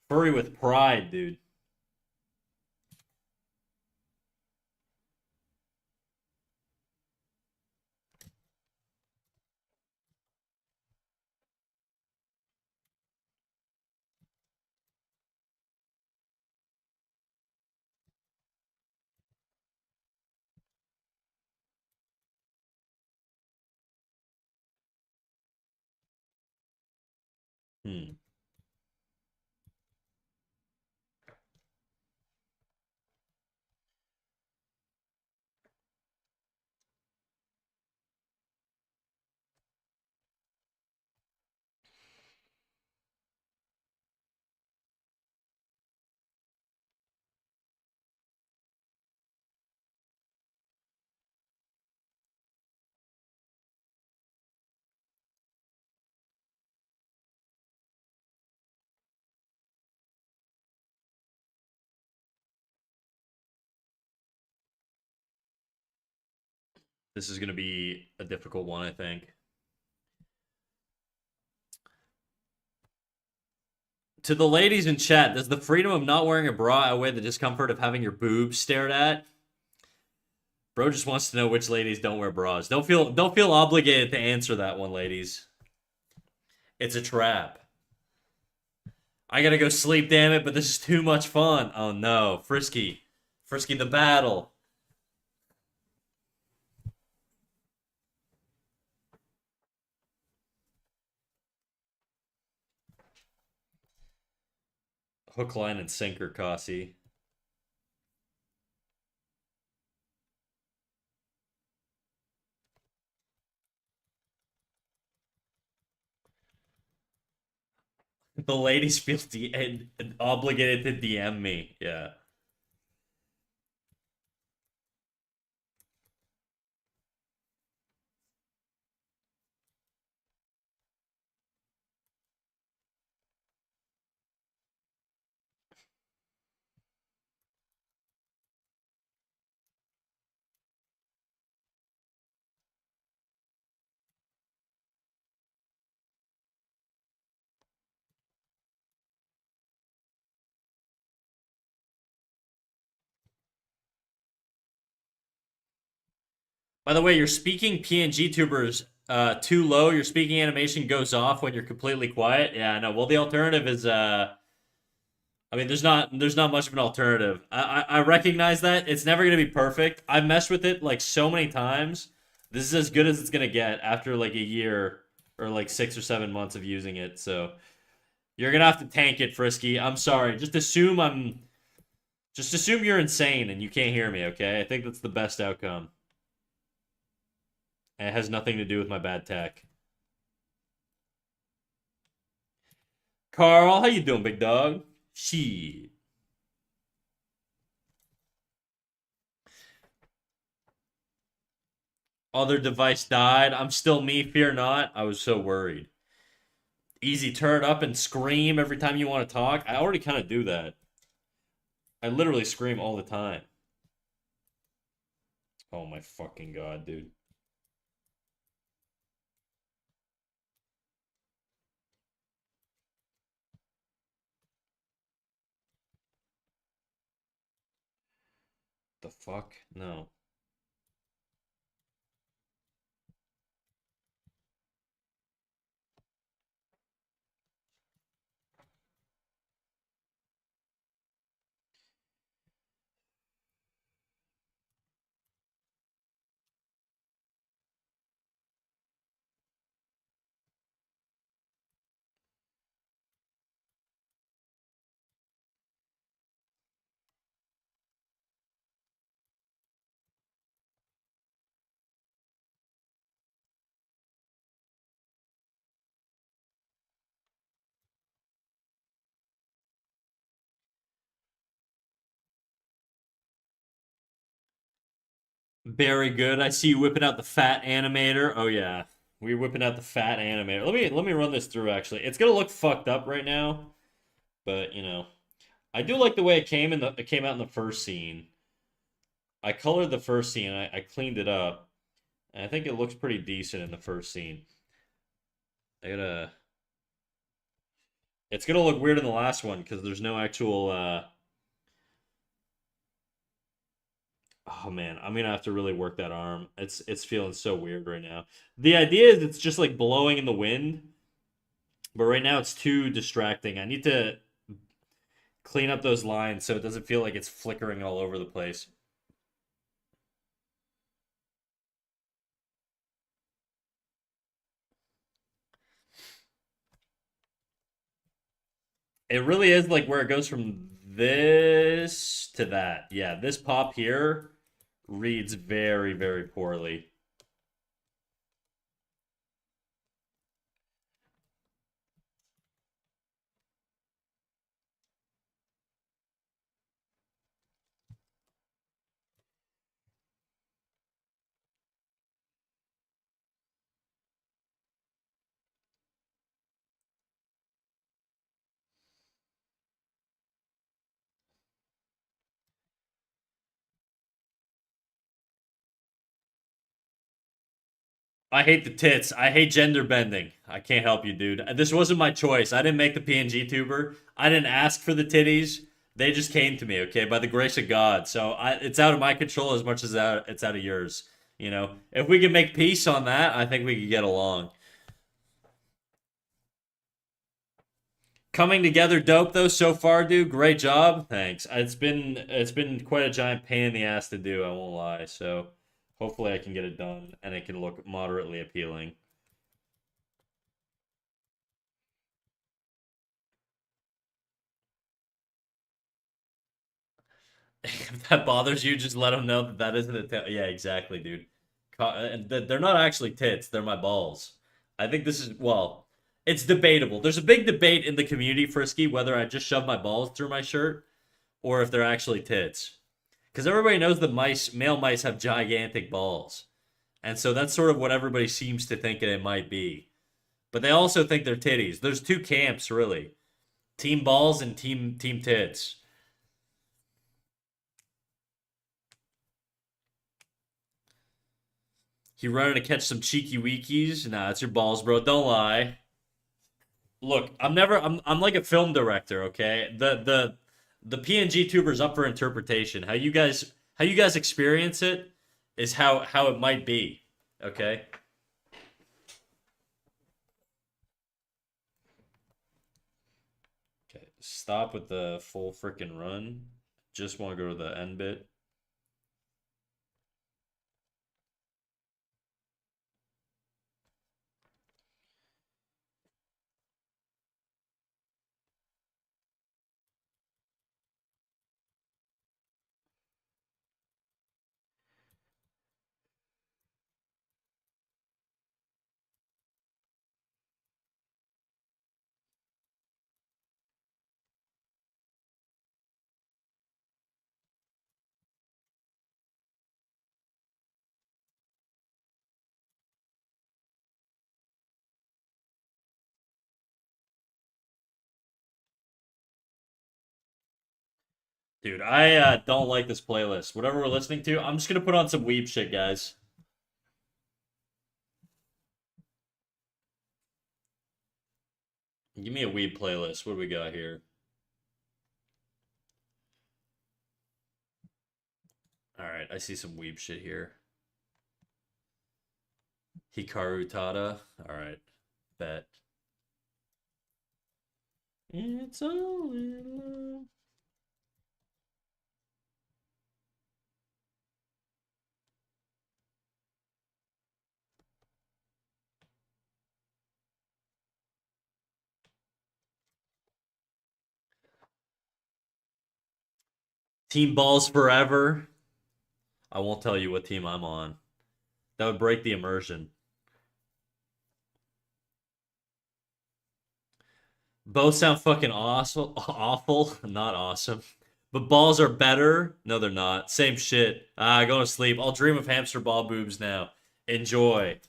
Furry with pride, dude. Hmm. This is gonna be a difficult one, I think. To the ladies in chat, does the freedom of not wearing a bra outweigh the discomfort of having your boobs stared at? Bro just wants to know which ladies don't wear bras. Don't feel obligated to answer that one, ladies. It's a trap. I gotta go sleep, damn it, but this is too much fun. Oh no, Frisky. Frisky the battle. Hook, line, and sinker, Cassie. The ladies feel obligated to DM me. Yeah. By the way, your speaking PNG tubers too low. Your speaking animation goes off when you're completely quiet. Yeah, I know. Well, the alternative is I mean, there's not much of an alternative. I recognize that it's never gonna be perfect. I've messed with it like so many times. This is as good as it's gonna get after like a year or like 6 or 7 months of using it. So you're gonna have to tank it, Frisky. I'm sorry. Just assume you're insane and you can't hear me. Okay, I think that's the best outcome. And it has nothing to do with my bad tech. Carl, how you doing, big dog? Shit. Other device died. I'm still me, fear not. I was so worried. Easy, turn up and scream every time you want to talk. I already kind of do that. I literally scream all the time. Oh my fucking god, dude. The fuck? No. Very good. I see you whipping out the fat animator. Oh yeah. We're whipping out the fat animator. Let me run this through actually. It's gonna look fucked up right now, but I do like the way it came out in the first scene. I colored the first scene, I cleaned it up, and I think it looks pretty decent in the first scene. I gotta It's gonna look weird in the last one because there's no actual oh man, I'm gonna have to really work that arm. It's feeling so weird right now. The idea is it's just like blowing in the wind, but right now it's too distracting. I need to clean up those lines so it doesn't feel like it's flickering all over the place. It really is like where it goes from this to that. Yeah, this pop here reads very, very poorly. I hate the tits. I hate gender bending. I can't help you, dude. This wasn't my choice. I didn't make the PNG tuber. I didn't ask for the titties. They just came to me, okay, by the grace of God. So it's out of my control as much as it's out of yours. You know, if we can make peace on that, I think we could get along. Coming together dope though so far, dude. Great job. Thanks. It's been quite a giant pain in the ass to do, I won't lie. So hopefully I can get it done and it can look moderately appealing. If that bothers you, just let them know that that isn't a yeah, exactly, dude. And they're not actually tits, they're my balls. I think this is well, it's debatable. There's a big debate in the community, Frisky, whether I just shove my balls through my shirt or if they're actually tits. Because everybody knows that male mice have gigantic balls. And so that's sort of what everybody seems to think it might be. But they also think they're titties. There's two camps, really. Team balls and team tits. You running to catch some cheeky weekies? Nah, it's your balls, bro. Don't lie. Look, I'm like a film director, okay? The PNG tuber's up for interpretation. How you guys experience it is how it might be. Okay? Okay. Stop with the full freaking run. Just want to go to the end bit. Dude, I don't like this playlist. Whatever we're listening to, I'm just gonna put on some weeb shit, guys. Give me a weeb playlist. What do we got here? All right, I see some weeb shit here. Hikaru Tada. All right, bet. It's all in love. Team balls forever. I won't tell you what team I'm on. That would break the immersion. Both sound fucking awful. Awful, not awesome. But balls are better. No, they're not. Same shit. Go to sleep. I'll dream of hamster ball boobs now. Enjoy.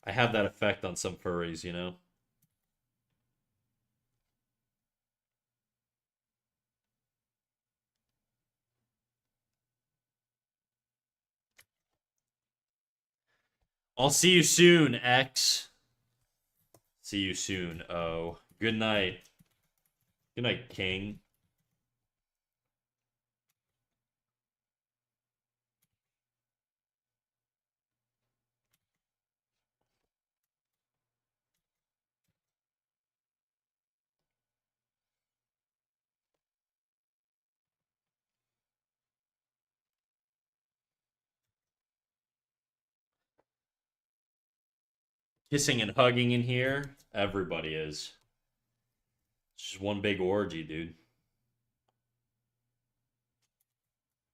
I have that effect on some furries, you know? I'll see you soon, X. See you soon, O. Good night. Good night, King. Kissing and hugging in here. Everybody is. It's just one big orgy, dude.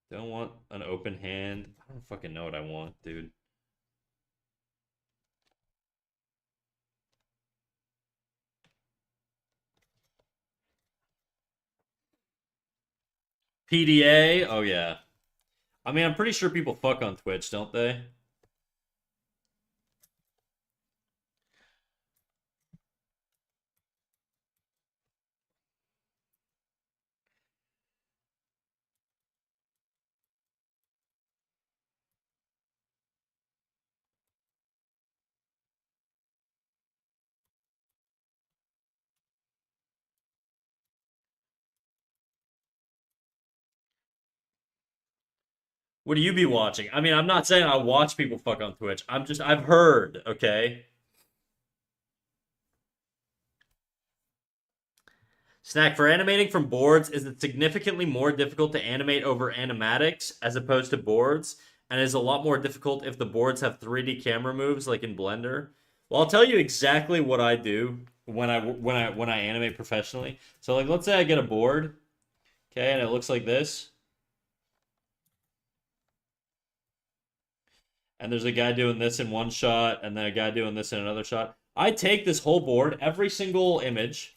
Don't want an open hand. I don't fucking know what I want, dude. PDA? Oh, yeah. I mean, I'm pretty sure people fuck on Twitch, don't they? What do you be watching? I mean, I'm not saying I watch people fuck on Twitch. I've heard, okay? Snack for animating from boards is it significantly more difficult to animate over animatics as opposed to boards, and is a lot more difficult if the boards have 3D camera moves like in Blender. Well, I'll tell you exactly what I do when I animate professionally. So like let's say I get a board, okay, and it looks like this, and there's a guy doing this in one shot, and then a guy doing this in another shot. I take this whole board, every single image,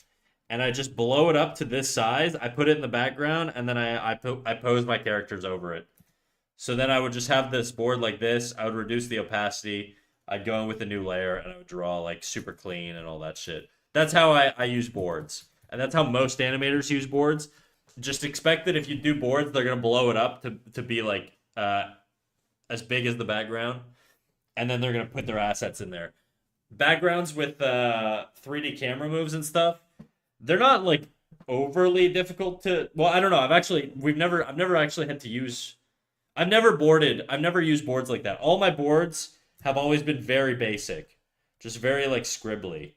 and I just blow it up to this size. I put it in the background, and then I pose my characters over it. So then I would just have this board like this. I would reduce the opacity. I'd go in with a new layer, and I would draw like super clean and all that shit. That's how I use boards, and that's how most animators use boards. Just expect that if you do boards, they're gonna blow it up to be like as big as the background, and then they're gonna put their assets in there. Backgrounds with 3D camera moves and stuff, they're not like overly difficult to. Well, I don't know. I've never actually had to use. I've never used boards like that. All my boards have always been very basic, just very like scribbly.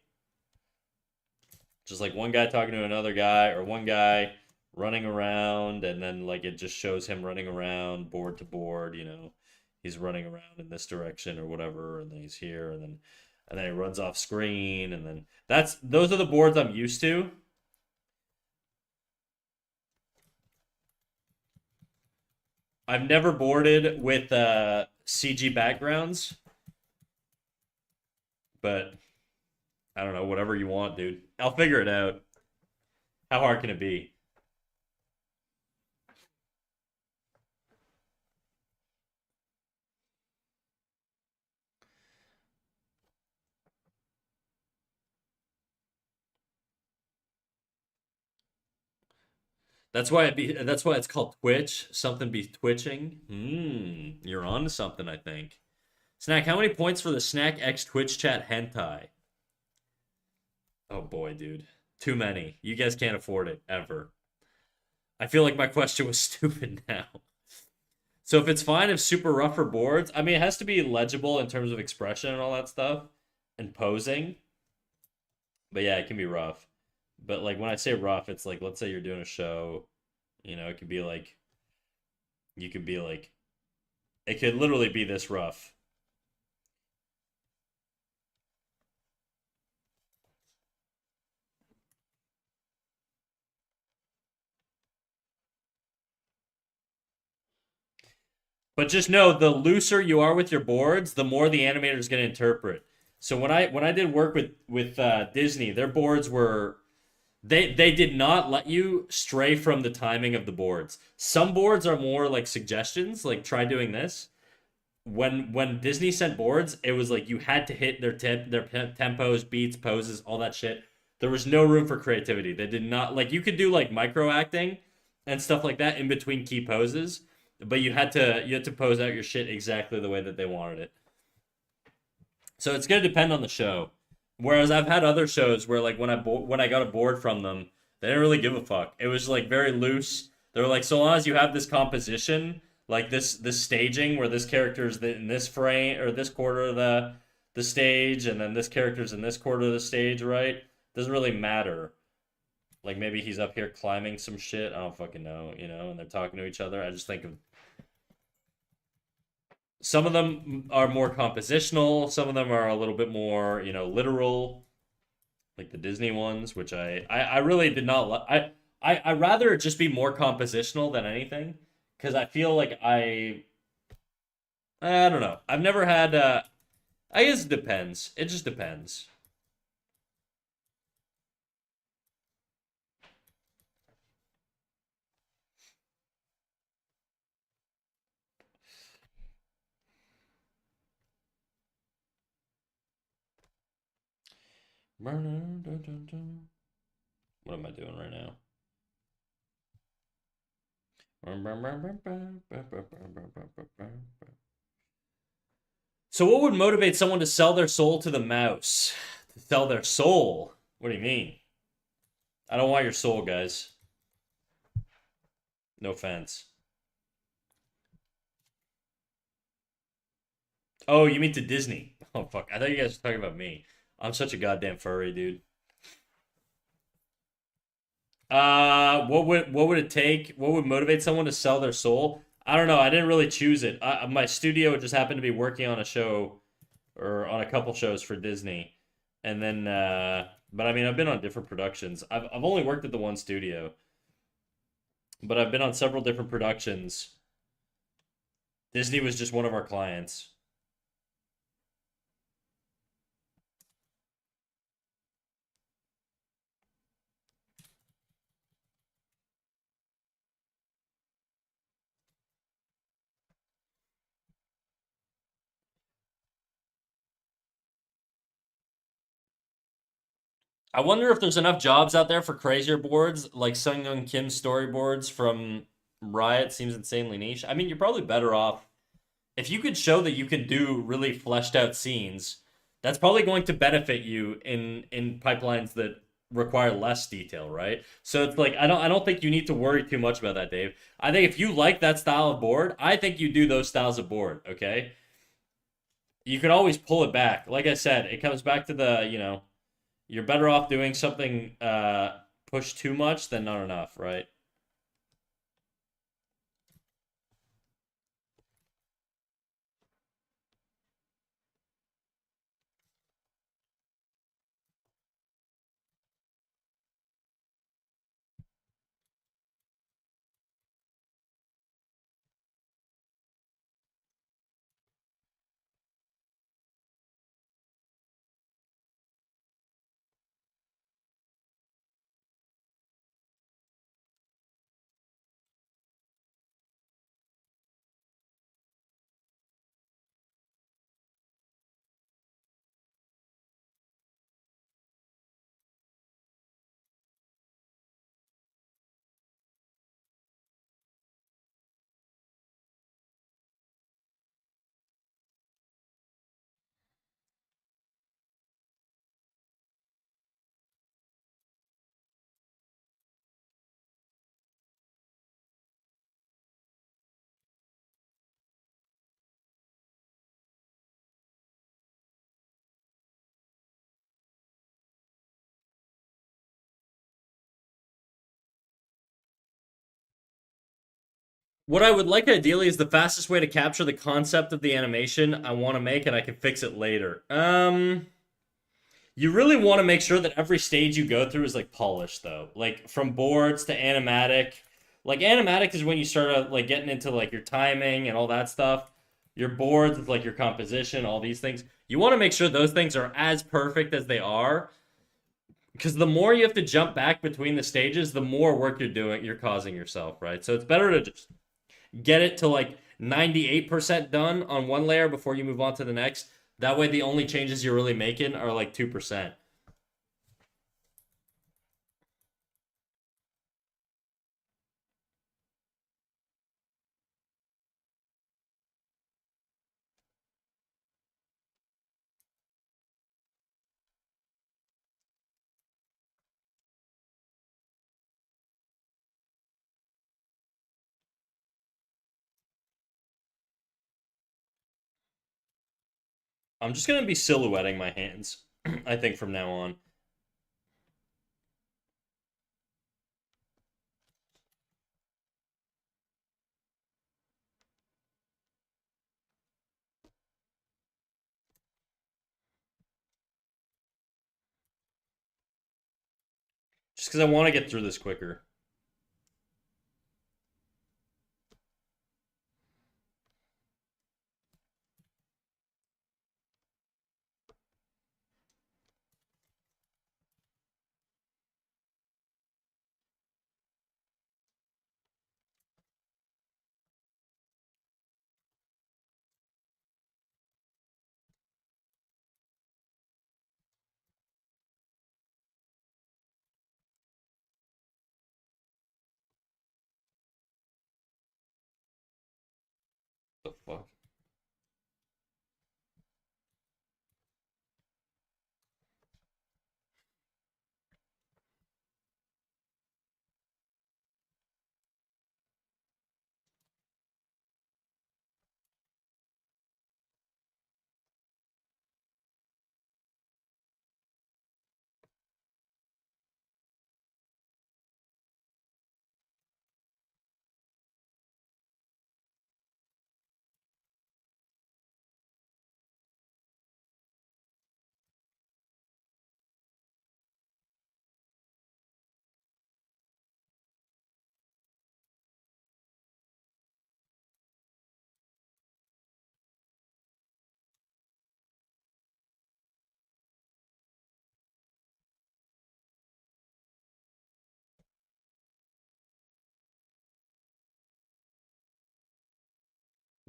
Just like one guy talking to another guy, or one guy running around, and then like it just shows him running around board to board. He's running around in this direction or whatever, and then he's here, and then he runs off screen, and then those are the boards I'm used to. I've never boarded with CG backgrounds, but I don't know, whatever you want, dude. I'll figure it out. How hard can it be? That's why it's called Twitch. Something be twitching. You're on to something, I think. Snack, how many points for the Snack X Twitch chat hentai? Oh boy, dude. Too many. You guys can't afford it ever. I feel like my question was stupid now. So if it's fine if super rough for boards, I mean it has to be legible in terms of expression and all that stuff and posing. But yeah, it can be rough. But like when I say rough, it's like let's say you're doing a show, it could be like you could be like it could literally be this rough. But just know the looser you are with your boards, the more the animator is going to interpret. So when I did work with Disney, their boards were they did not let you stray from the timing of the boards. Some boards are more like suggestions, like try doing this. When Disney sent boards, it was like you had to hit their tempos, beats, poses, all that shit. There was no room for creativity. They did not like you could do like micro acting and stuff like that in between key poses, but you had to pose out your shit exactly the way that they wanted it. So it's gonna depend on the show. Whereas I've had other shows where like when I got a board from them, they didn't really give a fuck. It was like very loose. They were like, so long as you have this composition, like this staging where this character's in this frame or this quarter of the stage, and then this character's in this quarter of the stage, right? Doesn't really matter. Like maybe he's up here climbing some shit. I don't fucking know, and they're talking to each other. I just think of some of them are more compositional, some of them are a little bit more, literal, like the Disney ones, which I really did not like. I rather it just be more compositional than anything, because I feel like I don't know. I've never had. I guess it depends. It just depends. What am I doing right now? So, what would motivate someone to sell their soul to the mouse? To sell their soul? What do you mean? I don't want your soul, guys. No offense. Oh, you mean to Disney? Oh fuck! I thought you guys were talking about me. I'm such a goddamn furry, dude. What would it take? What would motivate someone to sell their soul? I don't know. I didn't really choose it. My studio just happened to be working on a show or on a couple shows for Disney, and then but I mean I've been on different productions. I've only worked at the one studio, but I've been on several different productions. Disney was just one of our clients. I wonder if there's enough jobs out there for crazier boards like Sung Young Kim's storyboards from Riot seems insanely niche. I mean, you're probably better off if you could show that you can do really fleshed out scenes. That's probably going to benefit you in pipelines that require less detail, right? So it's like I don't think you need to worry too much about that, Dave. I think if you like that style of board, I think you do those styles of board, okay? You can always pull it back. Like I said, it comes back to the, you're better off doing something push too much than not enough, right? What I would like ideally is the fastest way to capture the concept of the animation I want to make, and I can fix it later. You really want to make sure that every stage you go through is like polished, though. Like from boards to animatic. Like animatic is when you start like getting into like your timing and all that stuff. Your boards with like your composition, all these things. You want to make sure those things are as perfect as they are, because the more you have to jump back between the stages, the more work you're causing yourself, right? So it's better to just get it to like 98% done on one layer before you move on to the next. That way, the only changes you're really making are like 2%. I'm just going to be silhouetting my hands, I think, from now on. Just because I want to get through this quicker.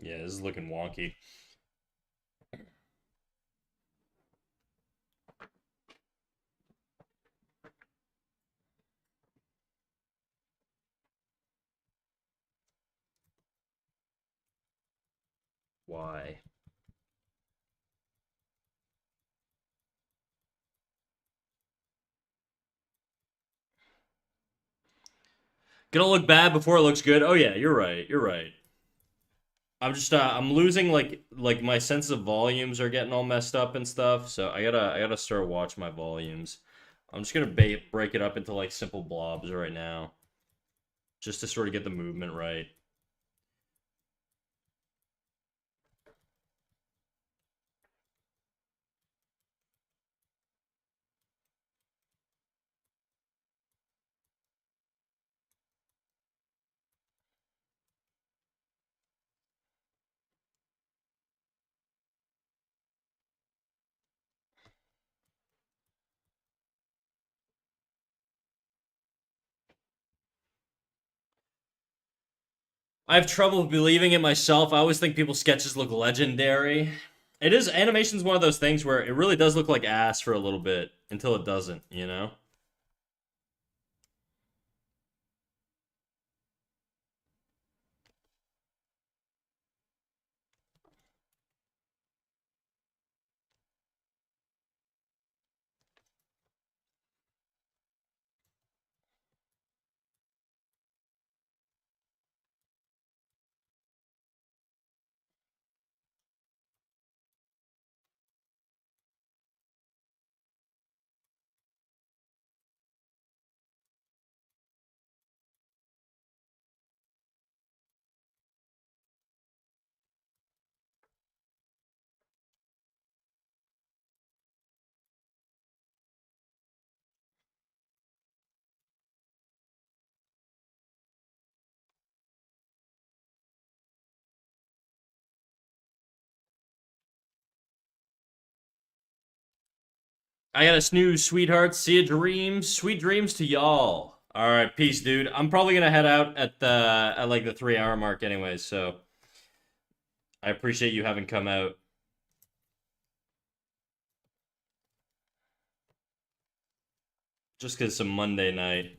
Yeah, this is looking wonky. Why? Gonna look bad before it looks good. Oh yeah, you're right. You're right. I'm losing like my sense of volumes are getting all messed up and stuff. So I gotta start watching my volumes. I'm just gonna break it up into like simple blobs right now, just to sort of get the movement right. I have trouble believing it myself. I always think people's sketches look legendary. It is animation's one of those things where it really does look like ass for a little bit until it doesn't, you know? I got a snooze, sweetheart. See you dreams. Sweet dreams to y'all. All right, peace, dude. I'm probably gonna head out at like the 3 hour mark, anyways. So I appreciate you having come out. Just cause it's a Monday night.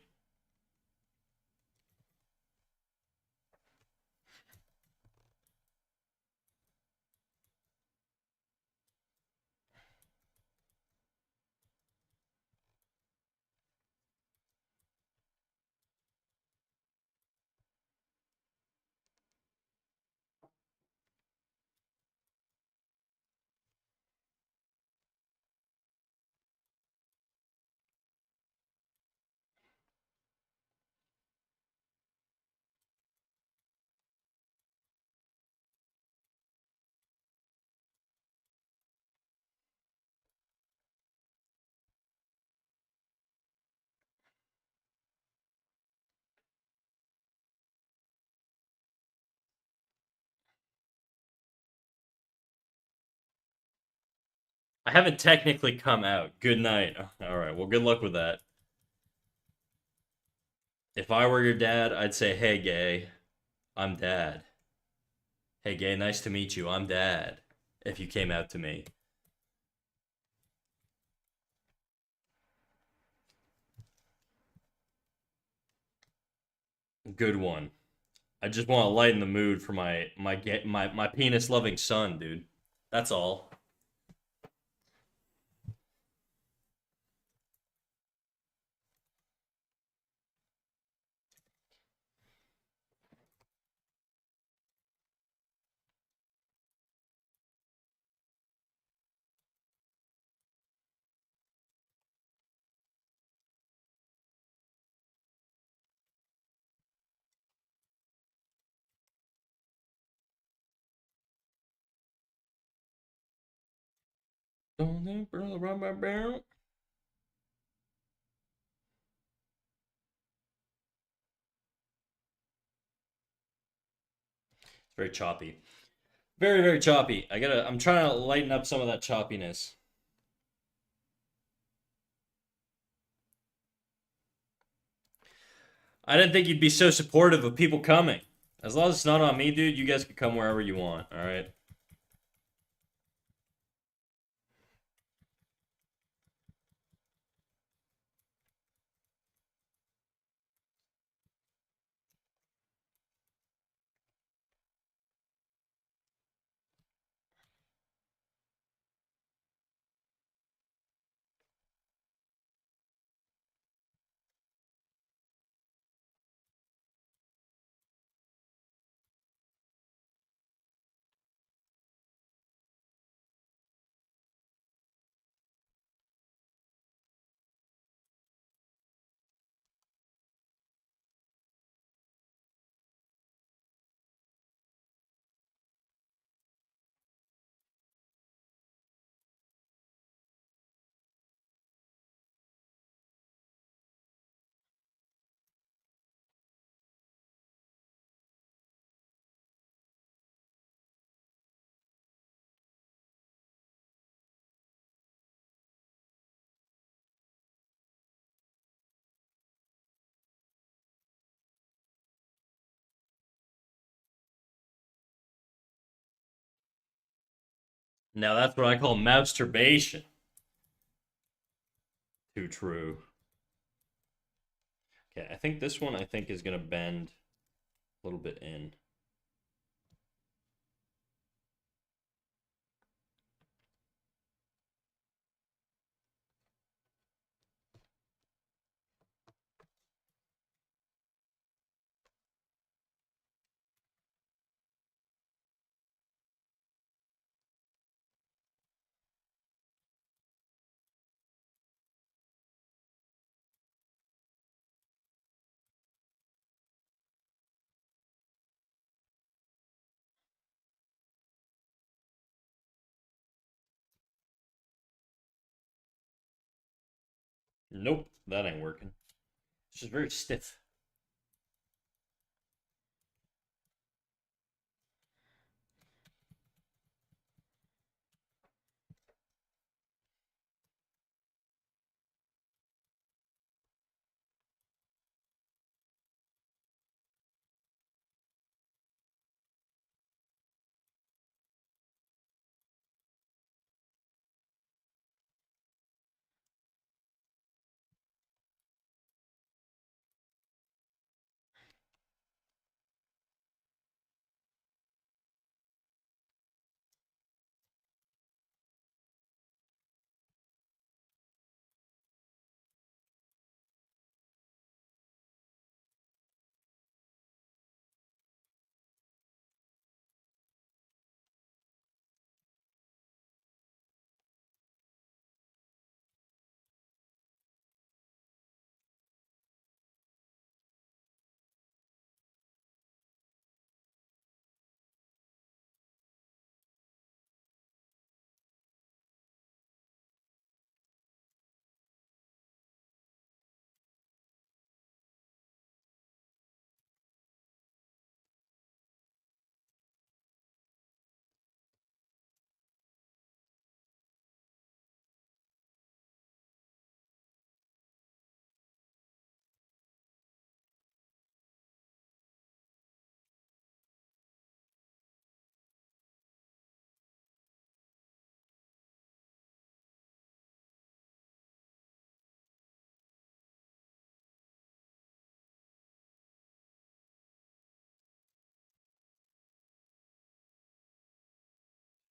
I haven't technically come out. Good night. All right. Well, good luck with that. If I were your dad, I'd say, "Hey, gay, I'm dad. Hey, gay, nice to meet you. I'm dad." If you came out to me, good one. I just want to lighten the mood for my penis loving son, dude. That's all. It's very choppy. Very, very choppy. I'm trying to lighten up some of that choppiness. I didn't think you'd be so supportive of people coming. As long as it's not on me, dude, you guys can come wherever you want, alright? Now that's what I call masturbation. Too true. Okay, I think this one is gonna bend a little bit in. Nope, that ain't working. It's just very stiff.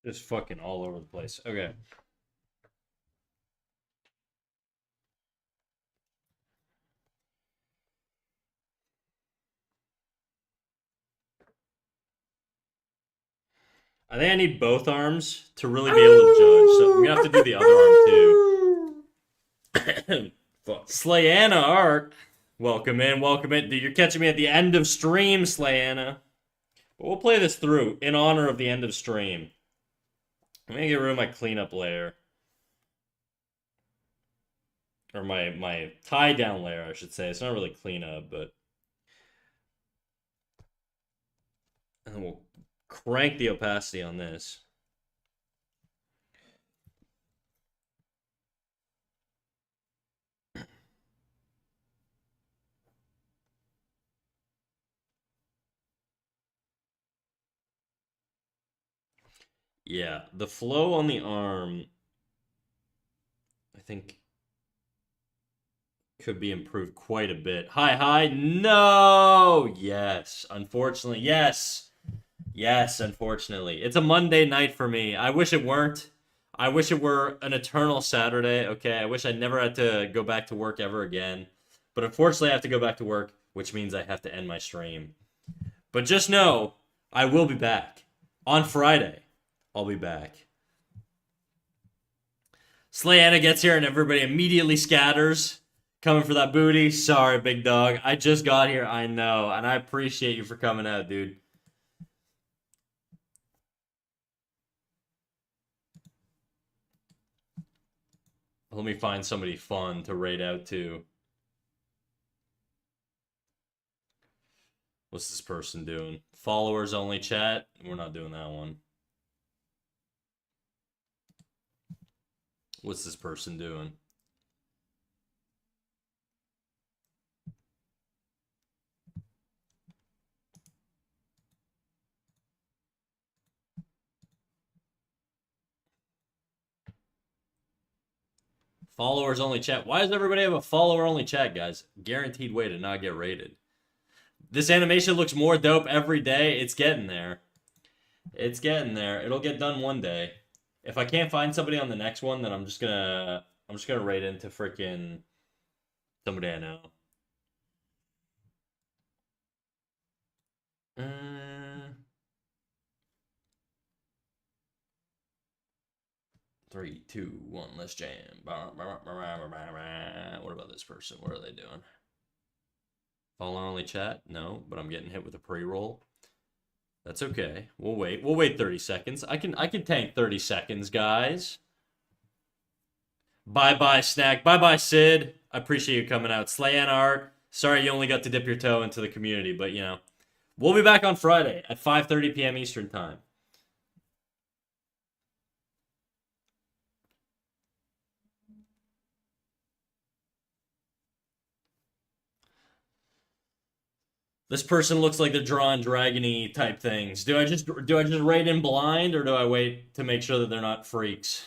Just fucking all over the place. Okay. I think I need both arms to really be able to judge. So I'm gonna have to do the other arm too. Fuck. Slayana Art. Welcome in, welcome in. Dude, you're catching me at the end of stream, Slayana. But we'll play this through in honor of the end of stream. I'm gonna get rid of my cleanup layer. Or my tie down layer, I should say. It's not really cleanup, but. And then we'll crank the opacity on this. Yeah, the flow on the arm, I think, could be improved quite a bit. Hi, hi. No. Yes. Unfortunately, yes. Yes, unfortunately. It's a Monday night for me. I wish it weren't. I wish it were an eternal Saturday, okay? I wish I never had to go back to work ever again. But unfortunately, I have to go back to work, which means I have to end my stream. But just know, I will be back. On Friday, I'll be back. Slayana gets here and everybody immediately scatters. Coming for that booty. Sorry, big dog. I just got here. I know. And I appreciate you for coming out, dude. Let me find somebody fun to raid out to. What's this person doing? Followers only chat? We're not doing that one. What's this person doing? Followers only chat. Why does everybody have a follower only chat, guys? Guaranteed way to not get rated. This animation looks more dope every day. It's getting there. It's getting there. It'll get done one day. If I can't find somebody on the next one, then I'm just gonna raid into freaking somebody I know. Uh, 3, 2, 1, let's jam. What about this person? What are they doing? Follow only chat? No, but I'm getting hit with a pre-roll. That's okay. We'll wait. We'll wait 30 seconds. I can tank 30 seconds, guys. Bye-bye, Snack. Bye-bye, Sid. I appreciate you coming out. Slayan Art. Sorry you only got to dip your toe into the community, but, you know. We'll be back on Friday at 5:30 p.m. Eastern Time. This person looks like they're drawing dragony type things. Do I just raid in blind, or do I wait to make sure that they're not freaks?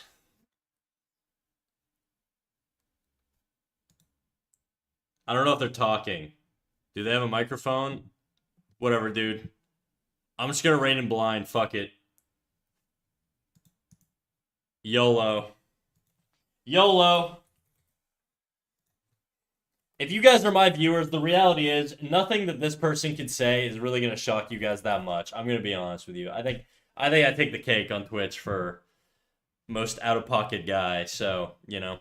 I don't know if they're talking. Do they have a microphone? Whatever, dude. I'm just gonna raid in blind. Fuck it. YOLO. YOLO. If you guys are my viewers, the reality is nothing that this person can say is really gonna shock you guys that much. I'm gonna be honest with you. I take the cake on Twitch for most out of pocket guy. So you know,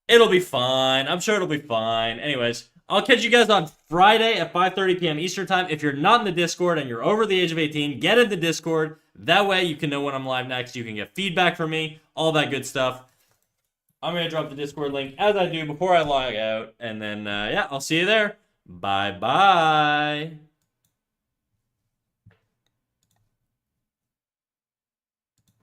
it'll be fine. I'm sure it'll be fine. Anyways, I'll catch you guys on Friday at 5:30 p.m. Eastern Time. If you're not in the Discord and you're over the age of 18, get in the Discord. That way you can know when I'm live next. You can get feedback from me, all that good stuff. I'm going to drop the Discord link as I do before I log out. And then, yeah, I'll see you there. Bye-bye.